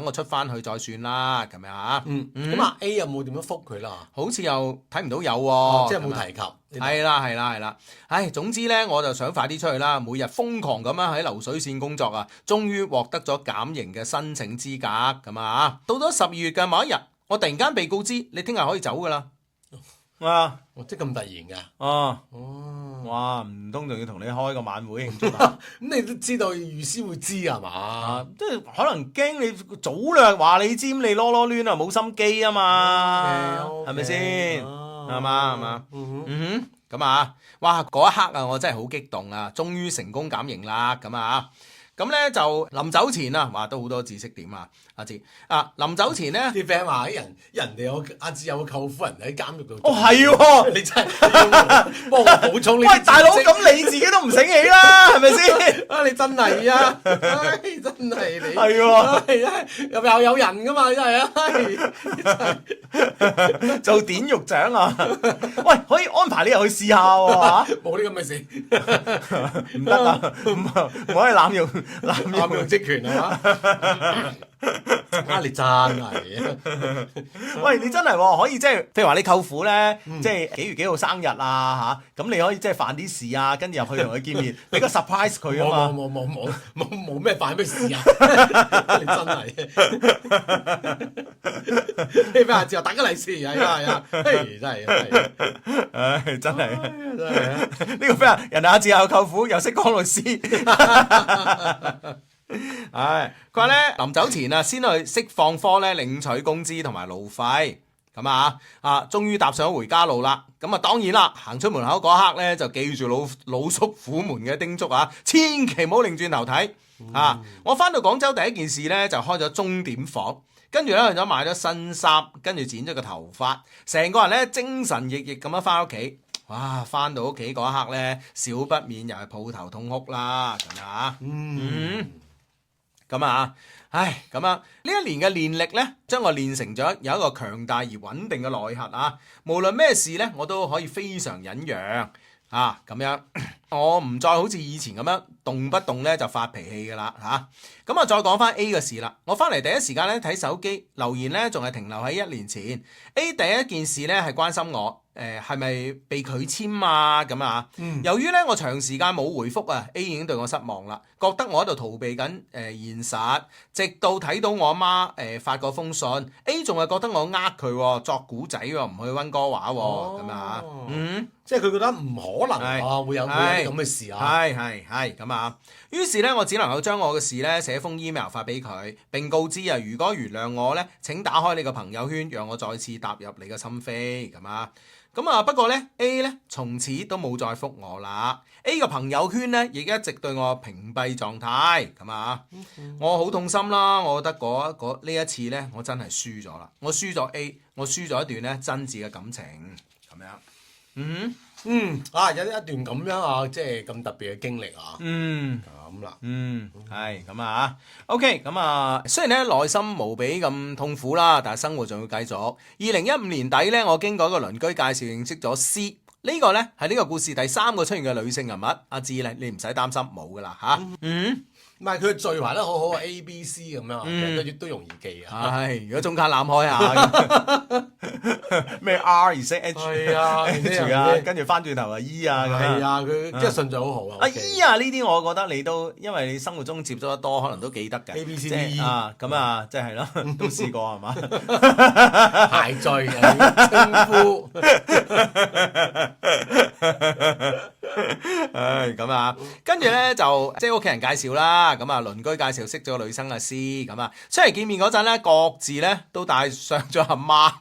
我出翻去再算啦咁樣A 有冇點樣覆佢啦？好似又睇唔到有喎，即係冇提及。係啦，總之咧我就想快啲出去啦，每日瘋狂咁喺流水線工作終於獲得咗減刑嘅申請資格到咗12月嘅某一日，我突然間被告知你聽日可以走噶啦。即係咁突然㗎？哇！唔通仲要同你開個晚會慶祝咁你都知道預先會知係嘛？即係可能驚你早略話你知，你囉囉攣冇心機啊嘛，係咪先？係嘛？哇！嗰一刻我真係好激動終於成功減刑啦咁咧就臨走前話都好多知識點阿志臨走前咧啲 friend 話人哋有阿志有個舅父人喺監獄度。係喎，你真係幫我補充呢啲知識。喂，大佬咁你自己都唔醒起啦，係咪先？你真係真係你係喎，有人噶嘛，真係做典獄長喂，可以安排你入去試下喎冇呢咁嘅事，唔得唔可以濫用職權係嘛？你真係，喂，你真係喎可以即係，譬如話你舅父咧，即係幾月幾號生日啊嚇，咁你可以即係犯啲事啊，跟住入去同佢見面，俾個 surprise 佢啊嘛。冇咩犯咩事啊！你真係，你俾下之後大家利是係啊，嘿真係，唉，真係呢個 friend 人哋阿志有舅父又識江律師。唉，佢話咧臨走前啊，先去釋放科咧領取工資同埋路費，咁終於踏上回家路啦。咁當然啦，行出門口嗰刻咧就記住老叔虎門嘅叮囑啊，千祈唔好擰轉頭睇啊！我翻到廣州第一件事咧就開咗鐘點房，跟住咧去咗買咗新衫，跟住剪咗個頭髮，成個人咧精神奕奕咁樣翻屋企。哇！翻到屋企嗰一刻咧，少不免又係抱頭痛哭啦，咁啊，咁啊，唉，咁啊，呢一年嘅練力咧，將我練成咗有一個強大而穩定嘅內核啊！無論咩事咧，我都可以非常忍讓啊，咁樣，我唔再好似以前咁樣動不動咧就發脾氣噶啦嚇。咁再講翻 A 嘅事啦，我翻嚟第一時間咧睇手機留言咧，仲係停留喺1年前。A 第一件事咧係關心我。係咪被拒簽啊？咁啊，由於咧我長時間冇回覆啊 ，A 已經對我失望啦，覺得我喺度逃避緊現實，直到睇到我阿媽發嗰封信 ，A 仲係覺得我佢作古仔喎，唔去溫哥華喎，咁啊，即係佢覺得唔可能會有啲咁嘅事啊，係咁啊，於是咧我只能夠將我嘅事咧寫封 email 發俾佢，並告知啊，如果原諒我咧，請打開你個朋友圈，讓我再次踏入你嘅心扉，咁啊。不過咧 A 咧從此都冇再覆我啦。A 個朋友圈咧亦一直對我屏蔽狀態，咁啊，我好痛心啦。我覺得呢一次咧，我真係輸咗啦。我輸咗 A， 我輸咗一段咧真摯嘅感情，咁樣。有一段咁樣啊，即係咁特別嘅經歷啊。咁啦。係咁啊。OK，咁啊，雖然咧內心無比咁痛苦啦，但係生活仲要繼續。2015年底咧，我經過一個鄰居介紹認識咗 C，呢個咧係呢個故事第3個出現嘅女性人物。阿志咧，你唔使擔心冇噶啦嚇。唔係佢序排得好好啊 ，A、B、C 咁樣，都容易記啊。係，如果中間攬開下，咩 R 而識 H 係啊，跟住翻轉頭啊 E 啊，係啊，佢即係順序好好啊。啊 E 啊呢啲我覺得你都，因為你生活中接觸得多，可能都記得嘅。A、B、C、D 啊，咁啊，即係咯，都試過係嘛？排序稱呼。唉，咁啊，跟住咧就即係屋企人介紹啦，咁啊鄰居介紹識咗個女生阿 C， 咁啊出嚟見面嗰陣咧，各自咧都帶上咗阿媽。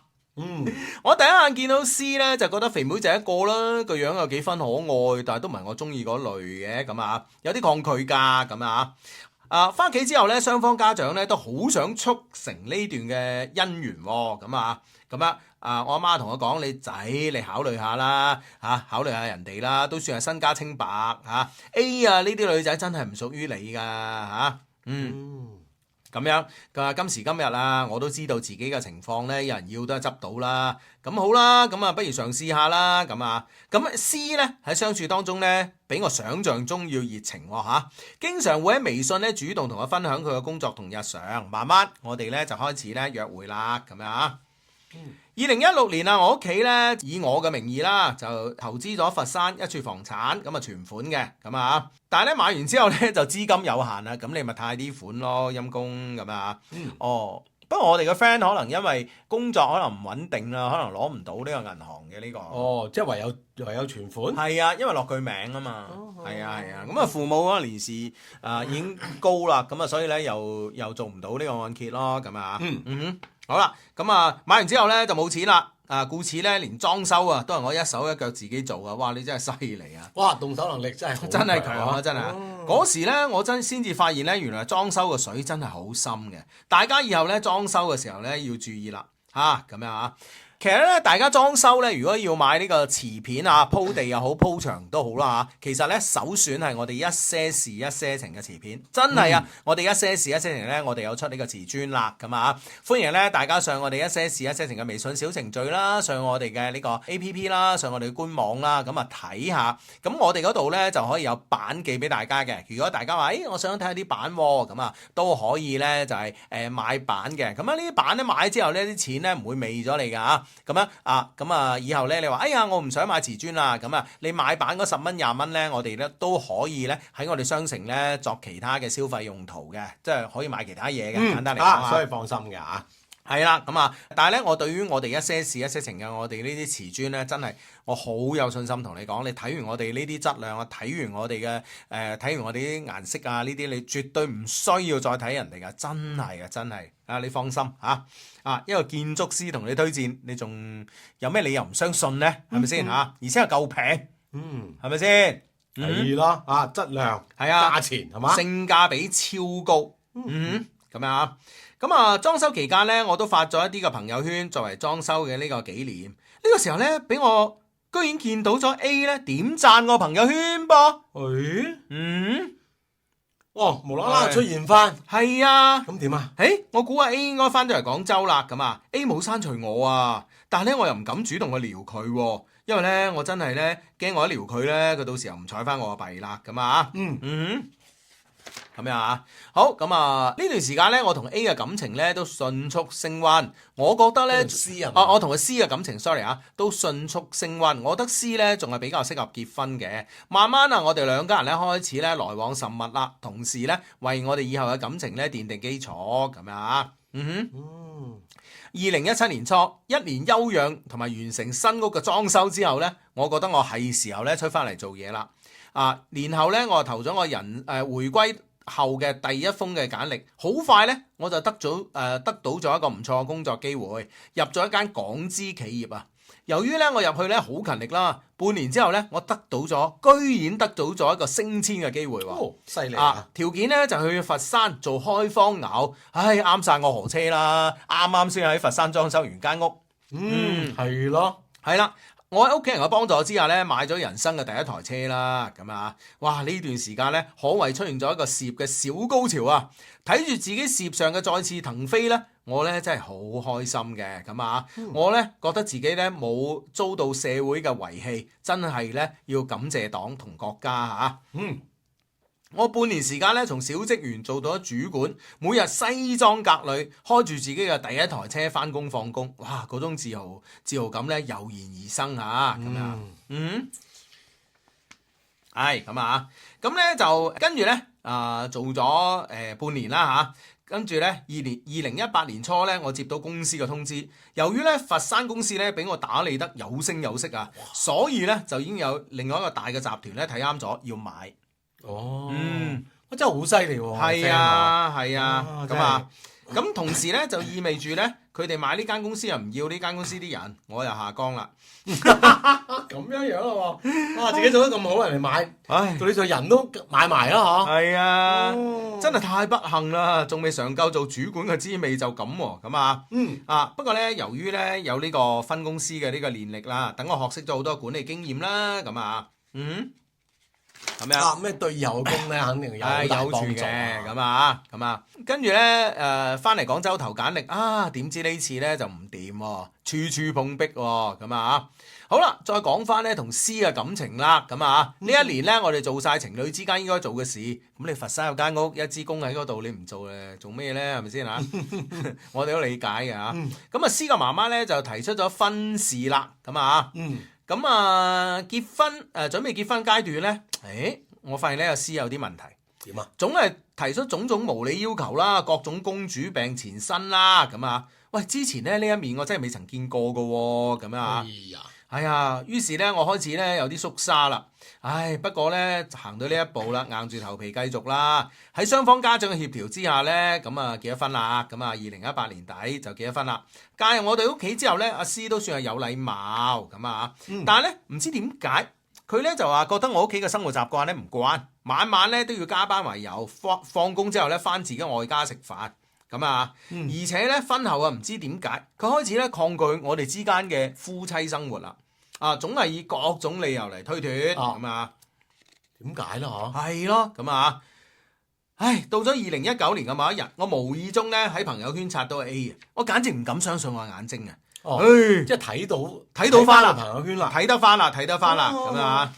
我第一眼見到 C 咧，就覺得肥妹仔一個啦，個樣又幾分可愛，但係都唔係我中意嗰類嘅，咁啊有啲抗拒㗎，咁啊。翻屋企之後咧，雙方家長咧都好想促成呢段嘅姻緣喎，咁啊，我阿媽同我講：你仔，你考慮下啦，考慮下人哋啦，都算係身家清白嚇。A 啊，呢啲女仔真係唔屬於你噶嚇，咁樣佢話今時今日啊，我都知道自己嘅情況咧，有人要都係執到啦。咁好啦，咁啊不如嘗試下啦。咁 C 咧喺相處當中咧，比我想象中要熱情喎。經常會喺微信咧主動同我分享佢嘅工作同日常。慢慢我哋咧就開始咧約會啦，咁樣啊。2016年啊，我屋企咧以我嘅名義啦，就投資咗佛山一處房產，咁啊存款嘅，咁啊，但係咧買完之後咧就資金有限啦，咁你咪貸啲款咯，陰公咁啊。不過我哋嘅 friend 可能因為工作可能唔穩定啦，可能攞唔到呢個銀行嘅呢個。即係唯有存款。係啊，因為落佢名啊嘛。係啊。咁啊父母嗰個年事已經高啦，咁啊所以咧又做唔到呢個按揭咯，咁啊。好啦，咁啊買完之後咧就冇錢啦，故此咧連裝修啊都係我一手一腳自己做啊！哇，你真係犀利啊！哇，動手能力真係強啊，真係！嗰時咧我先至發現咧，原來裝修嘅水真係好深嘅。大家以後咧裝修嘅時候咧要注意啦，咁樣啊！其實咧，大家裝修咧，如果要買呢個瓷片啊，鋪地又好，鋪牆都好啦嚇。其實咧，首選係我哋一些事一些情嘅瓷片，真係啊！我哋一些事一些情咧，我哋有出呢個瓷磚啦，咁啊，歡迎咧大家上我哋一些事一些情嘅微信小程序啦，上我哋嘅呢個 APP 啦，上我哋嘅官網啦，咁啊睇下。咁我哋嗰度咧就可以有版寄俾大家嘅。如果大家話，我想睇下啲版喎，咁啊都可以咧，就係買版嘅。咁啊呢啲版咧買之後呢啲錢咧唔會味咗你㗎嚇。咁啊，以後咧，你話，我唔想買瓷磚啦，咁啊，你買版嗰10蚊20蚊咧，我哋咧都可以咧喺我哋商城咧作其他嘅消費用途嘅，即係可以買其他嘢嘅，簡單嚟講所以放心嘅嚇。係啦，咁啊，但係咧，我對於我哋一些事一些情嘅我哋呢啲瓷磚咧，真係我好有信心同你講，你睇完我哋呢啲質量啊，睇完我哋嘅睇完我哋啲顏色啊，呢啲你絕對唔需要再睇人哋噶，真係啊，真係啊，你放心嚇一個建築師同你推薦，你仲有咩理由唔相信咧？係咪先嚇？而且又夠平，係咪先？係咯，質量係啊，價錢係嘛？性價比超高，咁樣啊。咁啊，裝修期間咧，我都發咗一啲嘅朋友圈作為裝修嘅呢個紀念。呢個時候咧，俾我居然見到咗 A 咧點讚我朋友圈噃。無啦啦出現翻，係啊。咁點啊？我估阿 A 應該翻咗嚟廣州啦。咁啊 ，A 冇刪除我啊，但係咧我又唔敢主動去撩佢，因為咧我真係咧驚我一撩佢咧，佢到時候唔睬翻我個弊啦。咁啊，咁樣啊，好咁啊！呢段時間咧，我同 A 嘅感情咧都迅速升溫。我覺得咧，我同佢 C 嘅感情 ，sorry 啊，都迅速升溫。我覺得 C 咧仲係比較適合結婚嘅。慢慢啊，我哋兩家人咧開始咧來往甚密啦，同時咧為我哋以後嘅感情咧奠定基礎咁樣啊。2017年初，1年休養同埋完成新屋嘅裝修之後咧，我覺得我係時候咧出翻嚟做嘢啦。年後咧，我投咗我回歸後嘅第一封嘅簡歷，好快咧我就得到咗一個唔錯嘅工作機會，入咗一間港資企業啊。由於咧我入去咧好勤力啦，半年之後咧我居然得到咗一個升遷嘅機會喎。犀利啊！條件咧就去佛山做開荒牛，啱晒我河車啦，啱先喺佛山裝修完間屋。係咯，係啦。我喺屋企人嘅幫助之下咧，買咗人生嘅第一台車啦，咁啊，哇！呢段時間咧，可謂出現咗一個事業嘅小高潮啊！睇住自己事業上嘅再次騰飛咧，我咧真係好開心嘅，咁啊，我咧覺得自己咧冇遭到社會嘅遺棄，真係咧要感謝黨同國家嚇。我半年時間咧，從小職員做到咗主管，每日西裝革履，開住自己嘅第一台車翻工放工，哇！嗰種自豪感咧油然而生嚇，咁樣，係咁啊，咁咧就跟住咧做咗半年啦嚇，跟住咧2018年初咧，我接到公司嘅通知，由於咧佛山公司咧俾我打理得有聲有色啊，所以咧就已經有另外一個大嘅集團咧睇啱咗要買。真係好犀利喎！係啊，咁同時咧就意味住咧，佢哋買呢間公司又唔要呢間公司啲人，我又下崗啦。咁樣咯喎，自己做得咁好，人哋買，到你做人都買埋啦嗬。係啊，真係太不幸啦，仲未嘗夠做主管嘅滋味就咁喎，咁啊。不過咧，由於咧有呢個分公司嘅呢個練力啦，等我學識咗好多管理經驗啦，咁啊，咁樣咩對以後嘅工咧，肯定有好大幫助嘅，咁啊，跟住咧翻嚟廣州投簡歷點知呢次咧就唔掂喎，處處碰壁喎，咁啊，好啦，再講翻咧同 C 嘅感情啦，咁啊，呢一年咧我哋做晒情侶之間應該做嘅事，咁你佛山有間屋，一支公喺嗰度，你唔做咧，做咩咧？係咪先啊？我哋都理解嘅嚇，咁啊 C 嘅媽媽咧就提出咗婚事啦，咁啊。咁結婚準備結婚階段咧，我發現咧阿 C 有啲問題。點啊？總係提出種種無理要求啦，各種公主病纏身啦，咁啊，喂，之前咧呢一面我真係未曾見過㗎喎，咁啊。係啊，於是咧我開始咧有啲縮沙啦。不過咧行到呢一步啦，硬住頭皮繼續啦。喺雙方家長嘅協調之下咧，咁啊結咗婚啦。咁啊2018年底就結咗婚啦。嫁入我哋屋企之後咧，阿 C 都算係有禮貌咁啊。但係咧唔知點解佢咧就話覺得我屋企嘅生活習慣咧唔慣，晚晚咧都要加班為由，放工之後咧返自己外家食飯。咁啊，而且咧婚後啊唔知點解，佢開始咧抗拒我哋之間嘅夫妻生活啦，啊，總係以各種理由嚟推脫，咁啊，點解咧？嗬，係咯，咁啊，唉，到咗2019年嘅某一日，我無意中咧喺朋友圈刷到 A 啊，我簡直唔敢相信我眼睛啊！哦，唉即係睇到翻啦朋友圈啦，睇得翻啦，咁啊，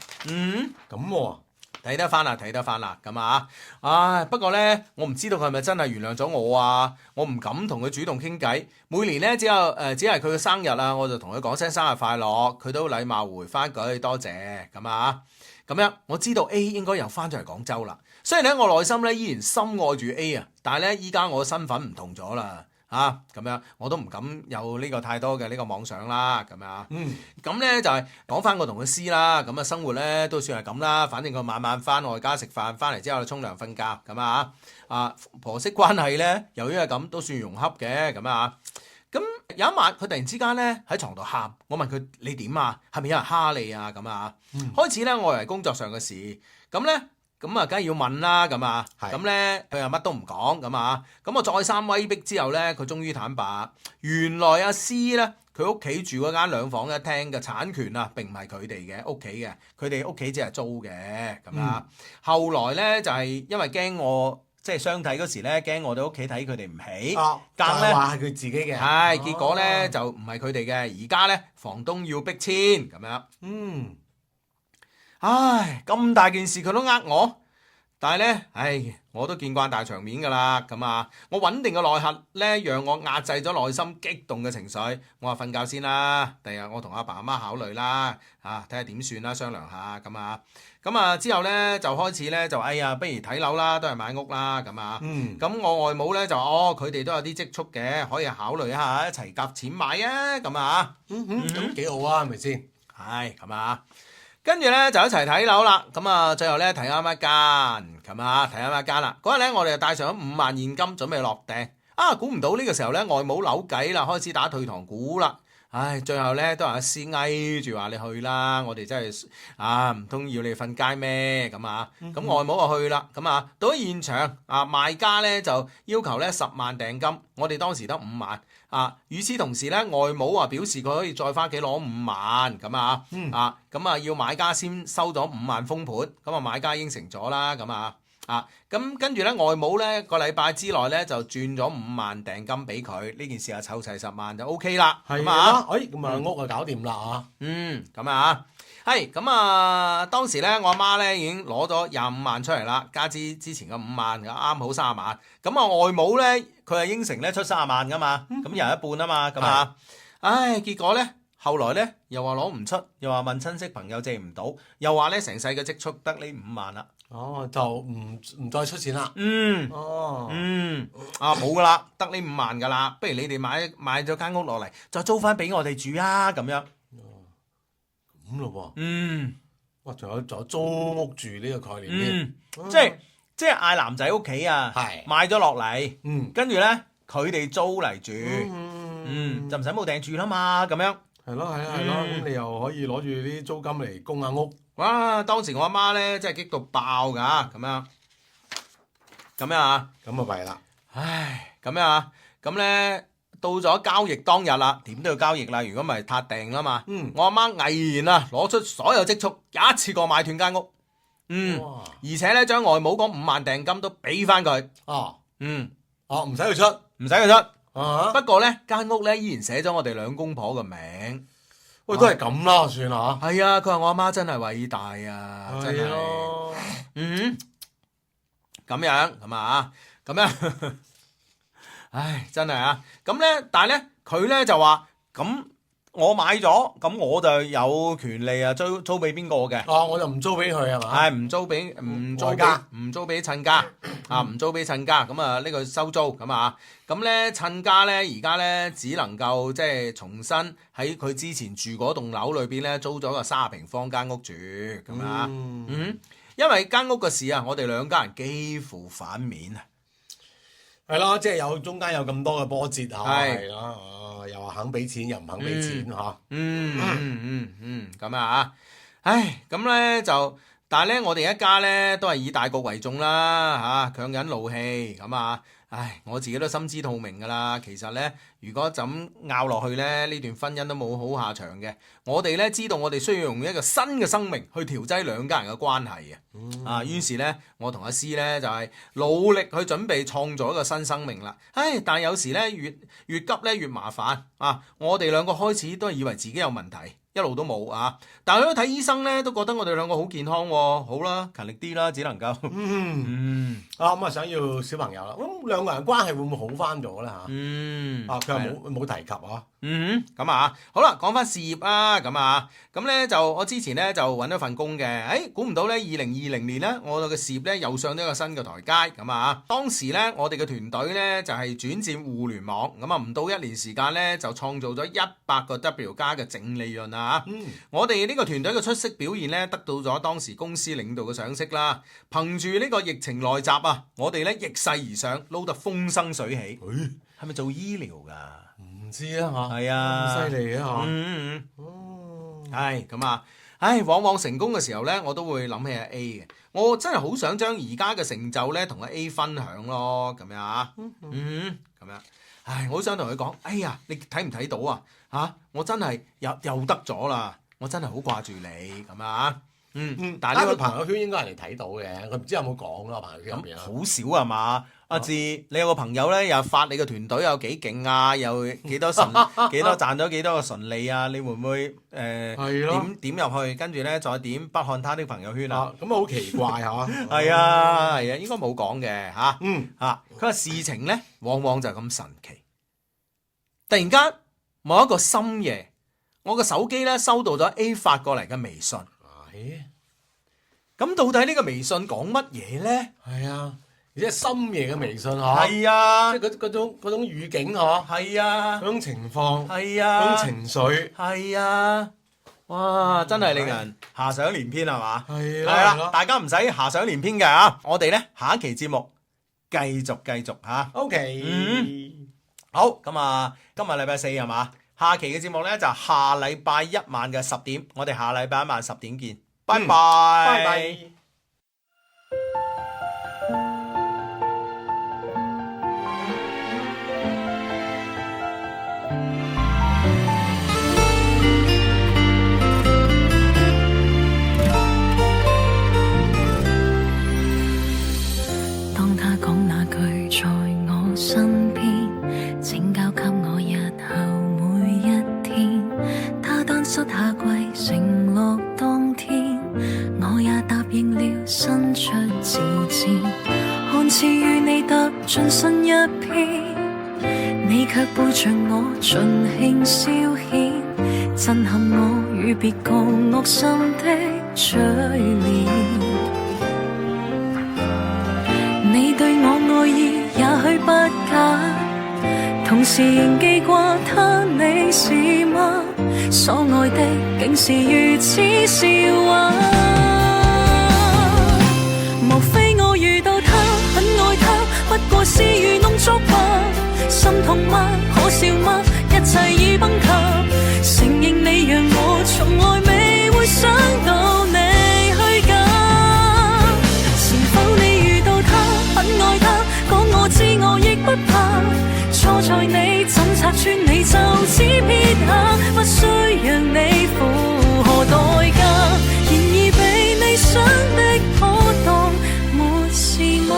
咁喎。睇得翻啦，咁啊，唉，不過呢，我唔知道佢係咪真係原諒咗我啊，我唔敢同佢主動傾偈。每年呢，只係佢嘅生日啊，我就同佢講聲生日快樂，佢都禮貌回翻句多謝，咁啊，咁樣我知道 A 應該又翻咗嚟廣州啦。雖然咧我內心咧依然深愛住 A 啊，但係咧依家我嘅身份唔同咗啦。咁樣我都唔敢有呢個太多嘅呢個妄想啦，咁樣。咁咧就係講翻我同佢 C 啦，咁啊生活咧都算係咁啦。反正佢晚晚翻外家食飯，翻嚟之後就沖涼瞓覺，咁啊婆媳關係咧，由於係咁都算融洽嘅，咁啊。咁有一晚佢突然之間咧喺床度喊，我問佢你點啊？係咪有人蝦你啊？咁啊。開始咧我以為工作上嘅事，咁咧。咁啊，梗係要問啦，咁啊，咁咧佢又乜都唔講，咁啊，咁我再三威逼之後咧，佢終於坦白，原來阿 C 咧，佢屋企住嗰間2房1廳嘅產權啊，並唔係佢哋嘅屋企嘅，佢哋屋企只係租嘅，咁啊，後來咧就係因為驚我即係相睇嗰時咧，驚我哋屋企睇佢哋唔起，更咧話係佢自己嘅，係結果咧就唔係佢哋嘅，而家咧房東要逼遷咁樣，唉，咁大件事佢都呃我，但係呢，我都見慣大場面㗎啦，咁啊，我穩定嘅內核呢，讓我壓制咗內心激動嘅情緒。我話瞓覺先啦，第日我同阿爸阿媽考慮啦，睇下點算啦，商量下咁啊。咁啊之後呢，就開始呢，就不如睇樓啦，都係買屋啦，咁啊。咁我外母呢，就佢哋都有啲積蓄嘅，可以考慮一下一齊夾錢買啊，咁啊。咁幾好啊，係咪先？係咁啊。跟住咧就一齊睇樓啦，咁啊最後咧睇啱一間，咁啊睇啱一間啦。嗰日咧我哋就帶上咗5萬現金準備落訂，估唔到呢個時候咧外母扭計啦，開始打退堂鼓啦。最後咧都係阿師嗌住話你去啦，我哋真係唔通要你瞓街咩？咁啊，咁外母就去啦，咁啊到咗現場賣家咧就要求咧10萬訂金，我哋當時得5萬。與此同時咧，外母表示佢可以再翻屋企攞5萬咁啊，要買家先收咗5萬封盤，咁買家應承咗啦，咁跟住咧外母咧個禮拜之內咧就轉咗5萬訂金俾佢，呢件事湊齊10萬就 OK 啦，係啊，咁啊屋就搞掂啦當時咧我阿媽咧已經攞咗25萬出嚟啦，加之前嘅5萬，啱好30萬。咁外母咧佢係應承咧出30萬噶嘛，咁又一半啊嘛，結果咧後來咧又話攞唔出，又話問親戚朋友借唔到，又話咧成世嘅積蓄得呢5萬啦。就唔再出錢啦。冇噶啦，得呢5萬噶啦，不如你哋買咗間屋落嚟，再租翻俾我哋住啊，咁樣。咁咯喎，哇！仲有租屋住呢個概念添，即係嗌男仔屋企買咗落嚟，跟住咧佢哋租嚟住，就唔使冇訂住啦嘛，咁樣。係咯，咁你又可以攞住啲租金嚟供下屋。哇！當時我阿媽咧真係激到爆㗎，咁樣咁啊弊啦。咁咧。到咗交易當日啦，點都要交易啦，如果唔係撻訂啦嘛。我阿媽毅然攞出所有積蓄，一次過買斷間屋。而且咧將外母嗰5萬訂金都俾翻佢。唔使佢出，不過咧間屋咧依然寫咗我哋兩公婆嘅名。喂，都係咁啦，算啦嚇。係啊，佢話我阿媽真係偉大啊，真係。咁樣咁樣。真係咁咧，但係咧，佢咧就話咁我買咗，咁我就有權利租俾邊個嘅？我就唔租俾佢係嘛？唔租俾親家唔租俾親家，咁呢個收租咁咧親家咧而家咧只能夠即係重新喺佢之前住嗰棟樓裏邊咧租咗個30平方間屋住咁因為間屋嘅事我哋兩家人幾乎反面啊。係咯，即係中間有咁多嘅波折係咯，又話肯俾錢，又唔肯俾錢咁咧就，但係咧我哋一家咧都係以大局為重啦，強忍怒氣唉，我自己都心知肚明㗎啦。其實呢，如果就咁拗落去呢，呢段婚姻都冇好下場嘅。我哋呢知道我哋需要用一個新嘅生命去調劑兩家人嘅關係嘅。於是呢，我同阿詩呢就係努力去準備創造一個新生命啦。唉，但有時呢，越急呢越麻煩啊！我哋兩個開始都係以為自己有問題。一路都冇啊！但係去睇醫生咧，都覺得我哋兩個好健康喎。好啦，勤力啲啦，只能夠咁啊想要小朋友啦。咁兩個人關係會唔會好翻咗咧嚇？佢又冇提及啊。咁啊，好啦，講翻事業啦，咁咧就我之前咧就揾咗份工嘅，估唔到咧2020年咧我嘅事業咧又上咗一個新嘅台階，咁啊，當時咧我哋嘅團隊咧就係轉戰互聯網，咁啊唔到1年時間咧就創造咗100個 W 加嘅淨利潤啊！我哋呢個團隊嘅出色表現咧得到咗當時公司領導嘅賞識啦，憑住呢個疫情來襲啊，我哋咧逆勢而上，撈得風生水起。係咪做醫療㗎？唔知啊嚇，係啊，咁犀利啊嚇，往往成功嘅時候呢，我都會諗起阿 A 嘅。我真係好想將而家嘅成就呢同阿 A 分享咯，咁樣啊，咁樣，我好想同佢講，哎呀，你睇唔睇到啊？我真係又得咗啦，我真係好掛住你，咁啊，但係呢個朋友圈應該係人哋睇到嘅，佢唔知有冇講啦，朋友圈入邊好少啊嘛。阿志，你有個朋友咧，又發你個團隊有幾勁啊，又幾多賺咗幾多個純利啊？你會唔會點入去，跟住咧再點不看他的朋友圈啊？咁好奇怪嚇！係啊，應該冇講嘅嚇。佢話事情咧往往就係咁神奇。突然間某一個深夜，我個手機咧收到咗 A 發過嚟嘅微信。咁到底呢個微信講乜嘢咧？係啊。而且深夜嘅微信嗬，係啊，即係嗰種語境嗬，係啊，嗰種情況，係啊，嗰種情緒，係啊，哇，真係令人遐想連篇係嘛？係啦，大家唔使遐想連篇嘅啊！我哋咧下一期節目繼續嚇。OK，好咁啊，今日禮拜四係嘛？下期嘅節目咧就下禮拜一晚嘅10點，我哋下禮拜一晚10點見，拜拜，拜拜。失下季承諾當天，我也答應了，伸出自薦，看似與你踏進新一篇，你卻背着我盡興消遣，震撼我與別個惡心的嘴臉。你對我愛意也許不假，同時仍記掛他，你是嗎？所愛的竟是如此笑話，莫非我遇到他，很愛他，不過是愚弄作吧？心痛嗎？可笑嗎？一切已崩塌，承認你讓我從來未會想到你虛假。是否你遇到他，很愛他，講我知我亦不怕，錯在你怎拆穿你就只撇下，不需讓你付何代價，然而被你想的可當沒事嗎？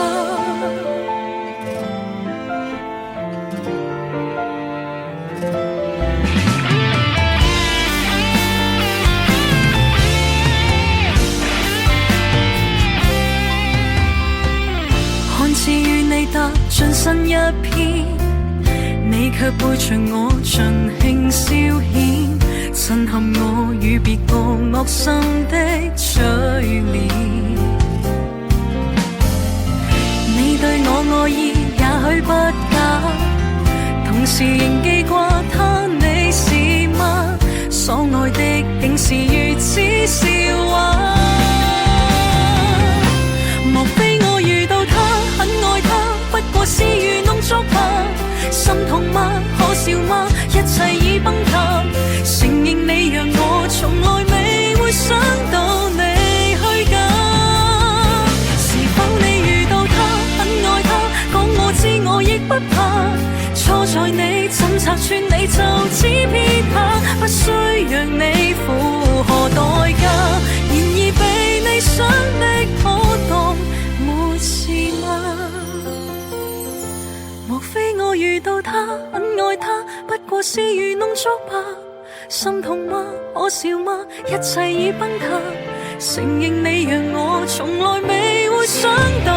看似與你踏進新一篇，你卻背着我盡興消遣，震撼我與別個惡心的嘴臉。你對我愛意也許不假，同時仍記掛他，你是嗎？所愛的竟是如此笑話，莫非我遇到他，很愛他，不過是愚弄作吧？心痛嗎？可笑嗎？一切已崩塌，承認你讓我從來未會想到你虛假。是否你遇到他，很愛他，講我知我亦他，錯在你怎拆穿你就只撇下，不需讓你付何代價，然而被你想的可當沒事嗎？莫非我遇到他很愛他，不過是愚弄作罷，心痛嗎？可笑嗎？一切已崩塌，承認你讓我從來未會想到